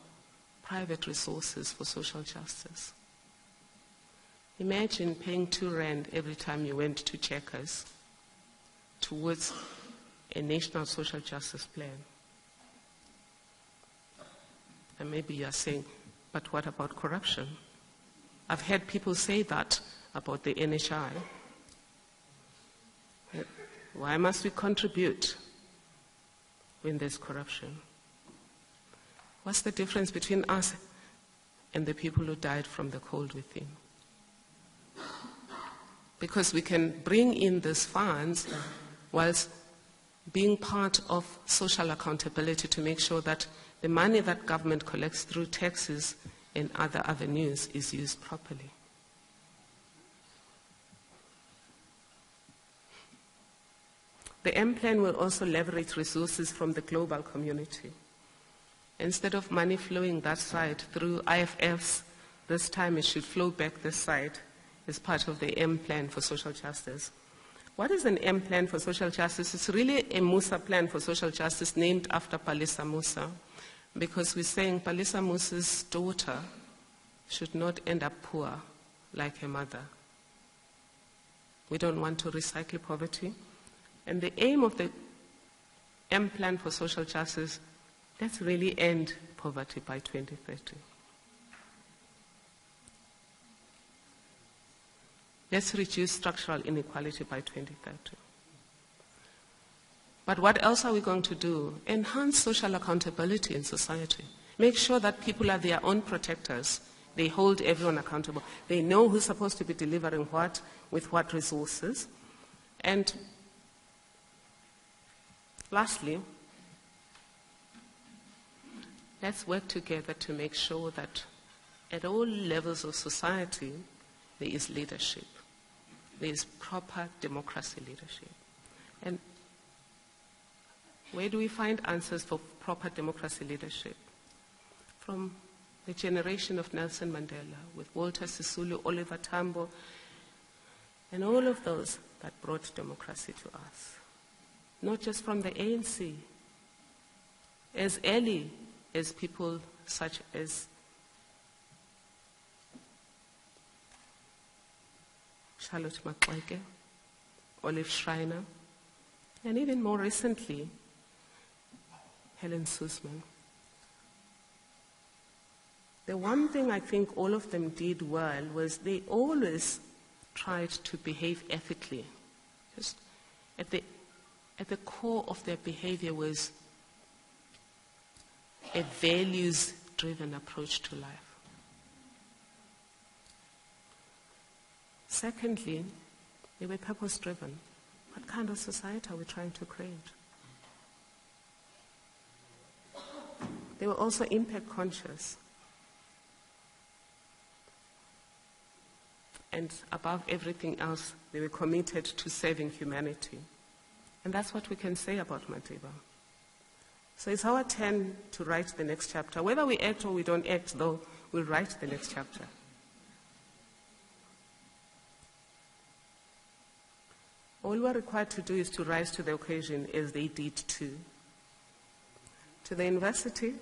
Speaker 4: private resources for social justice. Imagine paying R2 every time you went to Checkers towards a national social justice plan. And maybe you're saying, but what about corruption? I've heard people say that about the NHI. Why must we contribute when there's corruption? What's the difference between us and the people who died from the cold within? Because we can bring in these funds whilst being part of social accountability to make sure that the money that government collects through taxes and other avenues is used properly. The M Plan will also leverage resources from the global community. Instead of money flowing that side through IFFs, this time it should flow back this side as part of the M Plan for Social Justice. What is an M Plan for Social Justice? It's really a Musa Plan for Social Justice named after Palisa Musa, because we're saying Palisa Musa's daughter should not end up poor like her mother. We don't want to recycle poverty. And the aim of the M Plan for Social Justice, let's really end poverty by 2030. Let's reduce structural inequality by 2030. But what else are we going to do? Enhance social accountability in society. Make sure that people are their own protectors. They hold everyone accountable. They know who's supposed to be delivering what, with what resources. And lastly, let's work together to make sure that at all levels of society, there is leadership. There is proper democracy leadership. And where do we find answers for proper democracy leadership? From the generation of Nelson Mandela, with Walter Sisulu, Oliver Tambo, and all of those that brought democracy to us. Not just from the ANC, as early as people such as Charlotte Maxeke, Olive Schreiner, and even more recently, Helen Suzman. The one thing I think all of them did well was they always tried to behave ethically. Just at the core of their behavior was a values-driven approach to life. Secondly, they were purpose-driven. What kind of society are we trying to create? They were also impact-conscious. And above everything else, they were committed to saving humanity. And that's what we can say about Madiba. So it's our turn to write the next chapter. Whether we act or we don't act, though, we'll write the next chapter. All we're required to do is to rise to the occasion as they did too. To the university,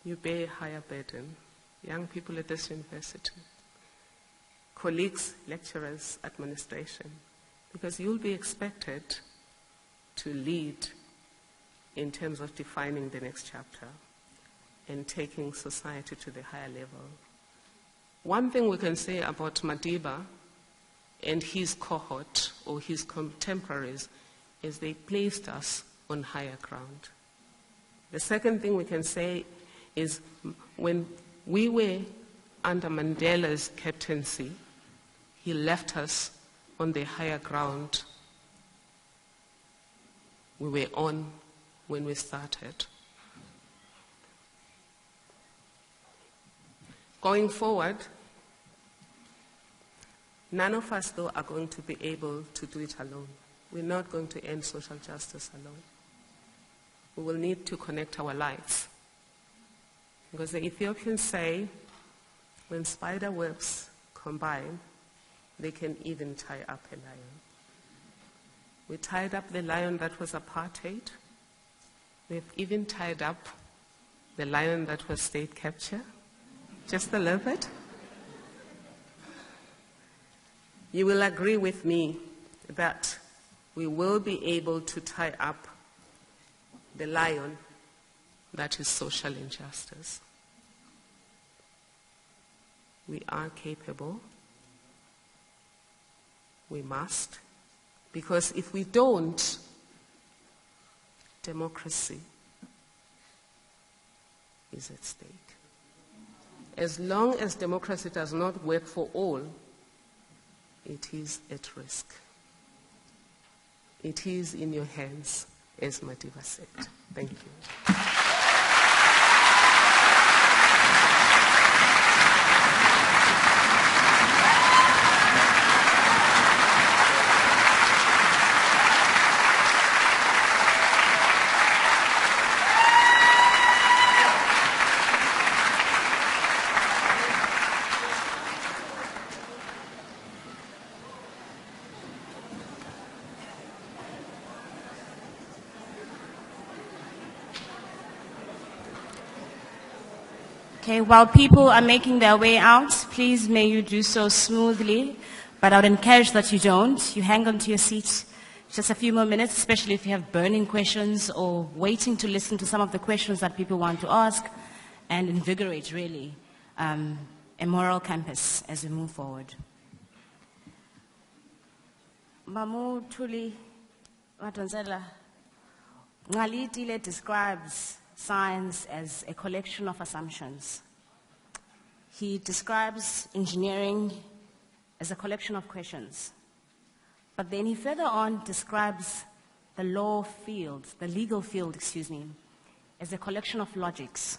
Speaker 4: you bear a higher burden. Young people at this university. Colleagues, lecturers, administration, because you'll be expected to lead in terms of defining the next chapter and taking society to the higher level. One thing we can say about Madiba and his cohort or his contemporaries is they placed us on higher ground. The second thing we can say is when we were under Mandela's captaincy, he left us on the higher ground we were on when we started. Going forward, none of us, though, are going to be able to do it alone. We're not going to end social justice alone. We will need to connect our lives. Because the Ethiopians say, when spider webs combine, they can even tie up a lion. We tied up the lion that was apartheid. We've even tied up the lion that was state capture, just a little bit. You will agree with me that we will be able to tie up the lion that is social injustice. We are capable. We must. Because if we don't, democracy is at stake. As long as democracy does not work for all, it is at risk. It is in your hands, as Madiba said. Thank you.
Speaker 1: Okay, while people are making their way out, please may you do so smoothly, but I would encourage that you don't. You hang on to your seat just a few more minutes, especially if you have burning questions or waiting to listen to some of the questions that people want to ask, and invigorate, really, a moral campus as we move forward. Mamu, Thuli, Madonsela, Ngalitile describes science as a collection of assumptions. He describes engineering as a collection of questions. But then he further on describes the law field, the legal field, as a collection of logics.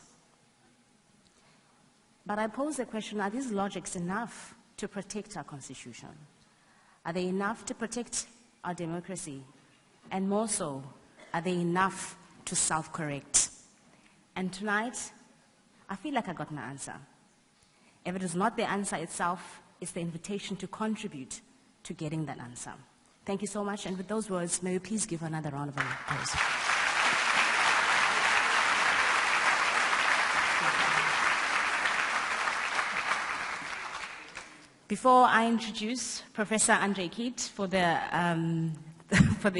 Speaker 1: But I pose the question, are these logics enough to protect our constitution? Are they enough to protect our democracy? And more so, are they enough to self-correct? And tonight, I feel like I got my answer. If it is not the answer itself, it's the invitation to contribute to getting that answer. Thank you so much, and with those words, may you please give another round of applause. Before I introduce Professor Andre Keat for the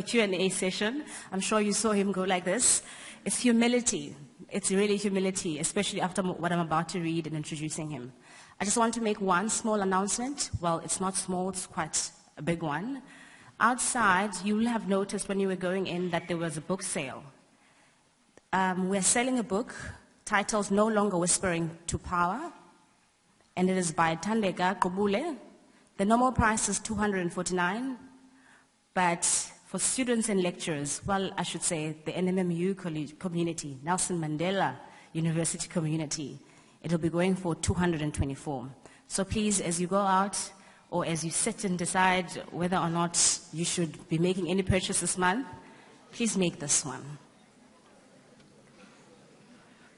Speaker 1: Q&A session, I'm sure you saw him go like this. It's humility. It's really humility, especially after what I'm about to read and introducing him. I just want to make one small announcement. Well, it's not small, it's quite a big one. Outside, you will have noticed when you were going in that there was a book sale. We're selling a book titled No Longer Whispering to Power, and it is by Thandeka Kobule. The normal price is $249, but for students and lecturers, well, I should say the NMMU community, Nelson Mandela University community, it'll be going for $224. So please, as you go out, or as you sit and decide whether or not you should be making any purchase this month, please make this one.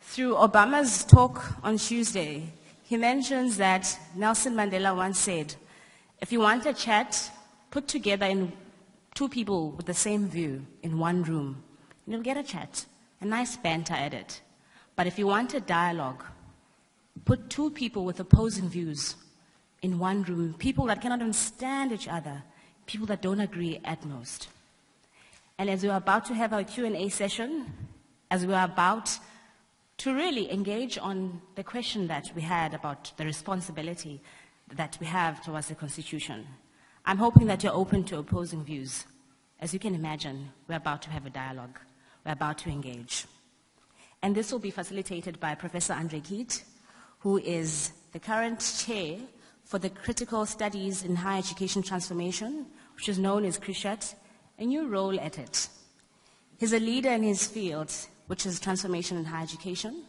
Speaker 1: Through Obama's talk on Tuesday, he mentions that Nelson Mandela once said, if you want a chat, put together in two people with the same view in one room, and you'll get a chat, a nice banter at it. But if you want a dialogue, put two people with opposing views in one room, people that cannot understand each other, people that don't agree at most. And as we're about to have our Q&A session, as we're about to really engage on the question that we had about the responsibility that we have towards the Constitution, I'm hoping that you're open to opposing views. As you can imagine, we're about to have a dialogue. We're about to engage. And this will be facilitated by Professor Andre Keat, who is the current chair for the Critical Studies in Higher Education Transformation, which is known as CRISHAT, a new role at it. He's a leader in his field, which is transformation in higher education.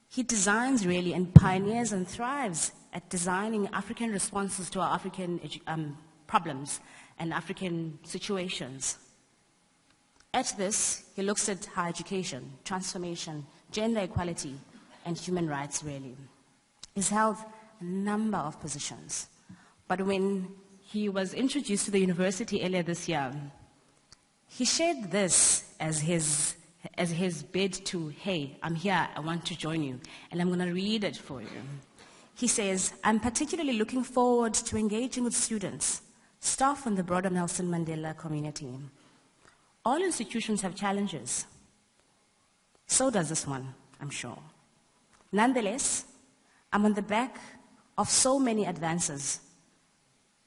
Speaker 1: He designs really and pioneers and thrives at designing African responses to our African problems and African situations. At this, he looks at higher education, transformation, gender equality, and human rights, really. He's held a number of positions. But when he was introduced to the university earlier this year, he shared this as his bid to, hey, I'm here, I want to join you, and I'm going to read it for you. He says, I'm particularly looking forward to engaging with students, staff and the broader Nelson Mandela community. All institutions have challenges. So does this one, I'm sure. Nonetheless, I'm on the back of so many advances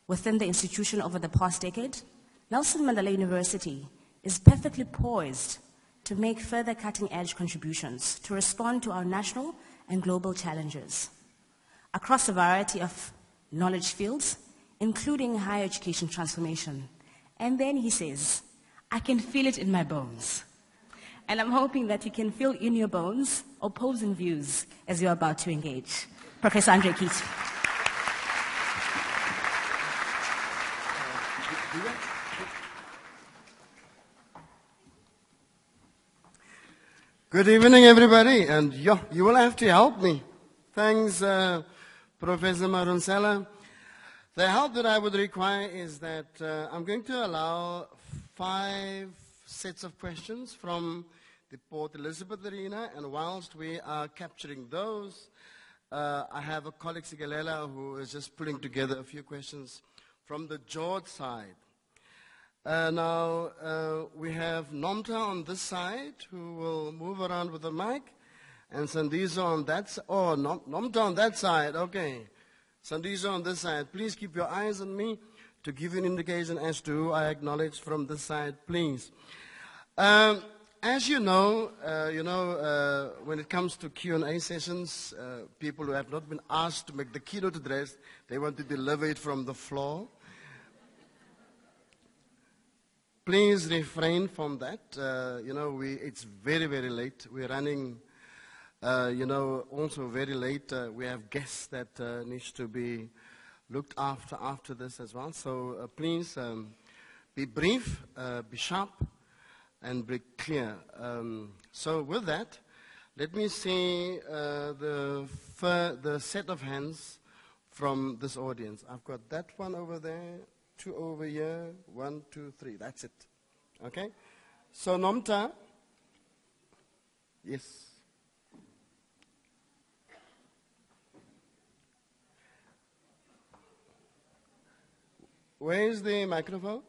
Speaker 1: within the institution over the past decade. Nelson Mandela University is perfectly poised to make further cutting-edge contributions to respond to our national and global challenges across a variety of knowledge fields, including higher education transformation. And then he says, I can feel it in my bones. And I'm hoping that you can feel in your bones opposing views as you're about to engage. Professor Andre Keat.
Speaker 5: Good evening, everybody, and you will have to help me. Thanks, Professor Madonsela. The help that I would require is that I'm going to allow 5 sets of questions from the Port Elizabeth arena, and whilst we are capturing those, I have a colleague, Sigalela, who is just pulling together a few questions from the George side. Now, we have Nomta on this side, who will move around with the mic, and Sandizo on that side. Oh, Nomta on that side, okay. Sandisa on this side, please keep your eyes on me to give you an indication as to who I acknowledge from this side, please. As you know, when it comes to Q&A sessions, people who have not been asked to make the keynote address, they want to deliver it from the floor. Please refrain from that. It's very, very late. We're running, also very late. We have guests that needs to be looked after this as well. So please be brief, be sharp, and be clear. So with that, let me see the set of hands from this audience. I've got that one over there, 2 over here, 1, 2, 3. That's it. Okay? So Nomta, yes. Where is the microphone?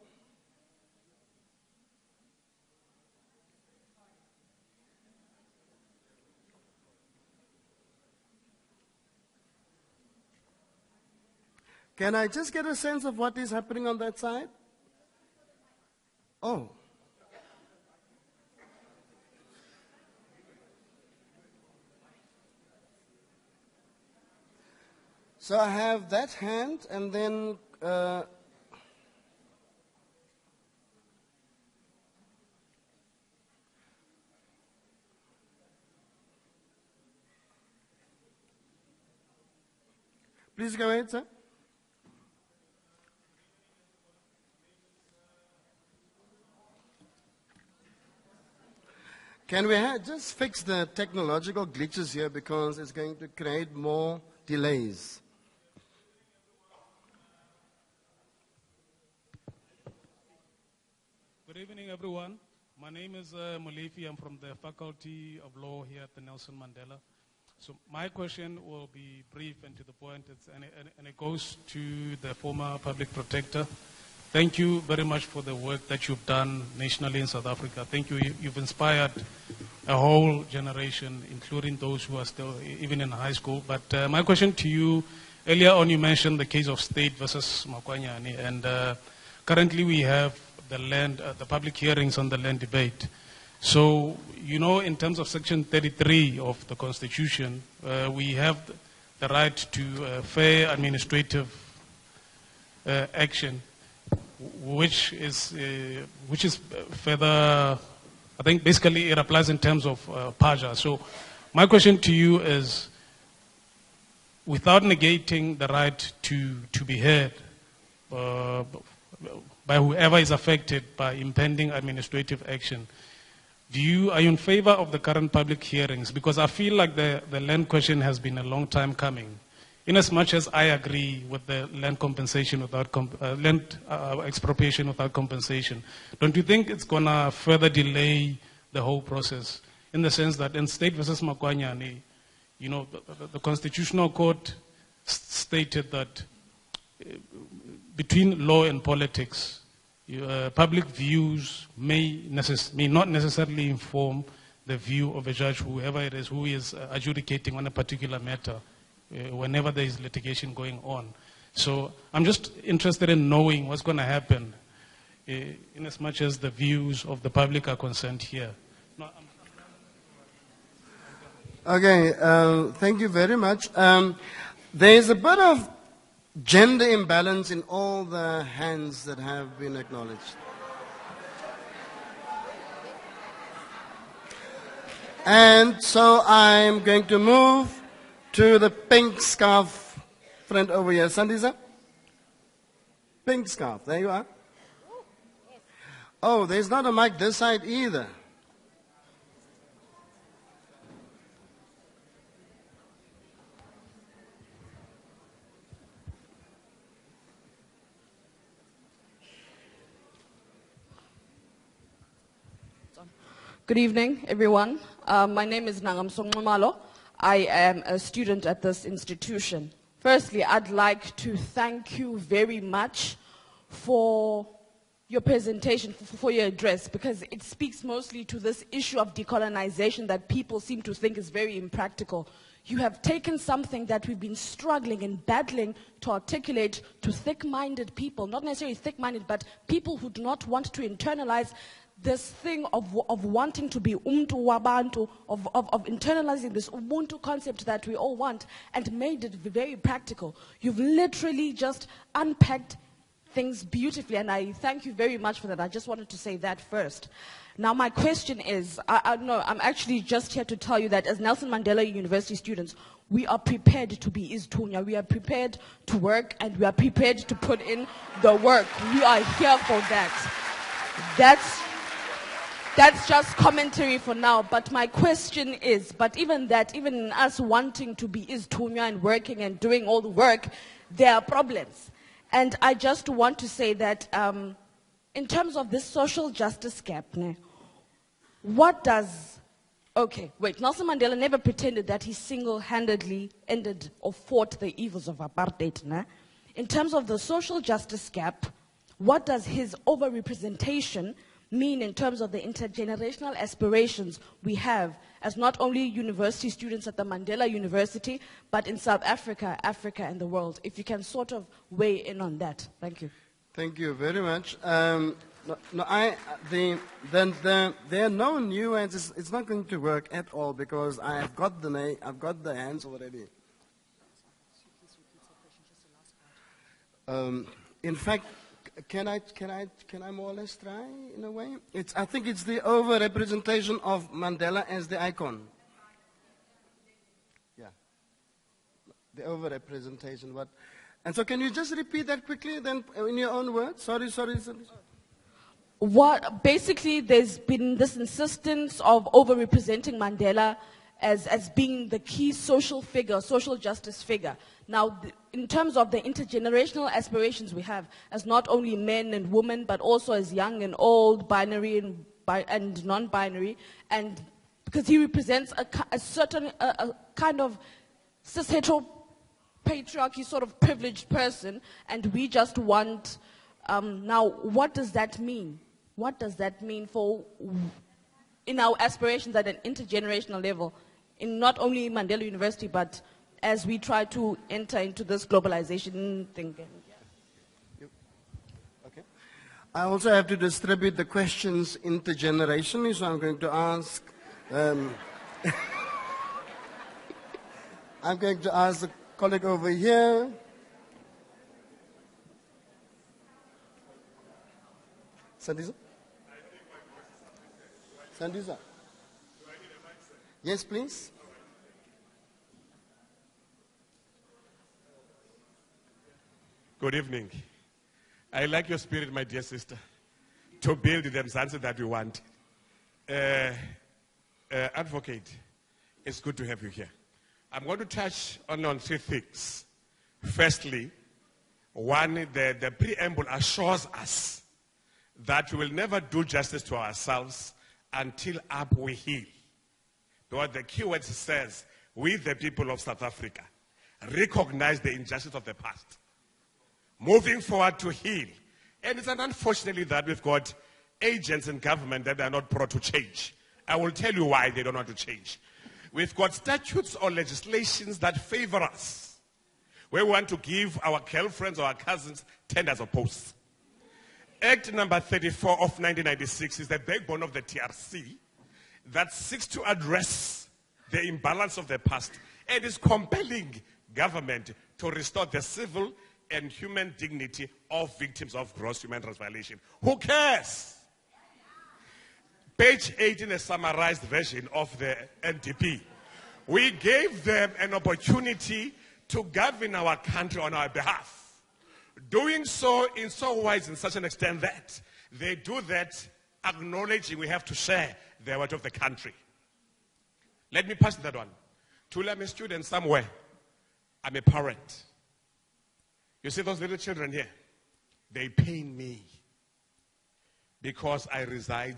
Speaker 5: Can I just get a sense of what is happening on that side? Oh. So I have that hand, and then please go ahead, sir. Can we just fix the technological glitches here, because it's going to create more delays?
Speaker 6: Good evening, everyone. My name is Molefi. I'm from the Faculty of Law here at the Nelson Mandela. So my question will be brief and to the point, and it goes to the former public protector. Thank you very much for the work that you've done nationally in South Africa. Thank you. You've inspired a whole generation, including those who are still even in high school. But my question to you, earlier on you mentioned the case of State versus Makwanyane, and currently we have the public hearings on the land debate. So, in terms of Section 33 of the Constitution, we have the right to fair administrative action, which is further, I think basically it applies in terms of PAJA. So my question to you is, without negating the right to be heard by whoever is affected by impending administrative action, are you in favor of the current public hearings? Because I feel like the land question has been a long time coming. In as much as I agree with the land compensation without land expropriation without compensation, don't you think it's going to further delay the whole process? In the sense that in State versus Makwanyane, the Constitutional Court stated that between law and politics, public views may not necessarily inform the view of a judge, whoever it is, who is adjudicating on a particular matter, whenever there is litigation going on. So I'm just interested in knowing what's going to happen in as much as the views of the public are concerned here. No,
Speaker 5: Okay, thank you very much. There is a bit of gender imbalance in all the hands that have been acknowledged. And so I'm going to move to the pink scarf friend over here. Sandisa? Pink scarf, there you are. Oh, there's not a mic this side either.
Speaker 7: Good evening, everyone. My name is Nangamsongmamalo. I am a student at this institution. Firstly, I'd like to thank you very much for your presentation, for your address, because it speaks mostly to this issue of decolonization that people seem to think is very impractical. You have taken something that we've been struggling and battling to articulate to thick-minded people, not necessarily thick-minded, but people who do not want to internalize this thing of wanting to be umtu wabantu, of internalizing this ubuntu concept that we all want, and made it very practical. You've literally just unpacked things beautifully, and I thank you very much for that. I just wanted to say that first. Now my question is, I'm actually just here to tell you that as Nelson Mandela University students, we are prepared to be isithunywa. We are prepared to work, and we are prepared to put in the work. We are here for that. That's just commentary for now, but my question is, but even that, even in us wanting to be isithunywa and working and doing all the work, there are problems. And I just want to say that in terms of this social justice gap, Nelson Mandela never pretended that he single-handedly ended or fought the evils of apartheid. In terms of the social justice gap, what does his overrepresentation mean in terms of the intergenerational aspirations we have as not only university students at the Mandela University, but in South Africa, Africa, and the world? If you can sort of weigh in on that. Thank you.
Speaker 5: Thank you very much. There are no new answers. It's not going to work at all because I've got the hands already. In fact, can I more or less try in a way? I think it's the over-representation of Mandela as the icon. Yeah. The over-representation. And so can you just repeat that quickly then in your own words? Sorry.
Speaker 7: Basically, there's been this insistence of over-representing Mandela as being the key social figure, social justice figure. Now, in terms of the intergenerational aspirations we have, as not only men and women, but also as young and old, binary and non-binary, and because he represents a certain kind of cis-hetero patriarchy sort of privileged person, and we just want, now what does that mean? What does that mean in our aspirations at an intergenerational level, in not only Mandela University, but as we try to enter into this globalization thing?
Speaker 5: Okay. I also have to distribute the questions intergenerationally, so I'm going to ask I'm going to ask the colleague over here. Sandisa? Sandisa? Yes, please.
Speaker 8: Good evening. I like your spirit, my dear sister, to build the Mzansi that we want. Advocate, it's good to have you here. I'm going to touch on three things. Firstly, one, the preamble assures us that we will never do justice to ourselves until up we heal. Because the keyword says, we the people of South Africa recognize the injustice of the past, moving forward to heal. And it's unfortunately that we've got agents in government that are not pro to change. I will tell you why they don't want to change. We've got statutes or legislations that favor us. We want to give our girlfriends or our cousins tenders of posts. Act number 34 of 1996 is the backbone of the TRC that seeks to address the imbalance of the past and is compelling government to restore the civil and human dignity of victims of gross human rights violation. Who cares? Page 18, a summarized version of the NDP. We gave them an opportunity to govern our country on our behalf. Doing so in so wise in such an extent that they do that acknowledging we have to share the weight of the country. Let me pass that one. Thuli, I'm a student somewhere. I'm a parent. You see those little children here? They pain me because I reside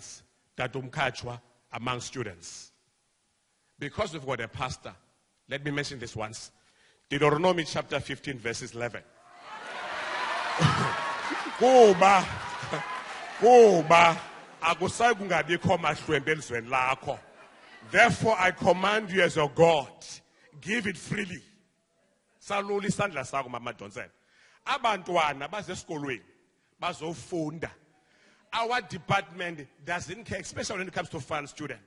Speaker 8: among students. Because we've got a pastor, let me mention this once. Deuteronomy chapter 15 verses 11. Kuba akusayi kungabikho mahlwembe elizweni lakho. Therefore I command you as your God, give it freely. Salula isandla sakho Mama Madonsela. Abantwana basesikolweni bazofunda. Our department doesn't care, especially when it comes to foreign students.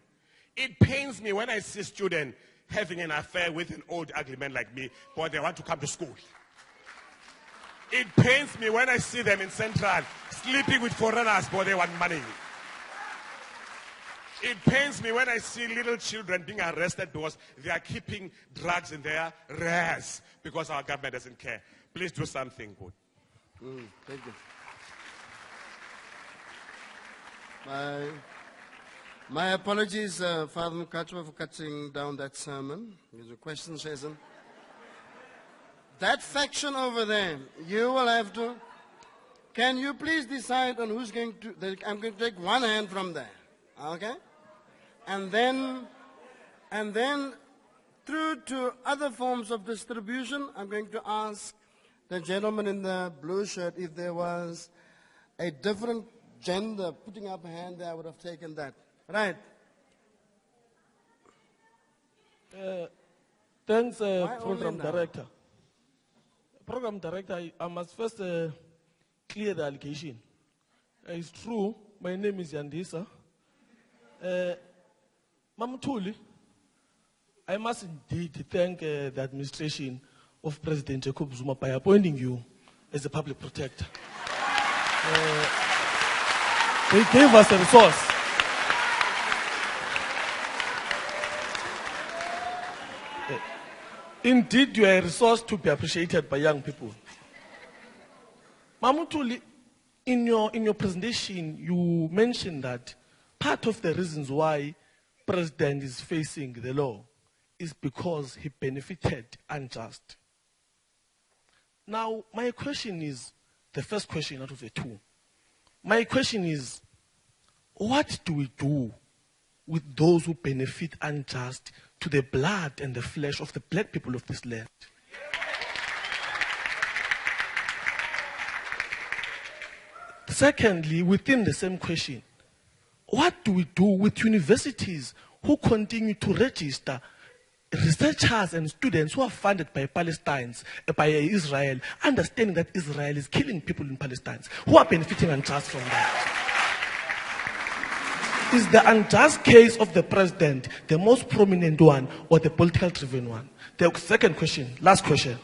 Speaker 8: It pains me when I see students having an affair with an old ugly man like me, but they want to come to school. It pains me when I see them in Central sleeping with foreigners, but they want money. It pains me when I see little children being arrested because they are keeping drugs in their rares because our government doesn't care. Please do something good.
Speaker 5: Thank you. My apologies, Father Mkachwa, for cutting down that sermon. There's a question session. That faction over there, you will have to. Can you please decide on who's going to? I'm going to take one hand from there, okay? And then through to other forms of distribution, I'm going to ask the gentleman in the blue shirt if there was a different gender putting up a hand there, I would have taken that. Right.
Speaker 9: Thanks, Program Director. Program Director, I must first clear the allegation. It's true, my name is Yandisa. Mam Thuli, I must indeed thank the administration of President Jacob Zuma by appointing you as a public protector. They gave us a resource. Indeed, you are a resource to be appreciated by young people. Mam Thuli, in your presentation, you mentioned that part of the reasons why President is facing the law is because he benefited unjust. Now, my question is, the first question out of the two. My question is, what do we do with those who benefit unjust to the blood and the flesh of the black people of this land? Secondly, within the same question, what do we do with universities who continue to register researchers and students who are funded by by Israel, understanding that Israel is killing people in Palestine, who are benefiting unjust from that? Is the unjust case of the president the most prominent one or the political driven one? The second question, last question.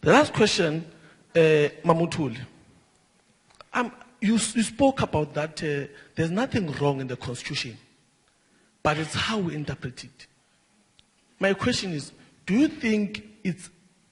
Speaker 9: The last question, Mam Thuli. You spoke about that there's nothing wrong in the Constitution, but it's how we interpret it. My question is, do you think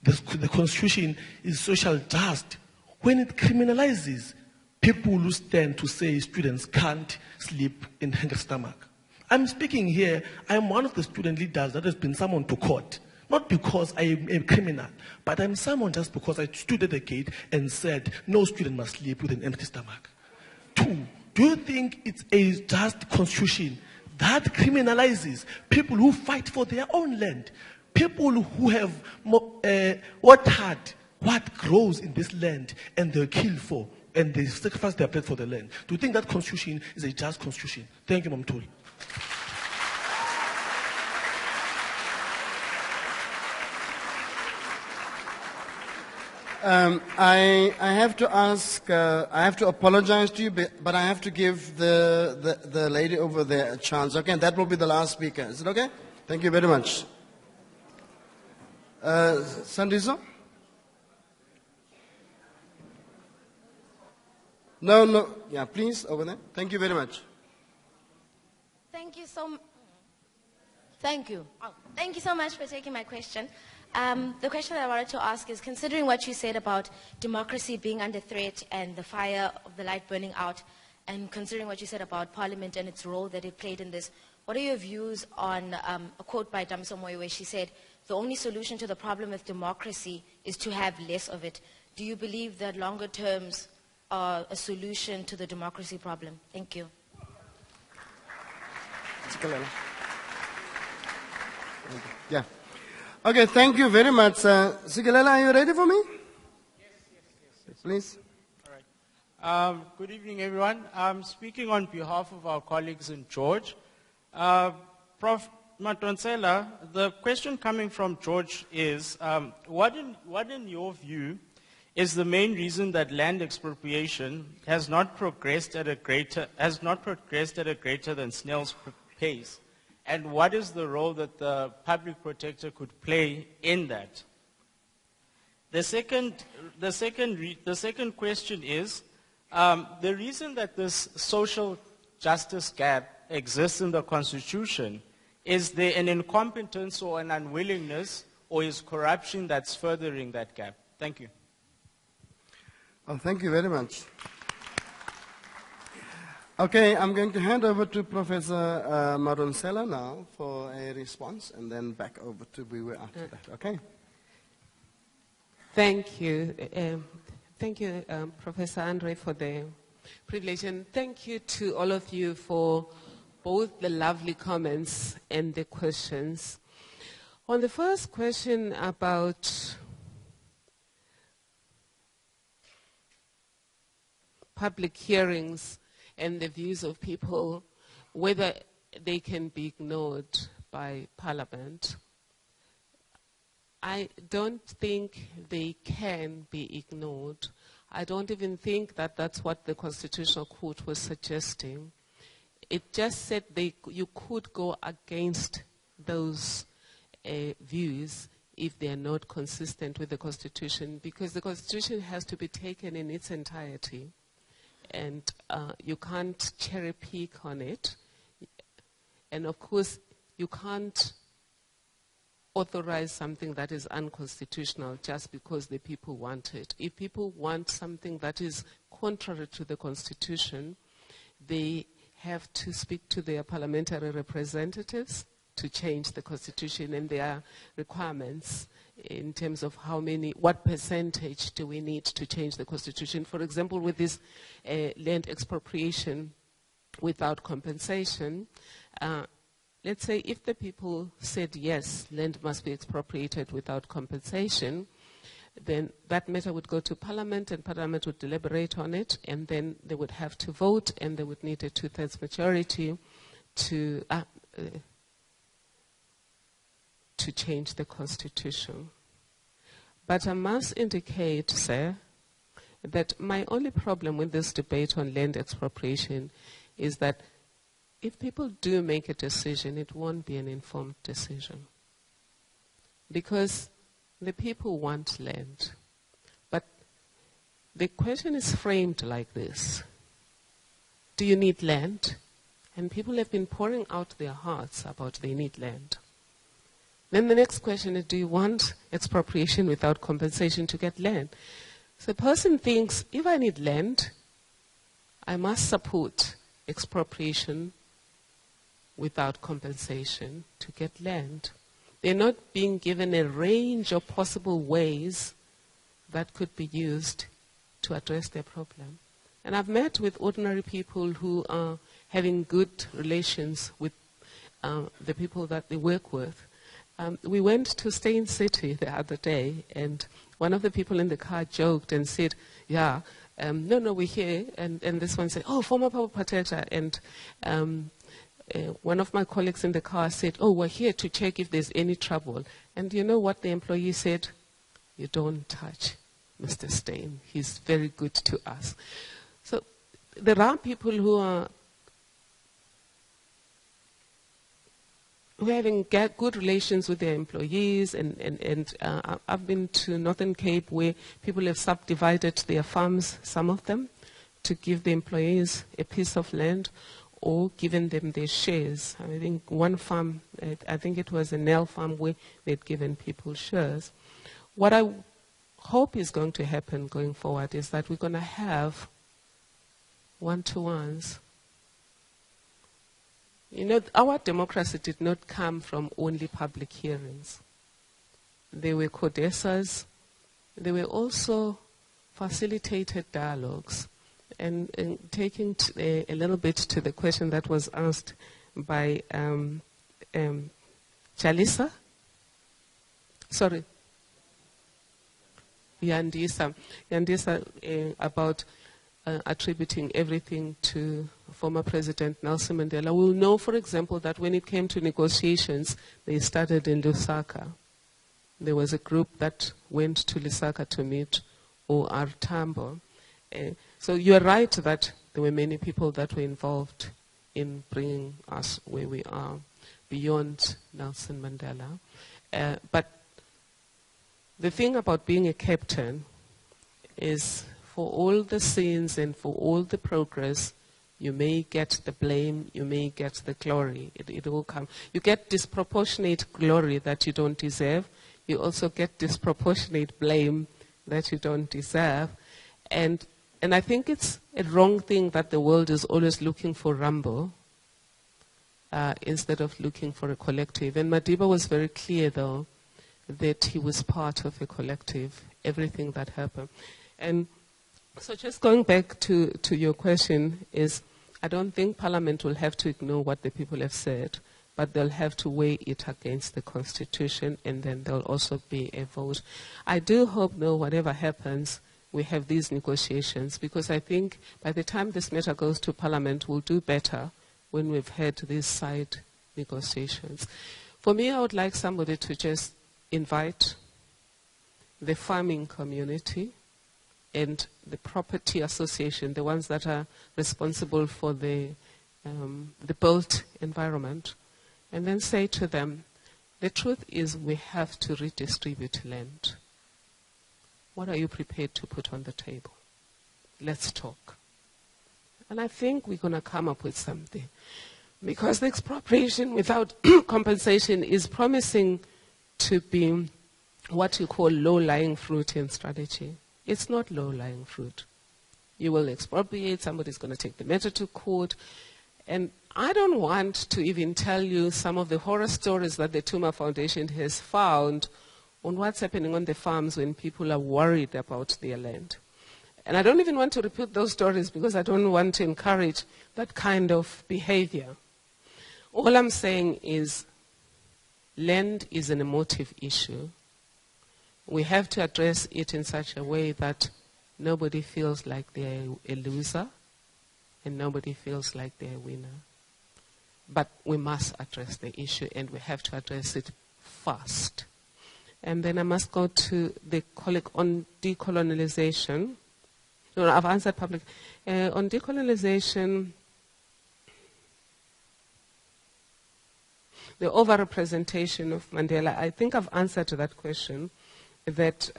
Speaker 9: the Constitution is social just when it criminalizes people who stand to say students can't sleep in hungry stomach? I'm speaking here, I'm one of the student leaders that has been summoned to court. Not because I am a criminal, but I'm summoned just because I stood at the gate and said, no student must sleep with an empty stomach. Two, do you think it's a just constitution that criminalizes people who fight for their own land? People who have watered what grows in this land and they kill for, and they sacrifice their blood for the land. Do you think that constitution is a just constitution? Thank you, Mam Thuli.
Speaker 5: I have to ask, I have to apologize to you, but I have to give the lady over there a chance. Okay, and that will be the last speaker. Is it okay? Thank you very much. Sandiso? No. Yeah, please, over there. Thank you very much.
Speaker 10: Thank you so much for taking my question. The question that I wanted to ask is, considering what you said about democracy being under threat and the fire of the light burning out, and considering what you said about Parliament and its role that it played in this, what are your views on a quote by Damso Moyo where she said, the only solution to the problem with democracy is to have less of it? Do you believe that longer terms are a solution to the democracy problem? Thank you.
Speaker 5: Yeah. Okay, thank you very much. Sikelela, are you ready for me? Yes. Please.
Speaker 11: All right. Good evening, everyone. I'm speaking on behalf of our colleagues in George. Prof. Madonsela, the question coming from George is, what in your view is the main reason that land expropriation has not progressed at a greater than snail's pace? And what is the role that the public protector could play in that? The second question is, the reason that this social justice gap exists in the Constitution, is there an incompetence or an unwillingness, or is corruption that's furthering that gap? Thank you.
Speaker 5: Well, thank you very much. Okay, I'm going to hand over to Professor Madonsela now for a response, and then back over to Biwe after that, okay?
Speaker 4: Thank you. Thank you, Professor Andre, for the privilege, and thank you to all of you for both the lovely comments and the questions. On the first question about public hearings and the views of people, whether they can be ignored by Parliament, I don't think they can be ignored. I don't even think that that's what the Constitutional Court was suggesting. It just said you could go against those views if they are not consistent with the Constitution, because the Constitution has to be taken in its entirety, and you can't cherry pick on it. And of course, you can't authorize something that is unconstitutional just because the people want it. If people want something that is contrary to the Constitution, they have to speak to their parliamentary representatives to change the Constitution and their requirements in terms of what percentage do we need to change the Constitution. For example, with this land expropriation without compensation, let's say if the people said yes, land must be expropriated without compensation, then that matter would go to Parliament, and Parliament would deliberate on it, and then they would have to vote, and they would need a 2/3 majority to change the Constitution. But I must indicate, sir, that my only problem with this debate on land expropriation is that if people do make a decision, it won't be an informed decision. Because the people want land. But the question is framed like this. Do you need land? And people have been pouring out their hearts about they need land. Then the next question is, do you want expropriation without compensation to get land? So the person thinks, if I need land, I must support expropriation without compensation to get land. They're not being given a range of possible ways that could be used to address their problem. And I've met with ordinary people who are having good relations with the people that they work with. We went to Stain City the other day, and one of the people in the car joked and said, no, we're here. And this one said, oh, former public protector. And one of my colleagues in the car said, oh, we're here to check if there's any trouble. And you know what the employee said? You don't touch Mr. Stain. He's very good to us. So there are people who are having good relations with their employees, and I've been to Northern Cape where people have subdivided their farms, some of them, to give the employees a piece of land, or given them their shares. I think one farm, I think it was a Nell farm, where they'd given people shares. What I hope is going to happen going forward is that we're going to have one-to-ones. You know, our democracy did not come from only public hearings. There were codesas. There were also facilitated dialogues. And taking a little bit to the question that was asked by Yandisa about attributing everything to former President Nelson Mandela will know, for example, that when it came to negotiations, they started in Lusaka. There was a group that went to Lusaka to meet O.R. Tambo. So you're right that there were many people that were involved in bringing us where we are beyond Nelson Mandela. But the thing about being a captain is for all the sins and for all the progress, you may get the blame, you may get the glory. It will come. You get disproportionate glory that you don't deserve. You also get disproportionate blame that you don't deserve. And I think it's a wrong thing that the world is always looking for Rambo instead of looking for a collective. And Madiba was very clear, though, that he was part of a collective, everything that happened. And so just going back to your question is, I don't think Parliament will have to ignore what the people have said, but they'll have to weigh it against the Constitution, and then there'll also be a vote. I do hope, though, whatever happens, we have these negotiations, because I think by the time this matter goes to Parliament, we'll do better when we've had these side negotiations. For me, I would like somebody to just invite the farming community and the property association, the ones that are responsible for the built environment, and then say to them, the truth is we have to redistribute land. What are you prepared to put on the table? Let's talk. And I think we're going to come up with something. Because the expropriation without compensation is promising to be what you call low-lying fruit in strategy. It's not low-lying fruit. You will expropriate, somebody's going to take the matter to court. And I don't want to even tell you some of the horror stories that the Tuma Foundation has found on what's happening on the farms when people are worried about their land. And I don't even want to repeat those stories because I don't want to encourage that kind of behavior. All I'm saying is land is an emotive issue. We have to address it in such a way that nobody feels like they're a loser and nobody feels like they're a winner. But we must address the issue, and we have to address it fast. And then I must go to the colleague on decolonization. No, I've answered public. On decolonization, the overrepresentation of Mandela, I think I've answered to that question. That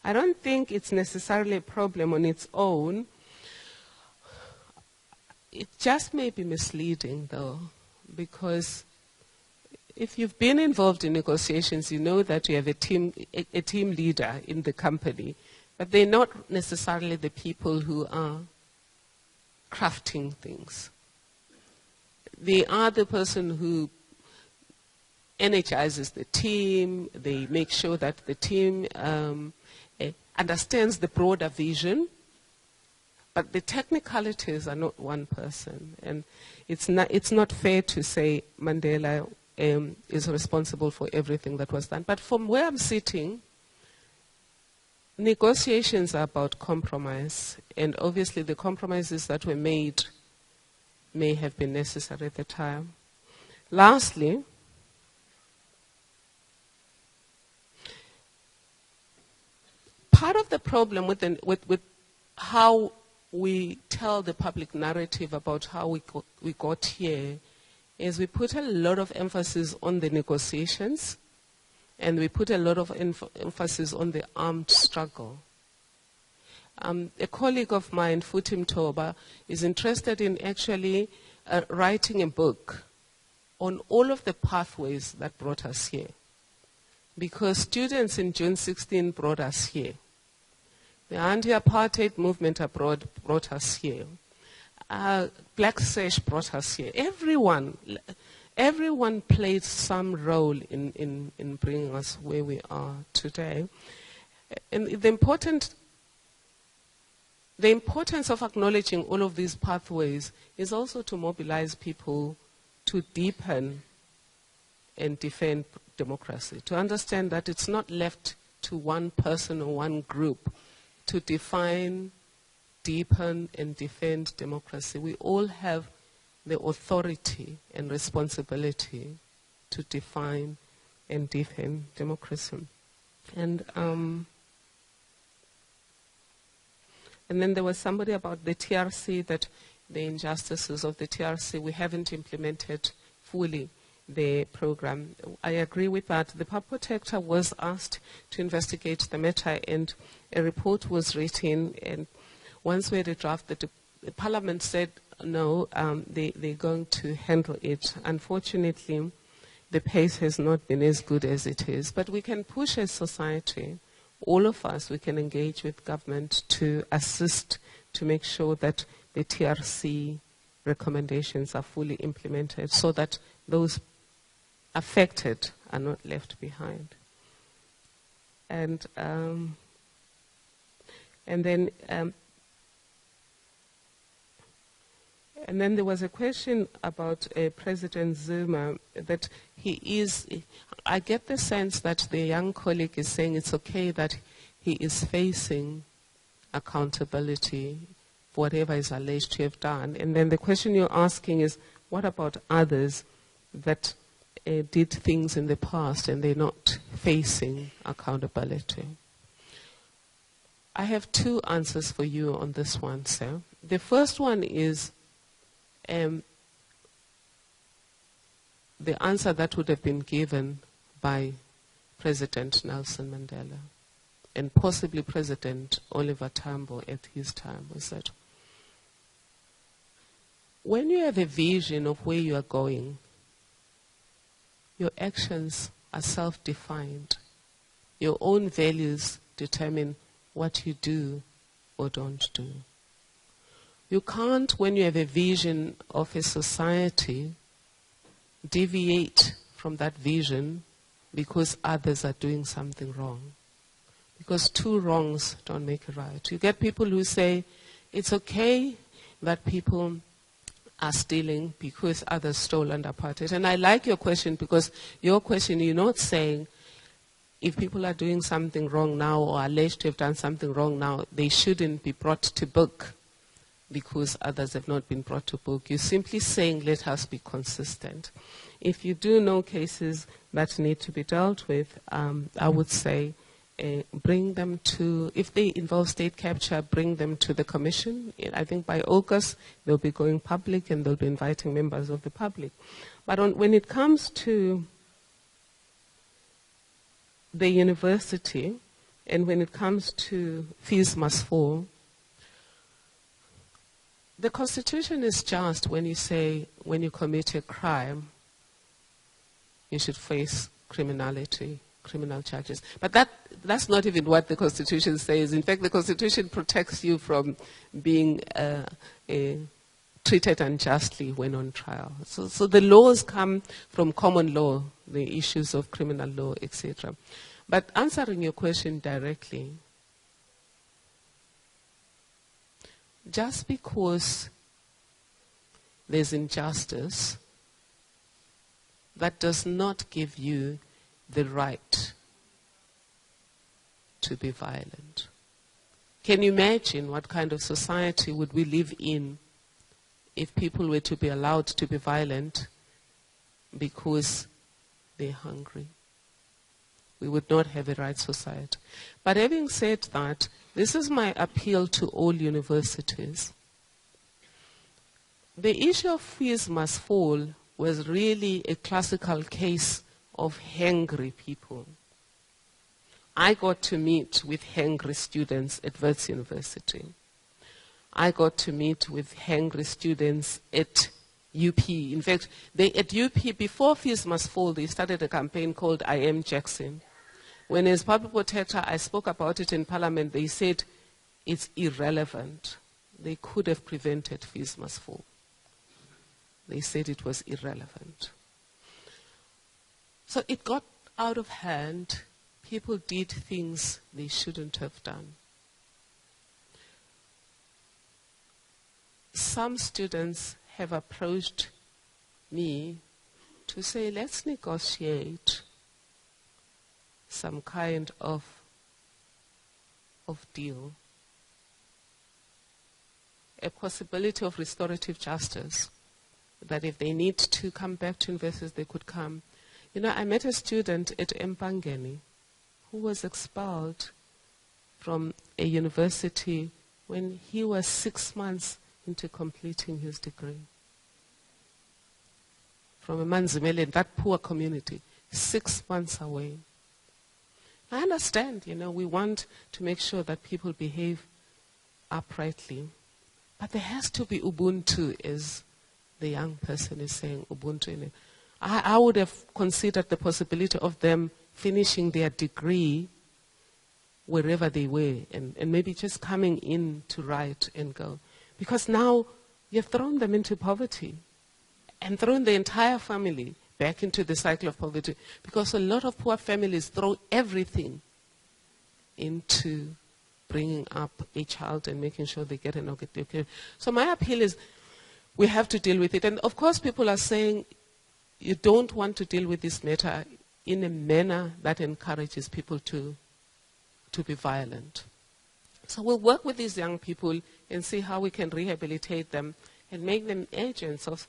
Speaker 4: I don't think it's necessarily a problem on its own. It just may be misleading, though, because if you've been involved in negotiations, you know that you have a team leader in the company, but they're not necessarily the people who are crafting things. They are the person who energizes the team. They make sure that the team understands the broader vision. But the technicalities are not one person. And it's not fair to say Mandela is responsible for everything that was done. But from where I'm sitting, negotiations are about compromise. And obviously the compromises that were made may have been necessary at the time. Lastly, part of the problem with how we tell the public narrative about how we got here is we put a lot of emphasis on the negotiations and we put a lot of emphasis on the armed struggle. A colleague of mine, Futim Toba, is interested in actually writing a book on all of the pathways that brought us here. Because students in June 16 brought us here. The anti-apartheid movement abroad brought us here. Black Sash brought us here. Everyone played some role in bringing us where we are today. And the importance of acknowledging all of these pathways is also to mobilize people to deepen and defend democracy, to understand that it's not left to one person or one group to define deepen and defend democracy, we all have the authority and responsibility to define and defend democracy. And then there was somebody about the TRC, that the injustices of the TRC, we haven't implemented fully the program. I agree with that. The Public Protector was asked to investigate the matter, and a report was written, and once we had a draft, the Parliament said, no, they're going to handle it. Unfortunately, the pace has not been as good as it is, but we can push as society. All of us, we can engage with government to assist to make sure that the TRC recommendations are fully implemented so that those affected are not left behind. And then there was a question about President Zuma, that he is, I get the sense that the young colleague is saying it's okay that he is facing accountability for whatever is alleged to have done. And then the question you're asking is, what about others that did things in the past and they're not facing accountability? I have two answers for you on this one, sir. The first one is the answer that would have been given by President Nelson Mandela and possibly President Oliver Tambo at his time, was that when you have a vision of where you are going, your actions are self-defined. Your own values determine what you do or don't do. You can't, when you have a vision of a society, deviate from that vision because others are doing something wrong. Because two wrongs don't make a right. You get people who say, it's okay that people are stealing because others stole under apartheid. And I like your question, because your question, you're not saying if people are doing something wrong now or alleged to have done something wrong now, they shouldn't be brought to book because others have not been brought to book. You're simply saying, let us be consistent. If you do know cases that need to be dealt with, I would say bring them to, if they involve state capture, bring them to the commission. I think by August, they'll be going public and they'll be inviting members of the public. But when it comes to the university and when it comes to fees must fall, the Constitution is just when you say, when you commit a crime, you should face criminal charges. But that's not even what the Constitution says. In fact, the Constitution protects you from being treated unjustly when on trial. So the laws come from common law, the issues of criminal law, etc. But answering your question directly, just because there's injustice, that does not give you the right to be violent. Can you imagine what kind of society would we live in if people were to be allowed to be violent because they're hungry? We would not have a right society. But having said that, this is my appeal to all universities. The issue of fees must fall was really a classical case of hangry people. I got to meet with hangry students at Wits University. I got to meet with hangry students at UP. In fact, at UP, before fees must fall, they started a campaign called I Am Jackson. When as Public Protector, I spoke about it in Parliament, they said it's irrelevant. They could have prevented fees must fall. They said it was irrelevant. So it got out of hand. People did things they shouldn't have done. Some students have approached me to say, let's negotiate some kind of deal. a possibility of restorative justice, that if they need to come back to universities, they could come. You know, I met a student at Mpangeni who was expelled from a university when he was 6 months into completing his degree. From a Manzimele, that poor community, 6 months away. I understand, you know, we want to make sure that people behave uprightly. But there has to be Ubuntu, as the young person is saying, Ubuntu in it. I would have considered the possibility of them finishing their degree wherever they were and maybe just coming in to write and go. Because now you've thrown them into poverty and thrown the entire family back into the cycle of poverty, because a lot of poor families throw everything into bringing up a child and making sure they get an education. So my appeal is we have to deal with it. And of course people are saying you don't want to deal with this matter in a manner that encourages people to be violent. So we'll work with these young people and see how we can rehabilitate them and make them agents of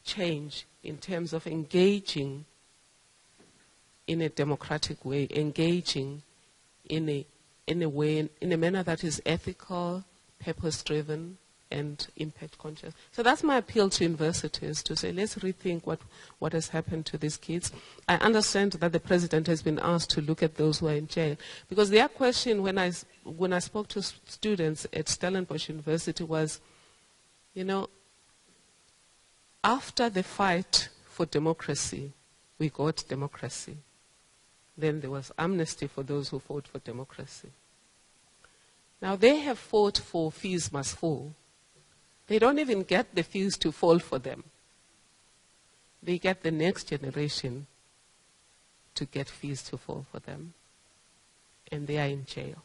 Speaker 4: change in terms of engaging in a democratic way, engaging in a manner that is ethical, purpose-driven, and impact-conscious. So that's my appeal to universities, to say, let's rethink what has happened to these kids. I understand that the president has been asked to look at those who are in jail, because their question when I spoke to students at Stellenbosch University was, you know, after the fight for democracy, we got democracy. Then there was amnesty for those who fought for democracy. Now they have fought for fees must fall. They don't even get the fees to fall for them. They get the next generation to get fees to fall for them. And they are in jail.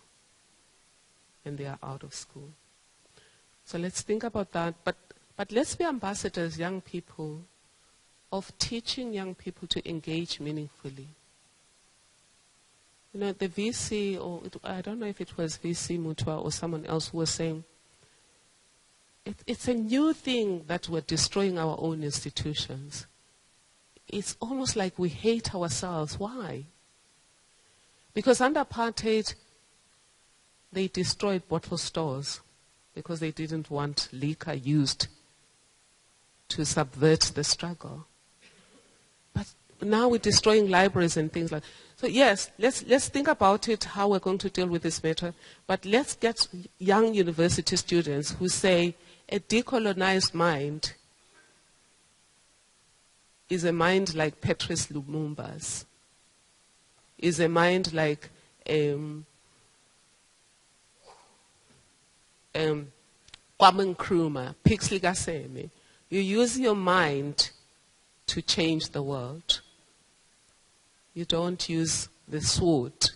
Speaker 4: And they are out of school. So let's think about that. But let's be ambassadors, young people, of teaching young people to engage meaningfully. You know, the VC, I don't know if it was VC Mutua or someone else who was saying, it's a new thing that we're destroying our own institutions. It's almost like we hate ourselves. Why? Because under apartheid, they destroyed bottle stores because they didn't want liquor used to subvert the struggle. But now we're destroying libraries and things like that. So yes, let's think about it, how we're going to deal with this matter. But let's get young university students who say a decolonized mind is a mind like Patrice Lumumba's, is a mind like Kwame Nkrumah, Pixley Gaseme. You use your mind to change the world. You don't use the sword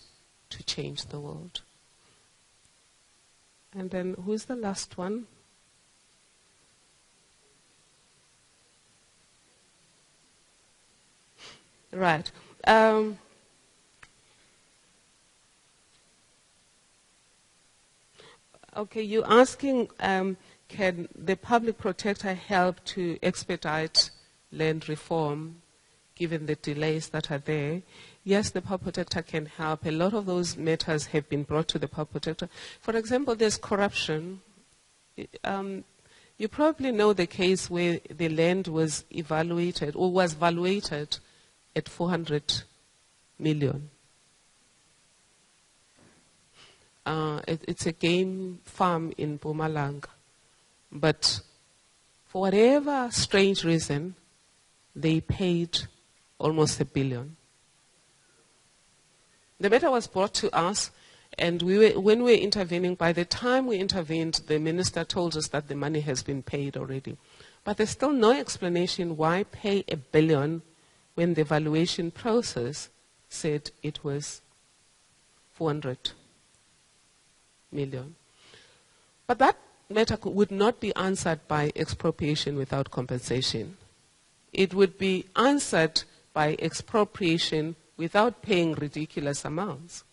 Speaker 4: to change the world. And then who's the last one? Right. Okay, you're asking, can the public protector help to expedite land reform given the delays that are there? Yes, the public protector can help. A lot of those matters have been brought to the public protector. For example, there's corruption. You probably know the case where the land was evaluated or was valuated at 400 million. It's a game farm in Mpumalanga. But for whatever strange reason, they paid almost $1 billion. The matter was brought to us, and when we were intervening, by the time we intervened, the minister told us that the money has been paid already. But there's still no explanation why pay $1 billion when the valuation process said it was 400 million. But that matter would not be answered by expropriation without compensation. It would be answered by expropriation without paying ridiculous amounts.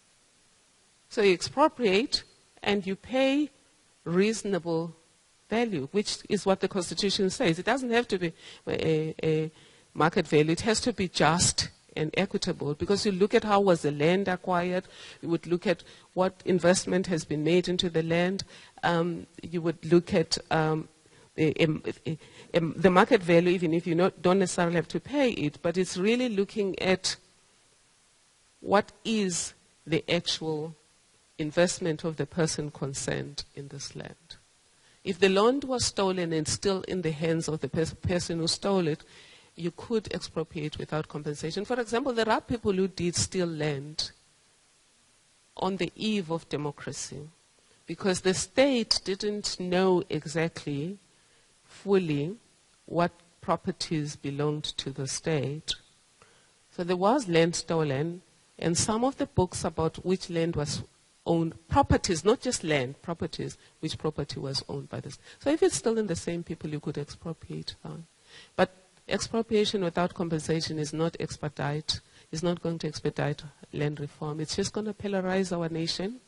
Speaker 4: So you expropriate and you pay reasonable value, which is what the Constitution says. It doesn't have to be a market value. It has to be just and equitable, because you look at how was the land acquired, you would look at what investment has been made into the land, you would look at the market value, even if you don't necessarily have to pay it, but it's really looking at what is the actual investment of the person concerned in this land. If the land was stolen and still in the hands of the person who stole it, you could expropriate without compensation. For example, there are people who did steal land on the eve of democracy because the state didn't know exactly fully what properties belonged to the state. So there was land stolen, and some of the books about which land was owned, properties, not just land, properties, which property was owned by this. So if it's still in the same people, you could expropriate that. But expropriation without compensation is not going to expedite land reform. It's just going to polarize our nation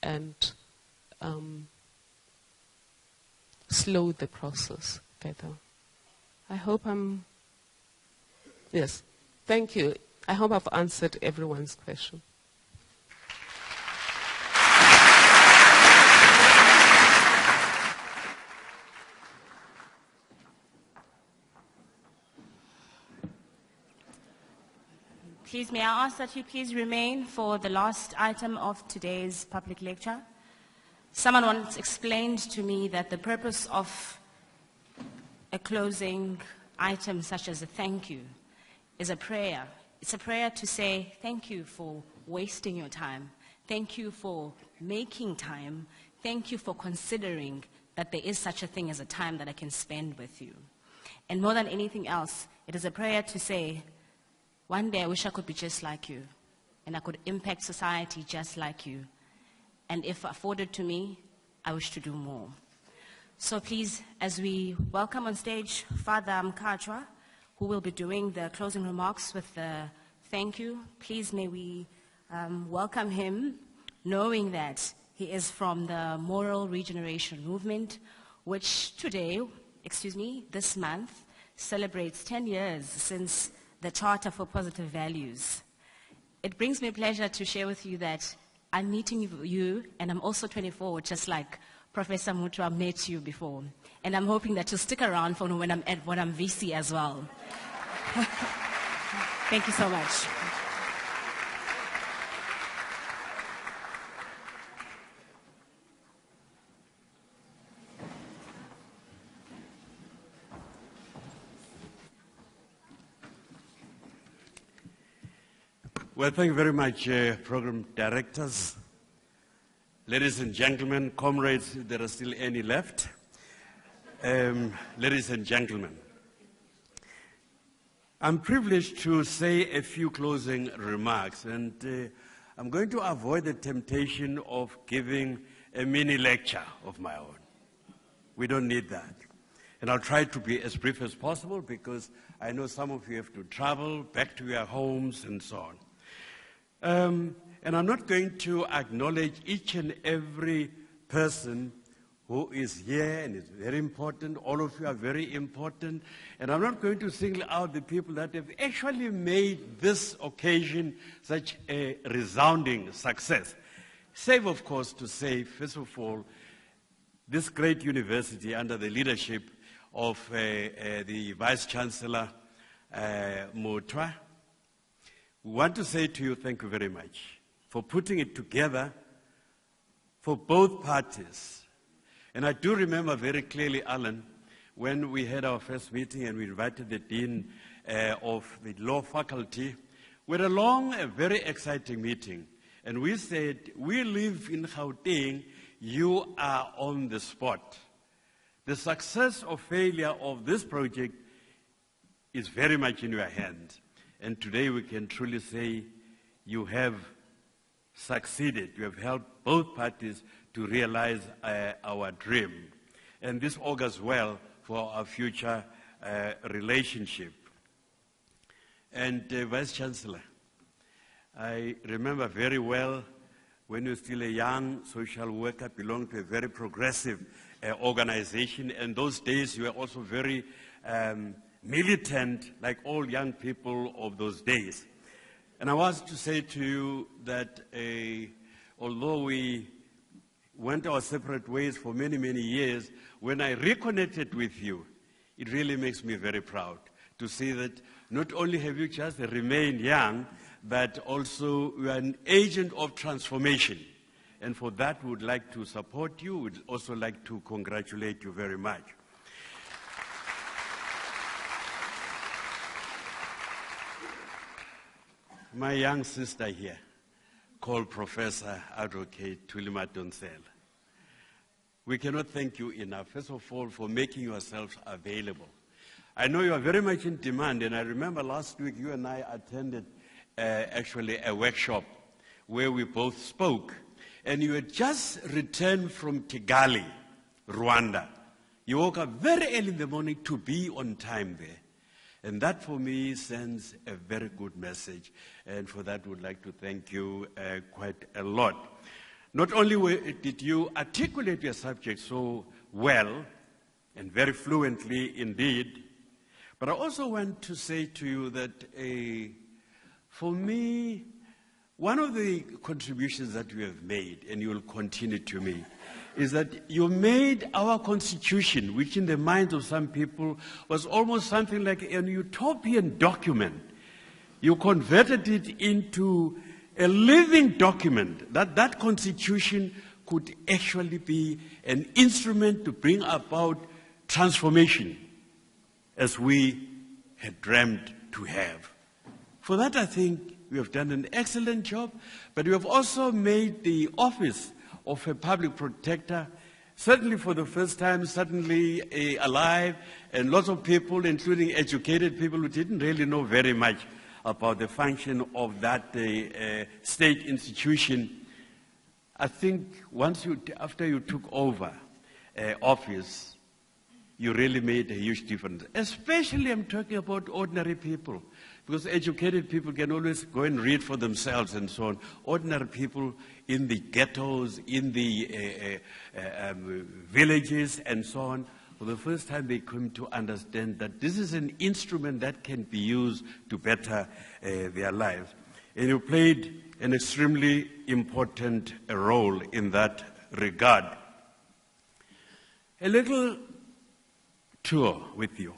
Speaker 4: and slow the process further. I hope yes, thank you. I hope I've answered everyone's question.
Speaker 1: Please, may I ask that you please remain for the last item of today's public lecture. Someone once explained to me that the purpose of a closing item such as a thank you is a prayer. It's a prayer to say thank you for wasting your time. Thank you for making time. Thank you for considering that there is such a thing as a time that I can spend with you. And more than anything else, it is a prayer to say, one day I wish I could be just like you, and I could impact society just like you. And if afforded to me, I wish to do more. So please, as we welcome on stage Father Mkhatshwa, who will be doing the closing remarks with the thank you, please may we welcome him, knowing that he is from the Moral Regeneration Movement, which this month, celebrates 10 years since the Charter for Positive Values. It brings me pleasure to share with you that I'm meeting you, and I'm also 24, just like Professor Mutwa met you before. And I'm hoping that you'll stick around for when I'm VC as well. Thank you so much.
Speaker 12: Well, thank you very much, program directors. Ladies and gentlemen, comrades, if there are still any left. Ladies and gentlemen, I'm privileged to say a few closing remarks, and I'm going to avoid the temptation of giving a mini lecture of my own. We don't need that. And I'll try to be as brief as possible because I know some of you have to travel back to your homes and so on. And I'm not going to acknowledge each and every person who is here and is very important. All of you are very important. And I'm not going to single out the people that have actually made this occasion such a resounding success. Save, of course, to say, first of all, this great university under the leadership of the Vice-chancellor, Mutwa. We want to say to you, thank you very much for putting it together for both parties. And I do remember very clearly, Alan, when we had our first meeting and we invited the dean of the law faculty. We had a very exciting meeting. And we said, we live in Gauteng, you are on the spot. The success or failure of this project is very much in your hands. And today we can truly say you have succeeded. You have helped both parties to realize our dream. And this augurs well for our future relationship. And Vice-chancellor, I remember very well when you were still a young social worker, belonged to a very progressive organization. And those days you were also very militant, like all young people of those days. And I want to say to you that although we went our separate ways for many, many years, when I reconnected with you, it really makes me very proud to see that not only have you just remained young, but also you are an agent of transformation. And for that, we would like to support you. We'd also like to congratulate you very much. My young sister here, called Professor Advocate Thuli Madonsela. We cannot thank you enough, first of all, for making yourselves available. I know you are very much in demand, and I remember last week you and I attended actually a workshop where we both spoke, and you had just returned from Kigali, Rwanda. You woke up very early in the morning to be on time there. And that, for me, sends a very good message. And for that, would like to thank you quite a lot. Not only did you articulate your subject so well and very fluently indeed, but I also want to say to you that for me, one of the contributions that you have made, and you will continue to make, is that you made our Constitution, which in the minds of some people was almost something like an utopian document. You converted it into a living document, that Constitution could actually be an instrument to bring about transformation as we had dreamed to have. For that, I think we have done an excellent job, but we have also made the office of a public protector, certainly for the first time, certainly alive, and lots of people, including educated people who didn't really know very much about the function of that state institution. I think after you took over office, you really made a huge difference. Especially I'm talking about ordinary people, because educated people can always go and read for themselves and so on. Ordinary people in the ghettos, in the villages and so on, for the first time they come to understand that this is an instrument that can be used to better their lives. And you played an extremely important role in that regard. A little tour with you.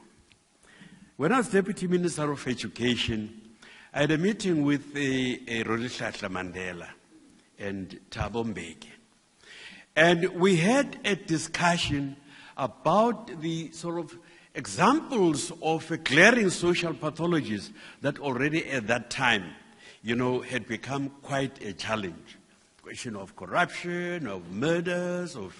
Speaker 12: When I was Deputy Minister of Education, I had a meeting with Rolihlahla Mandela and Thabo Mbeki. And we had a discussion about the sort of examples of glaring social pathologies that already at that time, had become quite a challenge. Question of corruption, of murders, of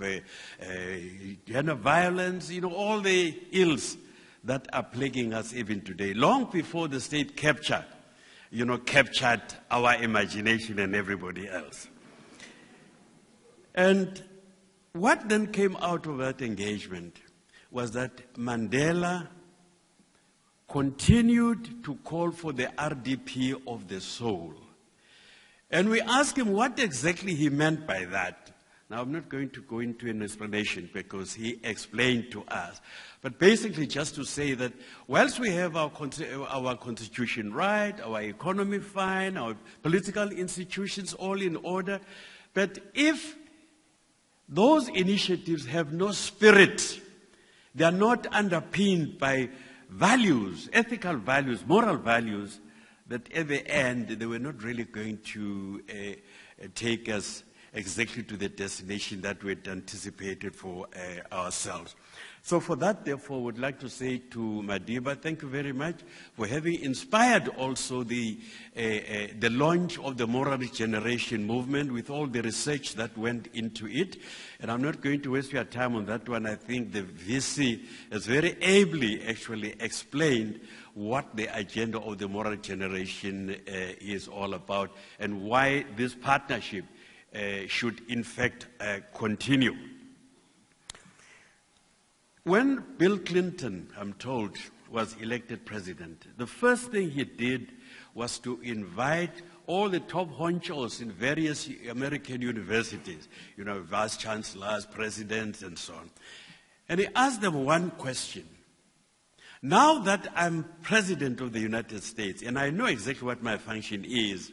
Speaker 12: gender violence, all the ills that are plaguing us even today, long before the state captured our imagination and everybody else. And what then came out of that engagement was that Mandela continued to call for the RDP of the soul. And we asked him what exactly he meant by that. Now, I'm not going to go into an explanation because he explained to us. But basically just to say that whilst we have our constitution right, our economy fine, our political institutions all in order, but if those initiatives have no spirit, they are not underpinned by values, ethical values, moral values, that at the end they were not really going to take us exactly to the destination that we had anticipated for ourselves. So for that, therefore, I would like to say to Madiba, thank you very much for having inspired also the launch of the moral regeneration movement with all the research that went into it. And I'm not going to waste your time on that one. I think the VC has very ably actually explained what the agenda of the moral generation is all about and why this partnership should in fact continue. When Bill Clinton, I'm told, was elected president, the first thing he did was to invite all the top honchos in various American universities, vice-chancellors, presidents, and so on. And he asked them one question. Now that I'm president of the United States, and I know exactly what my function is,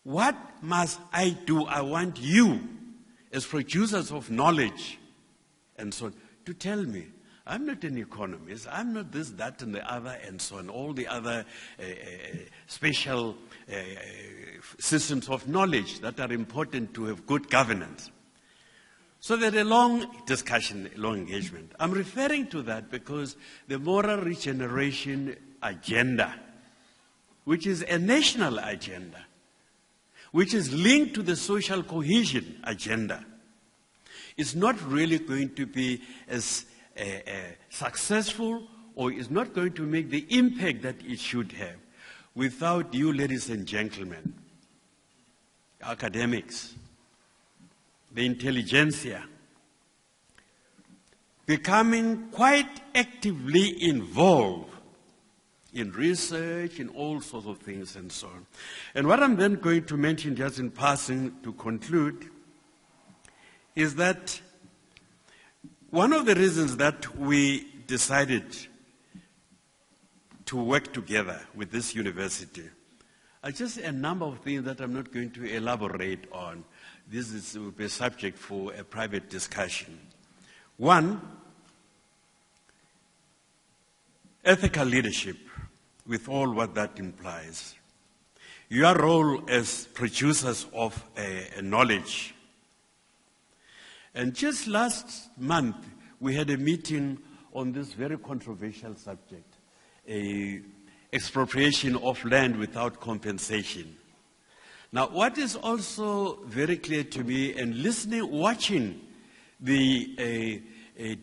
Speaker 12: what must I do? I want you, as producers of knowledge, and so on, to tell me. I'm not an economist. I'm not this, that, and the other, and so on, all the other special systems of knowledge that are important to have good governance. So there's a long discussion, a long engagement. I'm referring to that because the moral regeneration agenda, which is a national agenda, which is linked to the social cohesion agenda, is not really going to be as successful, or is not going to make the impact that it should have without you, ladies and gentlemen, academics, the intelligentsia, becoming quite actively involved in research, in all sorts of things and so on. And what I'm then going to mention just in passing to conclude is that one of the reasons that we decided to work together with this university are just a number of things that I'm not going to elaborate on. This will be a subject for a private discussion. One, ethical leadership, with all what that implies. Your role as producers of knowledge. And just last month, we had a meeting on this very controversial subject, expropriation of land without compensation. Now, what is also very clear to me, and watching the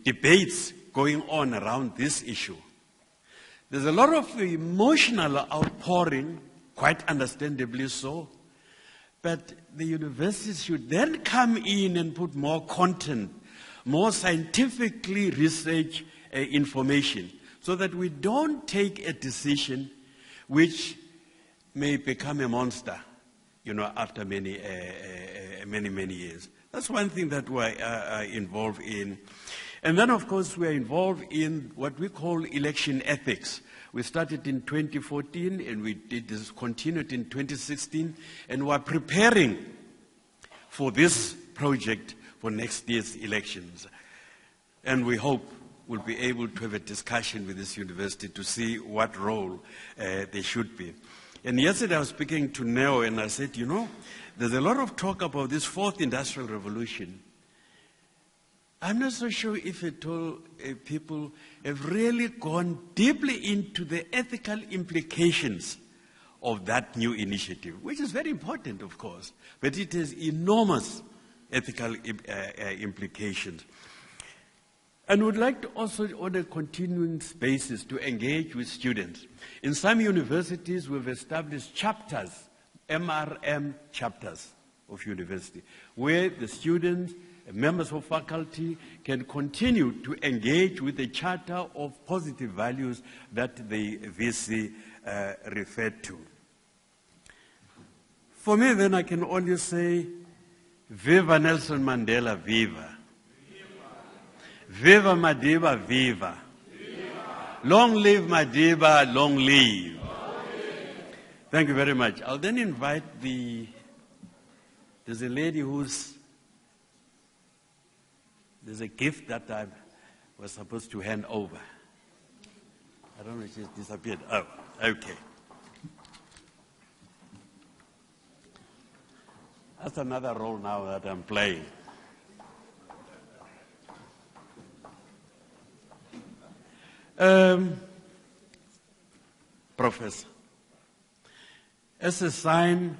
Speaker 12: debates going on around this issue, there's a lot of emotional outpouring, quite understandably so, but the universities should then come in and put more content, more scientifically researched information, so that we don't take a decision which may become a monster, after many years. That's one thing that we're involved in. And then, of course, we're involved in what we call election ethics. We started in 2014, and we did this, continued in 2016, and we're preparing for this project for next year's elections. And we hope we'll be able to have a discussion with this university to see what role they should be. And yesterday I was speaking to Neo, and I said, there's a lot of talk about this fourth industrial revolution. I'm not so sure if at all people have really gone deeply into the ethical implications of that new initiative, which is very important, of course, but it has enormous ethical implications. And would like to also, on a continuing basis, to engage with students. In some universities, we've established chapters, MRM chapters of university, where the students, members of faculty, can continue to engage with the charter of positive values that the VC referred to. For me, then, I can only say, Viva Nelson Mandela, viva. Viva Madiba, viva. Long live Madiba, long live. Thank you very much. I'll then invite there's a lady there's a gift that I was supposed to hand over. I don't know if she's disappeared. Oh, okay. That's another role now that I'm playing. Professor, as a sign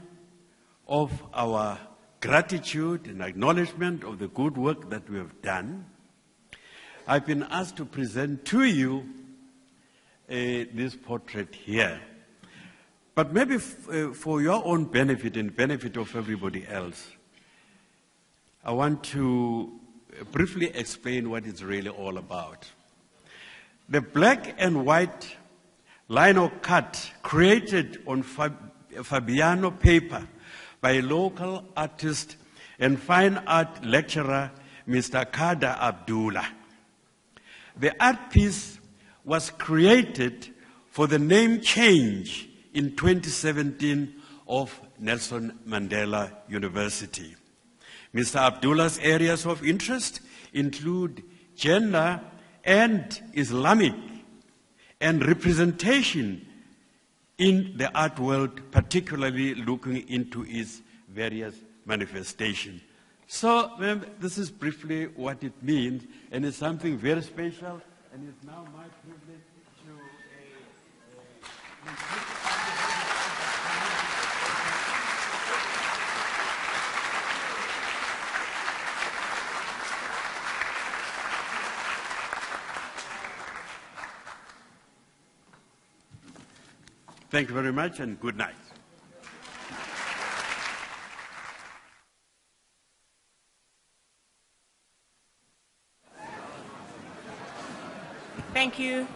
Speaker 12: of our gratitude and acknowledgement of the good work that we have done, I've been asked to present to you this portrait here. But maybe for your own benefit and benefit of everybody else, I want to briefly explain what it's really all about. The black and white lino cut created on Fabiano paper by a local artist and fine art lecturer, Mr. Kada Abdullah. The art piece was created for the name change in 2017 of Nelson Mandela University. Mr. Abdullah's areas of interest include gender and Islamic and representation in the art world, particularly looking into its various manifestations. So this is briefly what it means, and it's something very special, and it's now my privilege to... Thank you very much, and good night.
Speaker 1: Thank you.